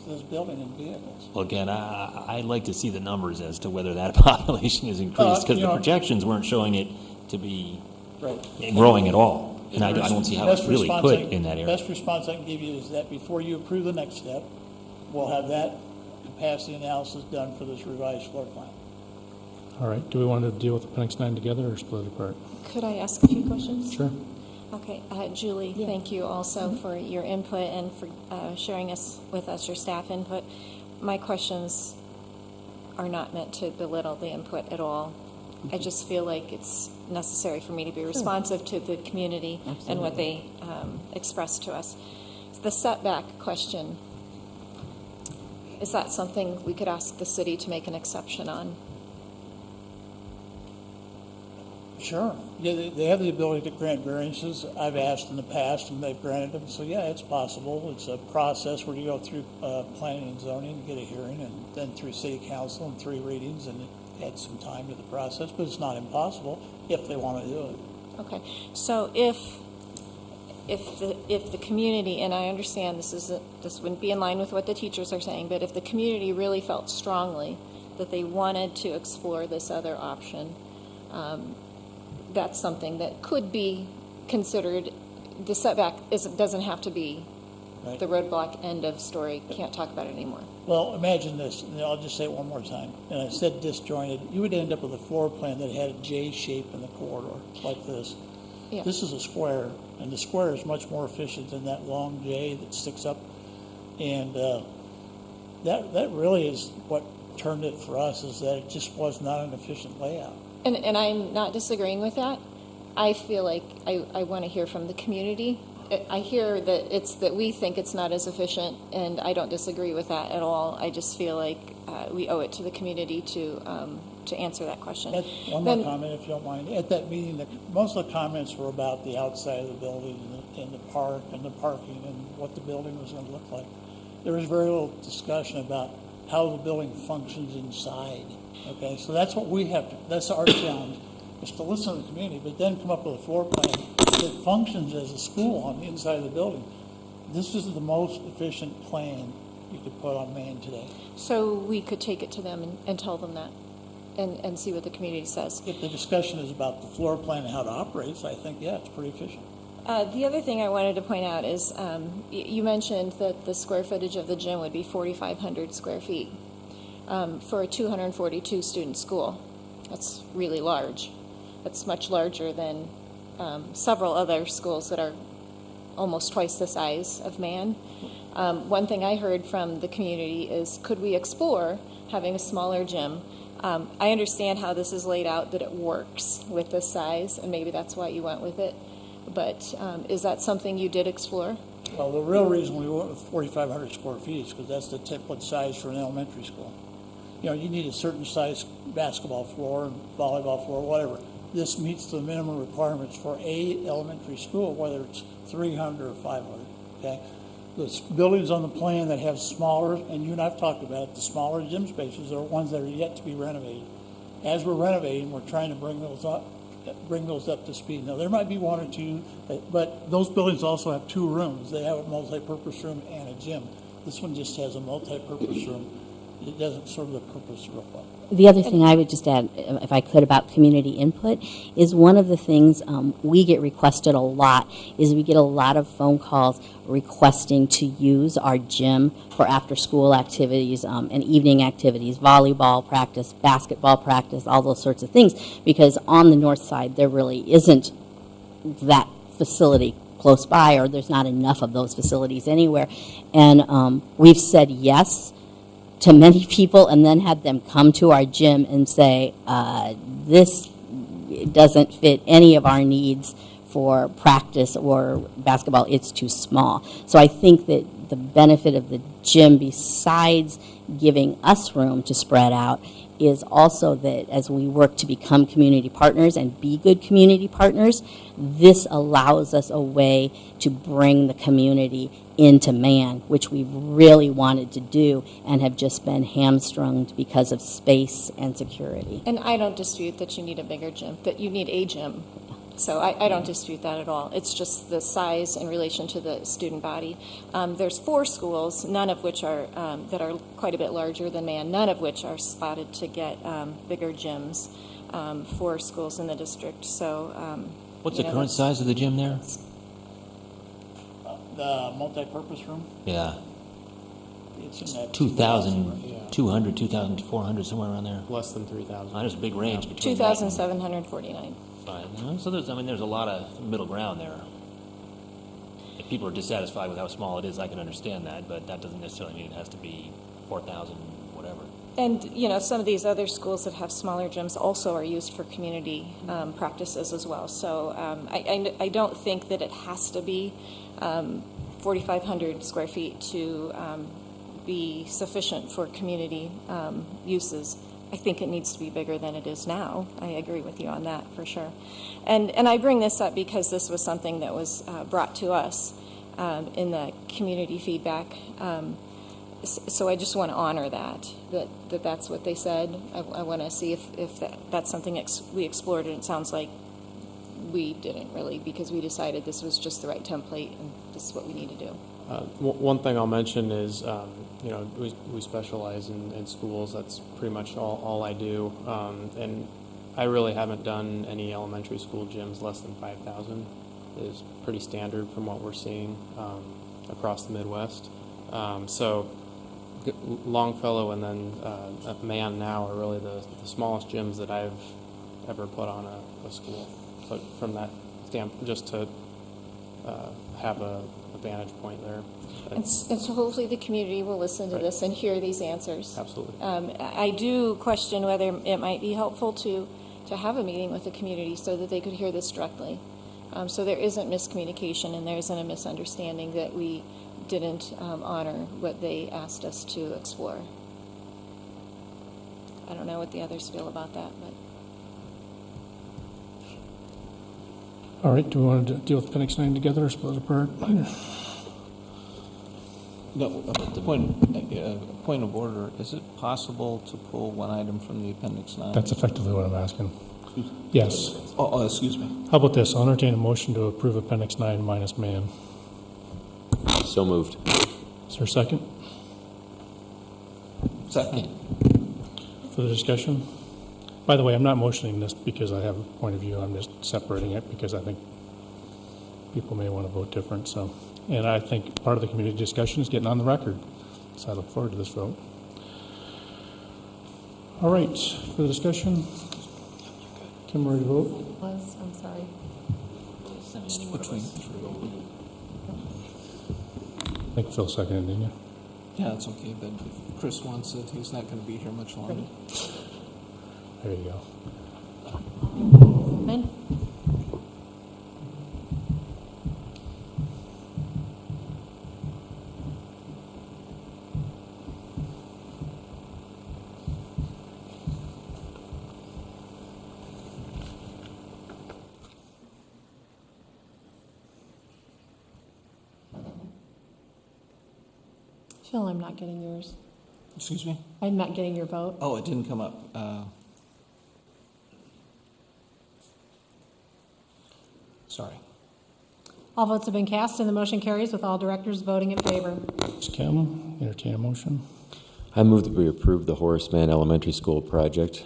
this building in vehicles. Well, again, I'd like to see the numbers as to whether that population is increased, because the projections weren't showing it to be growing at all. And I don't see how it's really put in that area. The best response I can give you is that before you approve the next step, we'll have that capacity analysis done for this revised floor plan. All right. Do we want to deal with Appendix 9 together or split it apart? Could I ask a few questions? Sure. Okay, Julie, thank you also for your input and for sharing with us your staff input. My questions are not meant to belittle the input at all. I just feel like it's necessary for me to be responsive to the community and what they express to us. The setback question, is that something we could ask the city to make an exception on? Sure. Yeah, they have the ability to grant variances. I've asked in the past, and they've granted them. So, yeah, it's possible. It's a process where you go through planning and zoning and get a hearing, and then through city council and 3 readings, and it adds some time to the process. But it's not impossible if they want to do it. Okay. So if the community, and I understand this wouldn't be in line with what the teachers are saying, but if the community really felt strongly that they wanted to explore this other option, that's something that could be considered. The setback doesn't have to be the roadblock, end of story, can't talk about it anymore. Well, imagine this, and I'll just say it one more time. And I said disjointed. You would end up with a floor plan that had a J shape in the corridor, like this. Yeah. This is a square, and the square is much more efficient than that long J that sticks up. And that really is what turned it for us, is that it just was not an efficient layout. And I'm not disagreeing with that. I feel like I want to hear from the community. I hear that we think it's not as efficient, and I don't disagree with that at all. I just feel like we owe it to the community to answer that question. One more comment, if you don't mind. At that meeting, most of the comments were about the outside of the building and the park and the parking and what the building was going to look like. There was very little discussion about how the building functions inside. Okay, so that's what we have to, that's our challenge, is to listen to the community, but then come up with a floor plan that functions as a school on the inside of the building. This is the most efficient plan you could put on Main today. So we could take it to them and tell them that? and see what the community says. If the discussion is about the floor plan and how to operate, so I think, yeah, it's pretty efficient. The other thing I wanted to point out is you mentioned that the square footage of the gym would be 4,500 square feet for a 242 student school. That's really large. That's much larger than several other schools that are almost twice the size of Mann. One thing I heard from the community is, could we explore having a smaller gym? I understand how this is laid out, that it works with this size, and maybe that's why you went with it. But is that something you did explore? Well, the real reason we went with 4,500 square feet is because that's the template size for an elementary school. You know, you need a certain size basketball floor, and volleyball floor, whatever. This meets the minimum requirements for a elementary school, whether it's 300 or 500, okay? The buildings on the plan that have smaller, and you and I have talked about it, the smaller gym spaces are ones that are yet to be renovated. As we're renovating, we're trying to bring those up to speed. Now, there might be one or two, but those buildings also have 2 rooms. They have a multi-purpose room and a gym. This one just has a multi-purpose room. It doesn't serve the purpose real well. The other thing I would just add, if I could, about community input is one of the things we get requested a lot is we get a lot of phone calls requesting to use our gym for after-school activities and evening activities, volleyball practice, basketball practice, all those sorts of things, because on the north side there really isn't that facility close by, or there's not enough of those facilities anywhere. And we've said yes to many people and then had them come to our gym and say, this doesn't fit any of our needs for practice or basketball, it's too small. So I think that the benefit of the gym, besides giving us room to spread out, is also that as we work to become community partners and be good community partners, this allows us a way to bring the community into Mann, which we've really wanted to do and have just been hamstrung because of space and security. And I don't dispute that you need a bigger gym, that you need a gym. So I don't dispute that at all. It's just the size in relation to the student body. There's 4 schools, none of which are that are quite a bit larger than Mann, none of which are slotted to get bigger gyms. 4 schools in the district. So what's the current size of the gym there? The multi-purpose room? Yeah. It's in that 2,200, 2,400, somewhere around there. Less than 3,000. There's a big range between 2,749. Fine. So there's a lot of middle ground there. If people are dissatisfied with how small it is, I can understand that, but that doesn't necessarily mean it has to be 4,000, whatever. And, some of these other schools that have smaller gyms also are used for community practices as well. So I don't think that it has to be 4,500 square feet to be sufficient for community uses. I think it needs to be bigger than it is now. I agree with you on that for sure. And I bring this up because this was something that was brought to us in the community feedback. So I just want to honor that's what they said. I want to see if that's something we explored, and it sounds like we didn't really, because we decided this was just the right template and this is what we need to do. One thing I'll mention is, we specialize in schools. That's pretty much all I do. And I really haven't done any elementary school gyms less than 5,000. It's pretty standard from what we're seeing across the Midwest. So Longfellow and then Mann now are really the smallest gyms that I've ever put on a school. But from that standpoint, just to have a vantage point there. And so hopefully the community will listen to this and hear these answers. Absolutely. I do question whether it might be helpful to have a meeting with the community so that they could hear this directly. So there isn't miscommunication and there isn't a misunderstanding that we didn't honor what they asked us to explore. I don't know what the others feel about that, but. All right, do we want to deal with Appendix 9 together or split it apart? No, point of order. Is it possible to pull one item from the Appendix 9? That's effectively what I'm asking. Yes. Oh, excuse me. How about this? I'll entertain a motion to approve Appendix 9 minus Mann. So moved. Is there a second? Second. Further discussion? By the way, I'm not motioning this because I have a point of view. I'm just separating it because I think people may want to vote different. So, and I think part of the community discussion is getting on the record. So I look forward to this vote. All right, for the discussion, Kim, ready to vote? I'm sorry. I think Phil seconded, didn't you? Yeah, that's okay, but if Chris wants it, he's not going to be here much longer. There you go. Ben? Phil, I'm not getting yours. Excuse me? I'm not getting your vote. Oh, it didn't come up. Sorry. All votes have been cast, and the motion carries with all directors voting in favor. Ms. Kim, entertain a motion. I move that we approve the Horace Mann Elementary School project.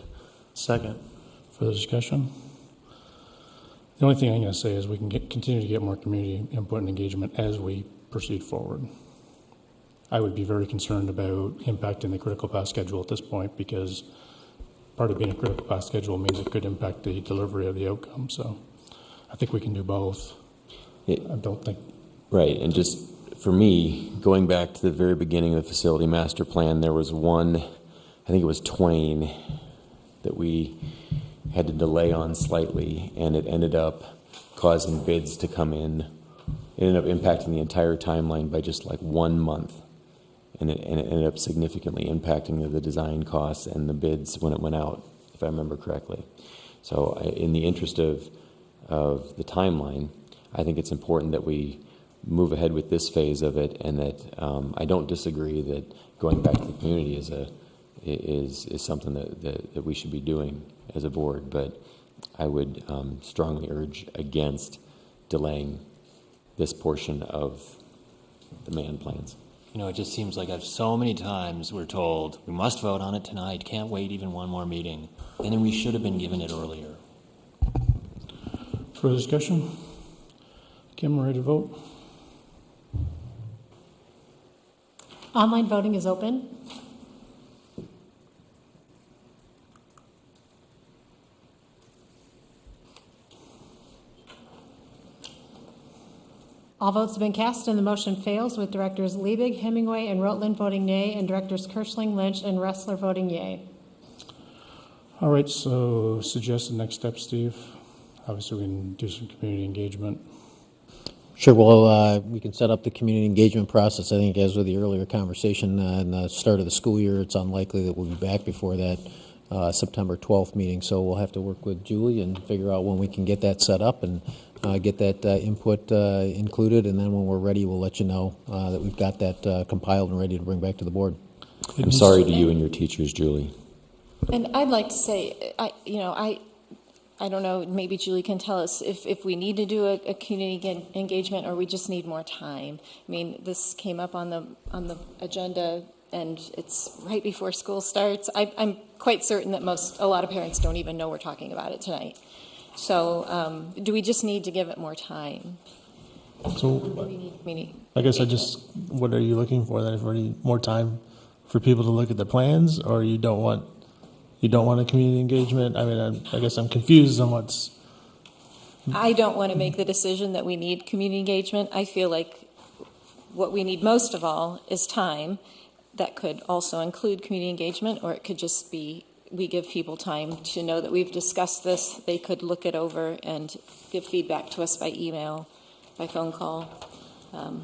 Second. Further discussion? The only thing I'm going to say is we can continue to get more community input and engagement as we proceed forward. I would be very concerned about impacting the critical path schedule at this point because part of being a critical path schedule means it could impact the delivery of the outcome. So I think we can do both. I don't think. Right, and just for me, going back to the very beginning of the facility master plan, there was one, I think it was Twain, that we had to delay on slightly, and it ended up causing bids to come in. It ended up impacting the entire timeline by just like 1 month, and it ended up significantly impacting the design costs and the bids when it went out, if I remember correctly. So in the interest of the timeline, I think it's important that we move ahead with this phase of it, and that I don't disagree that going back to the community is something that we should be doing as a board, but I would strongly urge against delaying this portion of the Mann plans. You know, it just seems like so many times we're told we must vote on it tonight, can't wait even one more meeting, and then we should have been given it earlier. Further discussion? Kim, ready to vote? Online voting is open. All votes have been cast and the motion fails with Directors Liebig, Hemingway, and Rotland voting nay and Directors Kirschling, Lynch, and Ressler voting yea. All right, so suggested next step, Steve. Obviously, we can do some community engagement. Sure. Well, we can set up the community engagement process. I think, as with the earlier conversation, in the start of the school year, it's unlikely that we'll be back before that September 12th meeting. So we'll have to work with Julie and figure out when we can get that set up and get that input included. And then when we're ready, we'll let you know that we've got that compiled and ready to bring back to the board. I'm sorry to you and your teachers, Julie. And I'd like to say, I don't know, maybe Julie can tell us if we need to do a community engagement or we just need more time. I mean, this came up on the agenda and it's right before school starts. I'm quite certain that a lot of parents don't even know we're talking about it tonight. So do we just need to give it more time? So I guess what are you looking for then? If we need more time for people to look at the plans, or you don't want a community engagement? I mean, I guess I'm confused on what's... I don't want to make the decision that we need community engagement. I feel like what we need most of all is time. That could also include community engagement, or it could just be we give people time to know that we've discussed this. They could look it over and give feedback to us by email, by phone call, and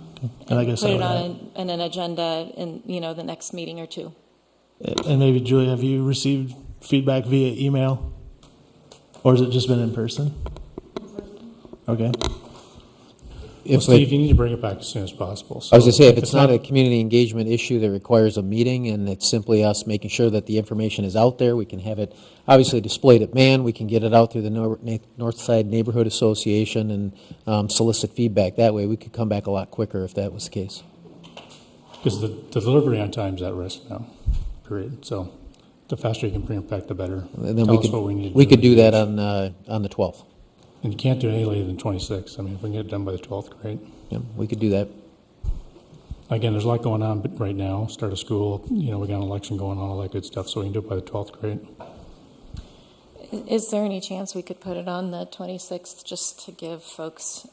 I guess put it on an agenda in the next meeting or two. And maybe, Julie, have you received feedback via email? Or has it just been in person? Okay. Steve, you need to bring it back as soon as possible. So I was going to say, if it's not a community engagement issue that requires a meeting and it's simply us making sure that the information is out there, we can have it obviously displayed at Mann, we can get it out through the Northside Neighborhood Association and solicit feedback. That way we could come back a lot quicker if that was the case. Because the delivery on time is at risk now. Period. So The faster you can bring it back, the better. And then Tell us what we need to we do. could do that on the 12th. And you can't do it any later than 26. I mean, if we can get it done by the 12th, great. Yeah, we could do that. Again, there's a lot going on right now. Start of school, we got an election going on, all that good stuff. So we can do it by the 12th, great. Is there any chance we could put it on the 26th just to give folks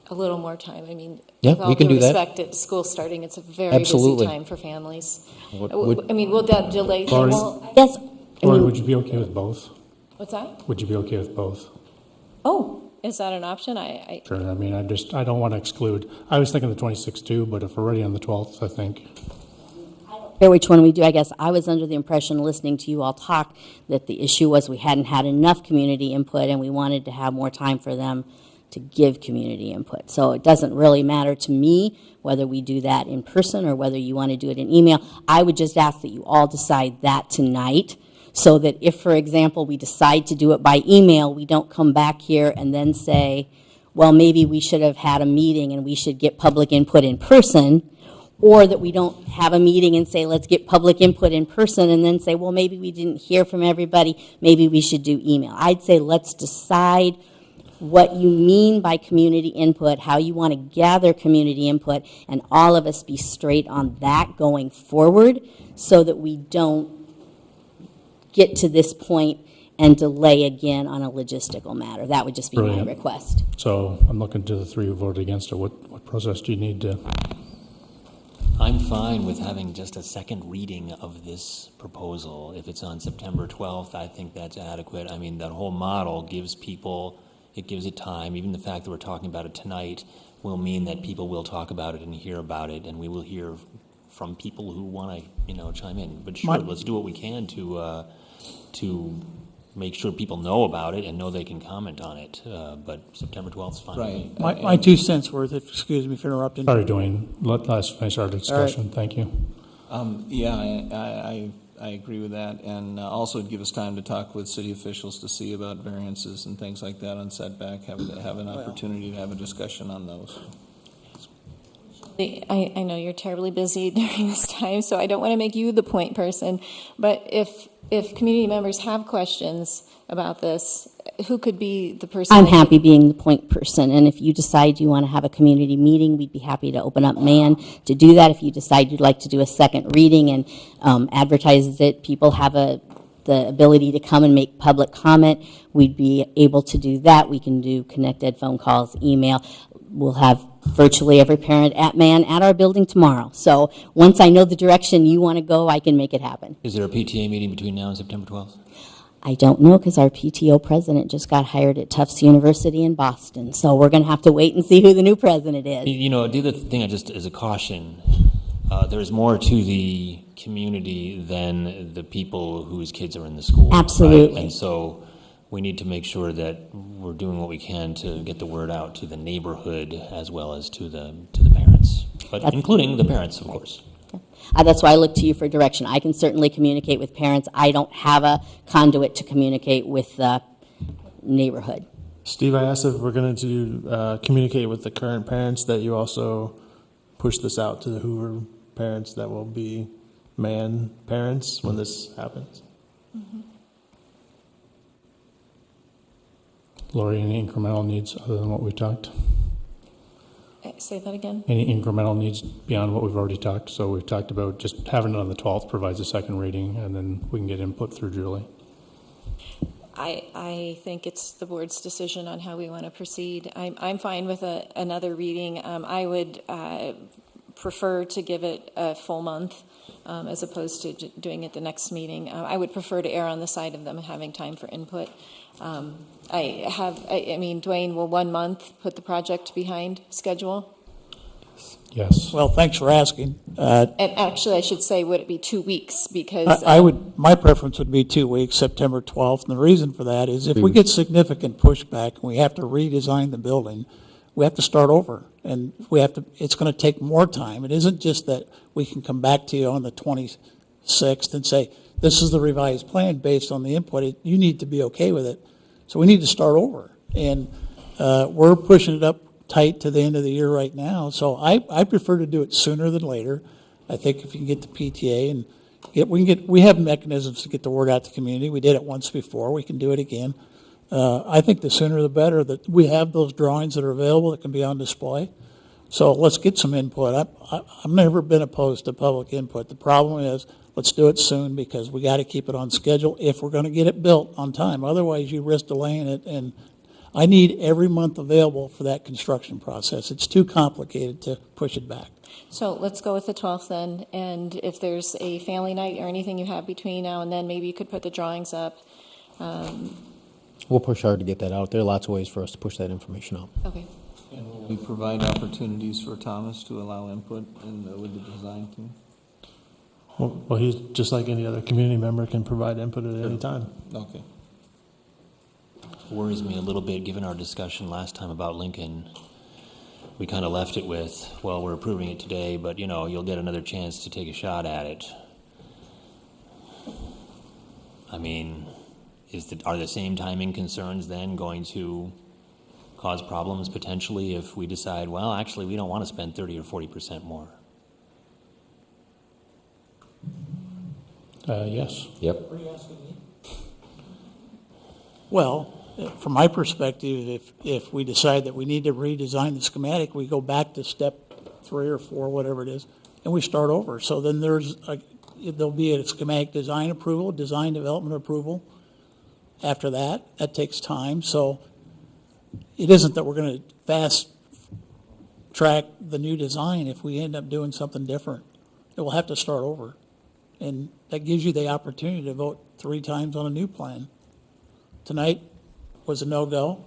a little more time? I mean, Yeah, with all we can due do that. respect, it's school starting. It's a very Absolutely. busy time for families. Would- I mean, will that delay Lori? things? Yes. Lori, would you be okay with both? What's that? Would you be okay with both? Oh, is that an option? Sure. I mean, I don't want to exclude. I was thinking the 26th too, but if we're ready on the 12th, I think. Care which one we do. I guess I was under the impression, listening to you all talk, that the issue was we hadn't had enough community input and we wanted to have more time for them to give community input. So it doesn't really matter to me whether we do that in person or whether you want to do it in email. I would just ask that you all decide that tonight, so that if, for example, we decide to do it by email, we don't come back here and then say, well, maybe we should have had a meeting and we should get public input in person, or that we don't have a meeting and say, let's get public input in person, and then say, well, maybe we didn't hear from everybody, maybe we should do email. I'd say let's decide what you mean by community input, how you want to gather community input, and all of us be straight on that going forward, so that we don't get to this point and delay again on a logistical matter. That would just be Brilliant. my request. So I'm looking to the three who voted against it. What process do you need to? I'm fine with having just a second reading of this proposal. If it's on September 12th, I think that's adequate. I mean, that whole model gives it time. Even the fact that we're talking about it tonight will mean that people will talk about it and hear about it, and we will hear from people who want to, chime in. But sure, let's do what we can to make sure people know about it and know they can comment on it. But September 12th is fine. Right. My 2 cents worth, excuse me for interrupting. Sorry, Dwayne. Let's finish our discussion. Thank you. Yeah, I agree with that, and also it'd give us time to talk with city officials to see about variances and things like that on setback, have an opportunity to have a discussion on those. I know you're terribly busy during this time, so I don't want to make you the point person, but if community members have questions about this, who could be the person? I'm happy being the point person, and if you decide you want to have a community meeting, we'd be happy to open up Mann to do that. If you decide you'd like to do a second reading and advertise it, people have the ability to come and make public comment, we'd be able to do that. We can do connected phone calls, email. We'll have virtually every parent at Mann at our building tomorrow. So once I know the direction you want to go, I can make it happen. Is there a PTA meeting between now and September 12th? I don't know, because our PTO president just got hired at Tufts University in Boston. So we're going to have to wait and see who the new president is. The other thing, as a caution, there's more to the community than the people whose kids are in the school. Absolutely. Right? And so we need to make sure that we're doing what we can to get the word out to the neighborhood as well as to the parents, but including the parents, of course. That's why I look to you for direction. I can certainly communicate with parents. I don't have a conduit to communicate with the neighborhood. Steve, I asked if we're going to communicate with the current parents, that you also push this out to the Hoover parents that will be Mann parents when this happens. Mm-hmm. Lori, any incremental needs other than what we talked? Say that again? Any incremental needs beyond what we've already talked? So we've talked about just having it on the 12th provides a second reading, and then we can get input through Julie. I think it's the board's decision on how we want to proceed. I'm fine with another reading. I would prefer to give it a full month as opposed to doing it the next meeting. I would prefer to err on the side of them having time for input. Dwayne, will 1 month put the project behind schedule? Yes. Well, thanks for asking. And actually, I should say, would it be 2 weeks? Because my preference would be 2 weeks, September 12th. And the reason for that is if we get significant pushback and we have to redesign the building, we have to start over. And it's going to take more time. It isn't just that we can come back to you on the 26th and say, this is the revised plan based on the input. You need to be okay with it. So we need to start over. And we're pushing it up tight to the end of the year right now. So I prefer to do it sooner than later. I think if you can get the PTA and we have mechanisms to get the word out to the community. We did it once before. We can do it again. I think the sooner the better that we have those drawings that are available that can be on display. So let's get some input. I've never been opposed to public input. The problem is let's do it soon because we got to keep it on schedule if we're going to get it built on time. Otherwise, you risk delaying it, and I need every month available for that construction process. It's too complicated to push it back. So let's go with the 12th then, and if there's a family night or anything you have between now and then, maybe you could put the drawings up. We'll push hard to get that out. There are lots of ways for us to push that information out. Okay. And will we provide opportunities for Thomas to allow input with the design team? Well, he's just like any other community member can provide input at any time. Okay. Worries me a little bit, given our discussion last time about Lincoln. We kind of left it with, well, we're approving it today, but, you know, you'll get another chance to take a shot at it. I mean, are the same timing concerns then going to cause problems potentially if we decide, well, actually, we don't want to spend 30 or 40% more? Yes. Yep. What are you asking me? Well, from my perspective, if we decide that we need to redesign the schematic, we go back to step 3 or 4, whatever it is, and we start over. So then there'll be a schematic design approval, design development approval. After that, that takes time. So it isn't that we're going to fast track the new design if we end up doing something different. It will have to start over. And that gives you the opportunity to vote 3 times on a new plan. Tonight was a no-go.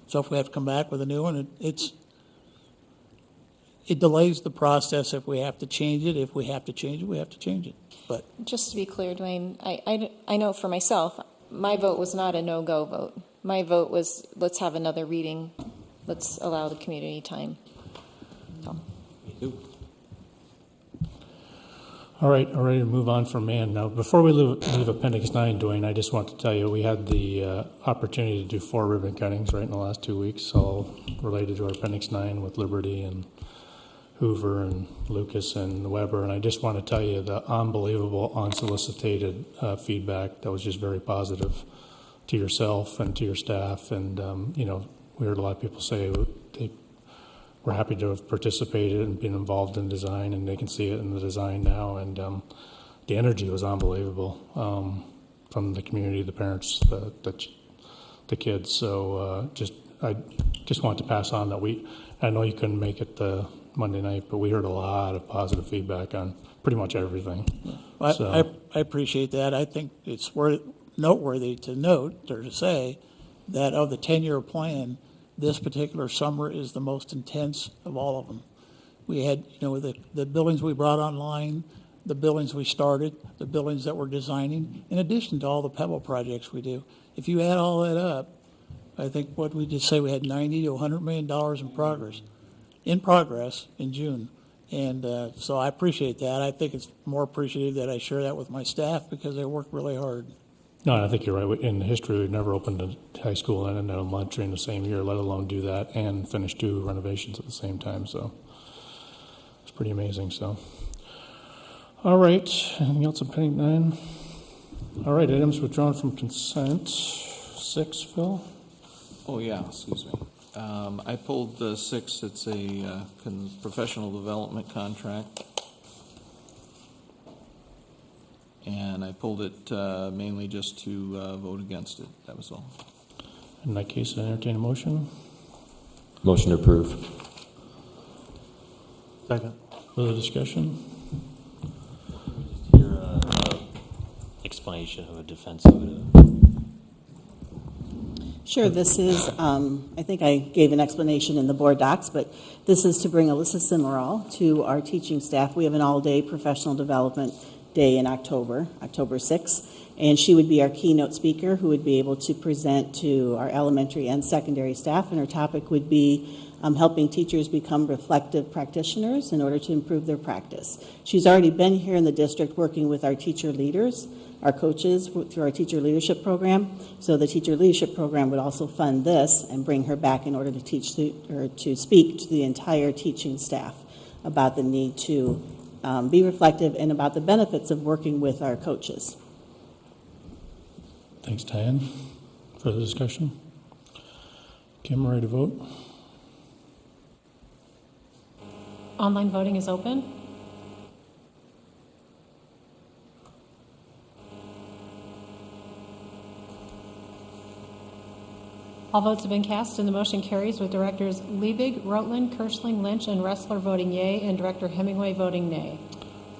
So if we have to come back with a new one, it delays the process if we have to change it. If we have to change it, we have to change it. But just to be clear, Dwayne, I know for myself, my vote was not a no-go vote. My vote was, let's have another reading. Let's allow the community time. So. All right, all ready to move on from Mann. Now, before we leave Appendix 9, Dwayne, I just want to tell you we had the opportunity to do 4 ribbon cuttings right in the last 2 weeks, all related to our Appendix 9 with Liberty and Hoover and Lucas and Weber. And I just want to tell you the unbelievable, unsolicited feedback that was just very positive to yourself and to your staff. And, you know, we heard a lot of people say they were happy to have participated and been involved in design, and they can see it in the design now. And the energy was unbelievable from the community, the parents, the kids. So I just want to pass on that I know you couldn't make it the Monday night, but we heard a lot of positive feedback on pretty much everything. I appreciate that. I think it's noteworthy to note or to say that of the 10-year plan, this particular summer is the most intense of all of them. We had, you know, the buildings we brought online, the buildings we started, the buildings that we're designing, in addition to all the Pebble projects we do. If you add all that up, I think what we just say we had $90 to $100 million in progress in June. And so I appreciate that. I think it's more appreciative that I share that with my staff because they work really hard. No, I think you're right. In history, we've never opened a high school and an elementary in the same year, let alone do that and finish 2 renovations at the same time. So it's pretty amazing. So, all right. Anything else on page 9? All right. Items withdrawn from consent. 6, Phil? Oh, yeah. Excuse me. I pulled the 6. It's a professional development contract. And I pulled it mainly just to vote against it. That was all. In that case, I entertain a motion. Motion to approve. Second. Further discussion? Your explanation of a defense of it. Sure, this is, I think I gave an explanation in the board docs, but this is to bring Alyssa Simmerall to our teaching staff. We have an all-day professional development day in October 6th, and she would be our keynote speaker who would be able to present to our elementary and secondary staff, and her topic would be helping teachers become reflective practitioners in order to improve their practice. She's already been here in the district working with our teacher leaders, our coaches through our teacher leadership program. So the teacher leadership program would also fund this and bring her back in order to speak to the entire teaching staff about the need to be reflective and about the benefits of working with our coaches. Thanks, Diane. Further discussion? Kim, ready to vote? Online voting is open. All votes have been cast and the motion carries with Directors Liebig, Rotland, Kirschling, Lynch, and Ressler voting yea and Director Hemingway voting nay.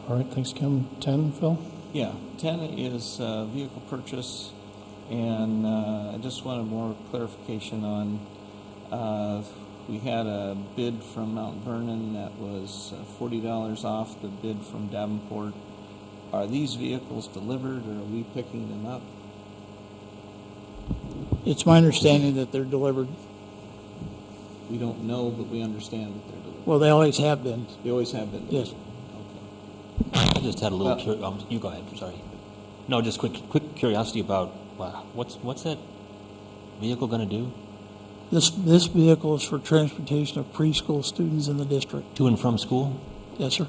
All right, thanks, Kim. 10, Phil? Yeah, 10 is vehicle purchase, and I just wanted more clarification on, we had a bid from Mount Vernon that was $40 off the bid from Davenport. Are these vehicles delivered, or are we picking them up? It's my understanding that they're delivered. We don't know, but we understand that they're delivered. Well, they always have been. They always have been delivered. Yes. I just had a little. You go ahead. Sorry. No, just quick curiosity about what's that vehicle going to do? This vehicle is for transportation of preschool students in the district. To and from school? Yes, sir.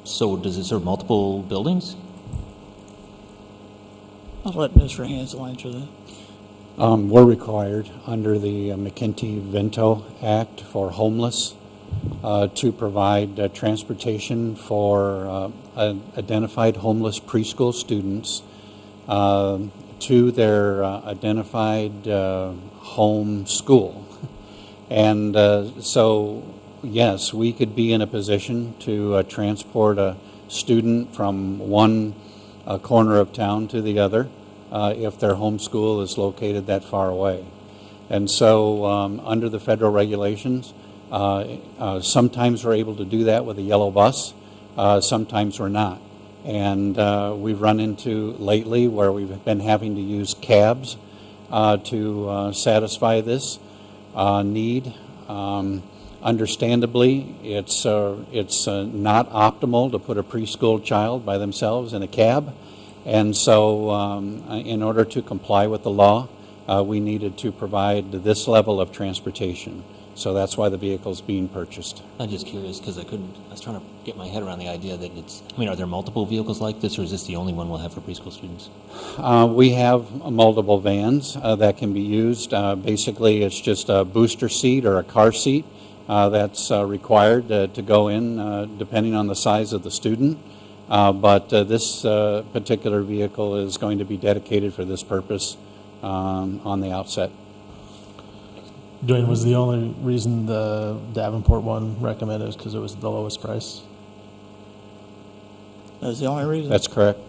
So does it serve multiple buildings? I'll let Mr. Hansel answer that. We're required under the McKenty-Vento Act for homeless to provide transportation for identified homeless preschool students to their identified home school. And so, yes, we could be in a position to transport a student from one corner of town to the other if their home school is located that far away. And so under the federal regulations, sometimes we're able to do that with a yellow bus, sometimes we're not. And we've run into lately where we've been having to use cabs to satisfy this need. Understandably, it's not optimal to put a preschool child by themselves in a cab. And so in order to comply with the law, we needed to provide this level of transportation. So that's why the vehicle's being purchased. I'm just curious because I was trying to get my head around the idea that are there multiple vehicles like this, or is this the only one we'll have for preschool students? We have multiple vans that can be used. Basically, it's just a booster seat or a car seat that's required to go in depending on the size of the student. But this particular vehicle is going to be dedicated for this purpose on the outset. Dwayne, was the only reason the Davenport one recommended is because it was the lowest price? That's the only reason? That's correct.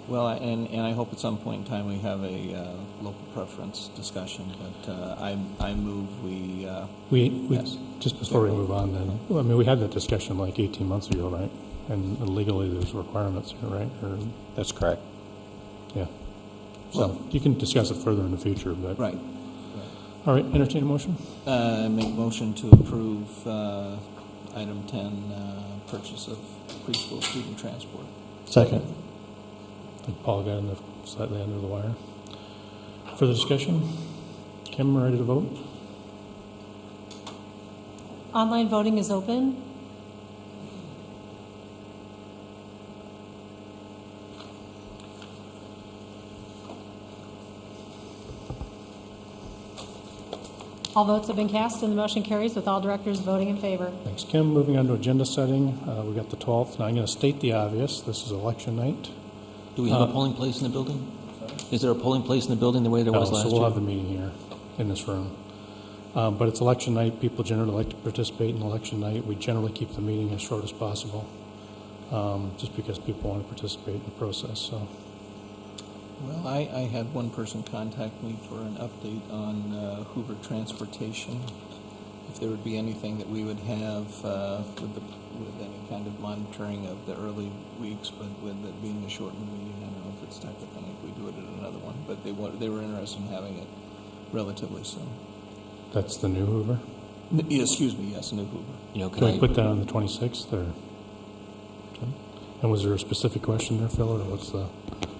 Well, and I hope at some point in time we have a local preference discussion, but I move we yes. Just before we move on then, I mean, we had that discussion like 18 months ago, right? And legally there's requirements here, right? Or, that's correct. Yeah. So you can discuss it further in the future, but. Right. All right, entertain a motion. Make a motion to approve item 10, purchase of preschool student transport. Second. I think Paul got in the slightly under the wire. Further discussion? Kim, ready to vote? Online voting is open. All votes have been cast and the motion carries with all directors voting in favor. Thanks, Kim. Moving on to agenda setting, we got the 12th. Now I'm going to state the obvious. This is election night. Do we have a polling place in the building? Is there a polling place in the building the way there was last year? So we'll have the meeting here in this room. But it's election night. People generally like to participate in election night. We generally keep the meeting as short as possible, just because people want to participate in the process. So. Well, I had one person contact me for an update on Hoover transportation. If there would be anything that we would have with any kind of monitoring of the early weeks, but with it being a shortened meeting, I don't know if it's type of thing if we do it at another one. But they were interested in having it relatively soon. That's the new Hoover? Excuse me, yes, new Hoover. Can we put that on the 26th? Or? Okay. And was there a specific question there, Phil, or what's the...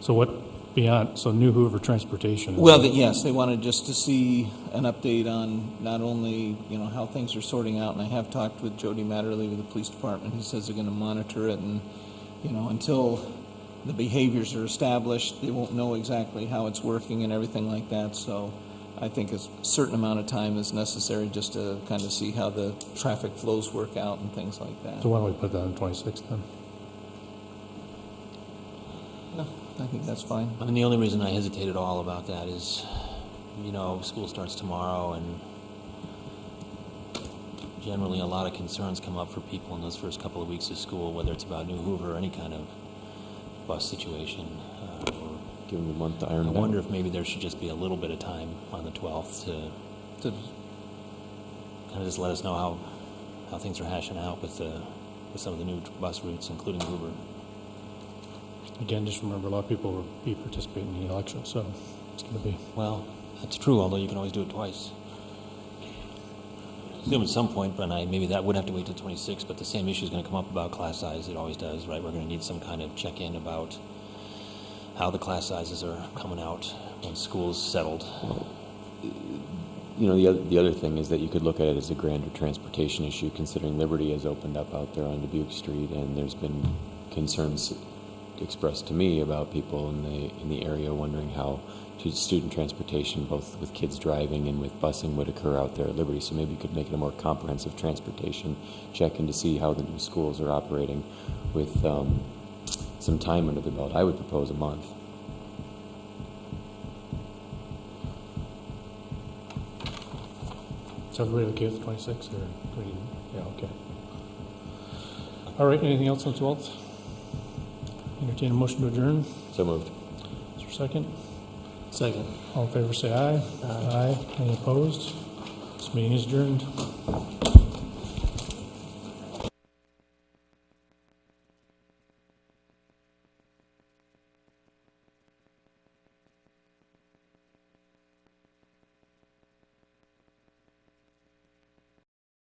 So what beyond, so New Hoover Transportation. Well, yes, they wanted just to see an update on not only, how things are sorting out, and I have talked with Jody Matterly with the police department. He says they're going to monitor it, and, until the behaviors are established, they won't know exactly how it's working and everything like that. So I think a certain amount of time is necessary just to kind of see how the traffic flows work out and things like that. So why don't we put that on the 26th then? No, I think that's fine. I mean, the only reason I hesitate at all about that is, school starts tomorrow, and generally a lot of concerns come up for people in those first couple of weeks of school, whether it's about New Hoover or any kind of bus situation. Give them a month to iron it out. I wonder if maybe there should just be a little bit of time on the 12th to kind of just let us know how things are hashing out with some of the new bus routes, including Hoover. Again, just remember, a lot of people will be participating in the election, so it's going to be... Well, that's true, although you can always do it twice. I assume at some point, but maybe that would have to wait till 26, but the same issue is going to come up about class size. It always does, right? We're going to need some kind of check-in about how the class sizes are coming out when school's settled. The other thing is that you could look at it as a grander transportation issue, considering Liberty has opened up out there on Dubuque Street, and there's been concerns expressed to me about people in the area wondering how student transportation, both with kids driving and with busing, would occur out there at Liberty. So maybe you could make it a more comprehensive transportation check-in to see how the new schools are operating with some time under the belt. I would propose a month. So everybody okay with the 26th? Yeah, okay. All right, anything else on the 12th? Entertain a motion to adjourn. So moved. Is there a second? Second. All in favor say aye. Aye. Any opposed? This meeting is adjourned.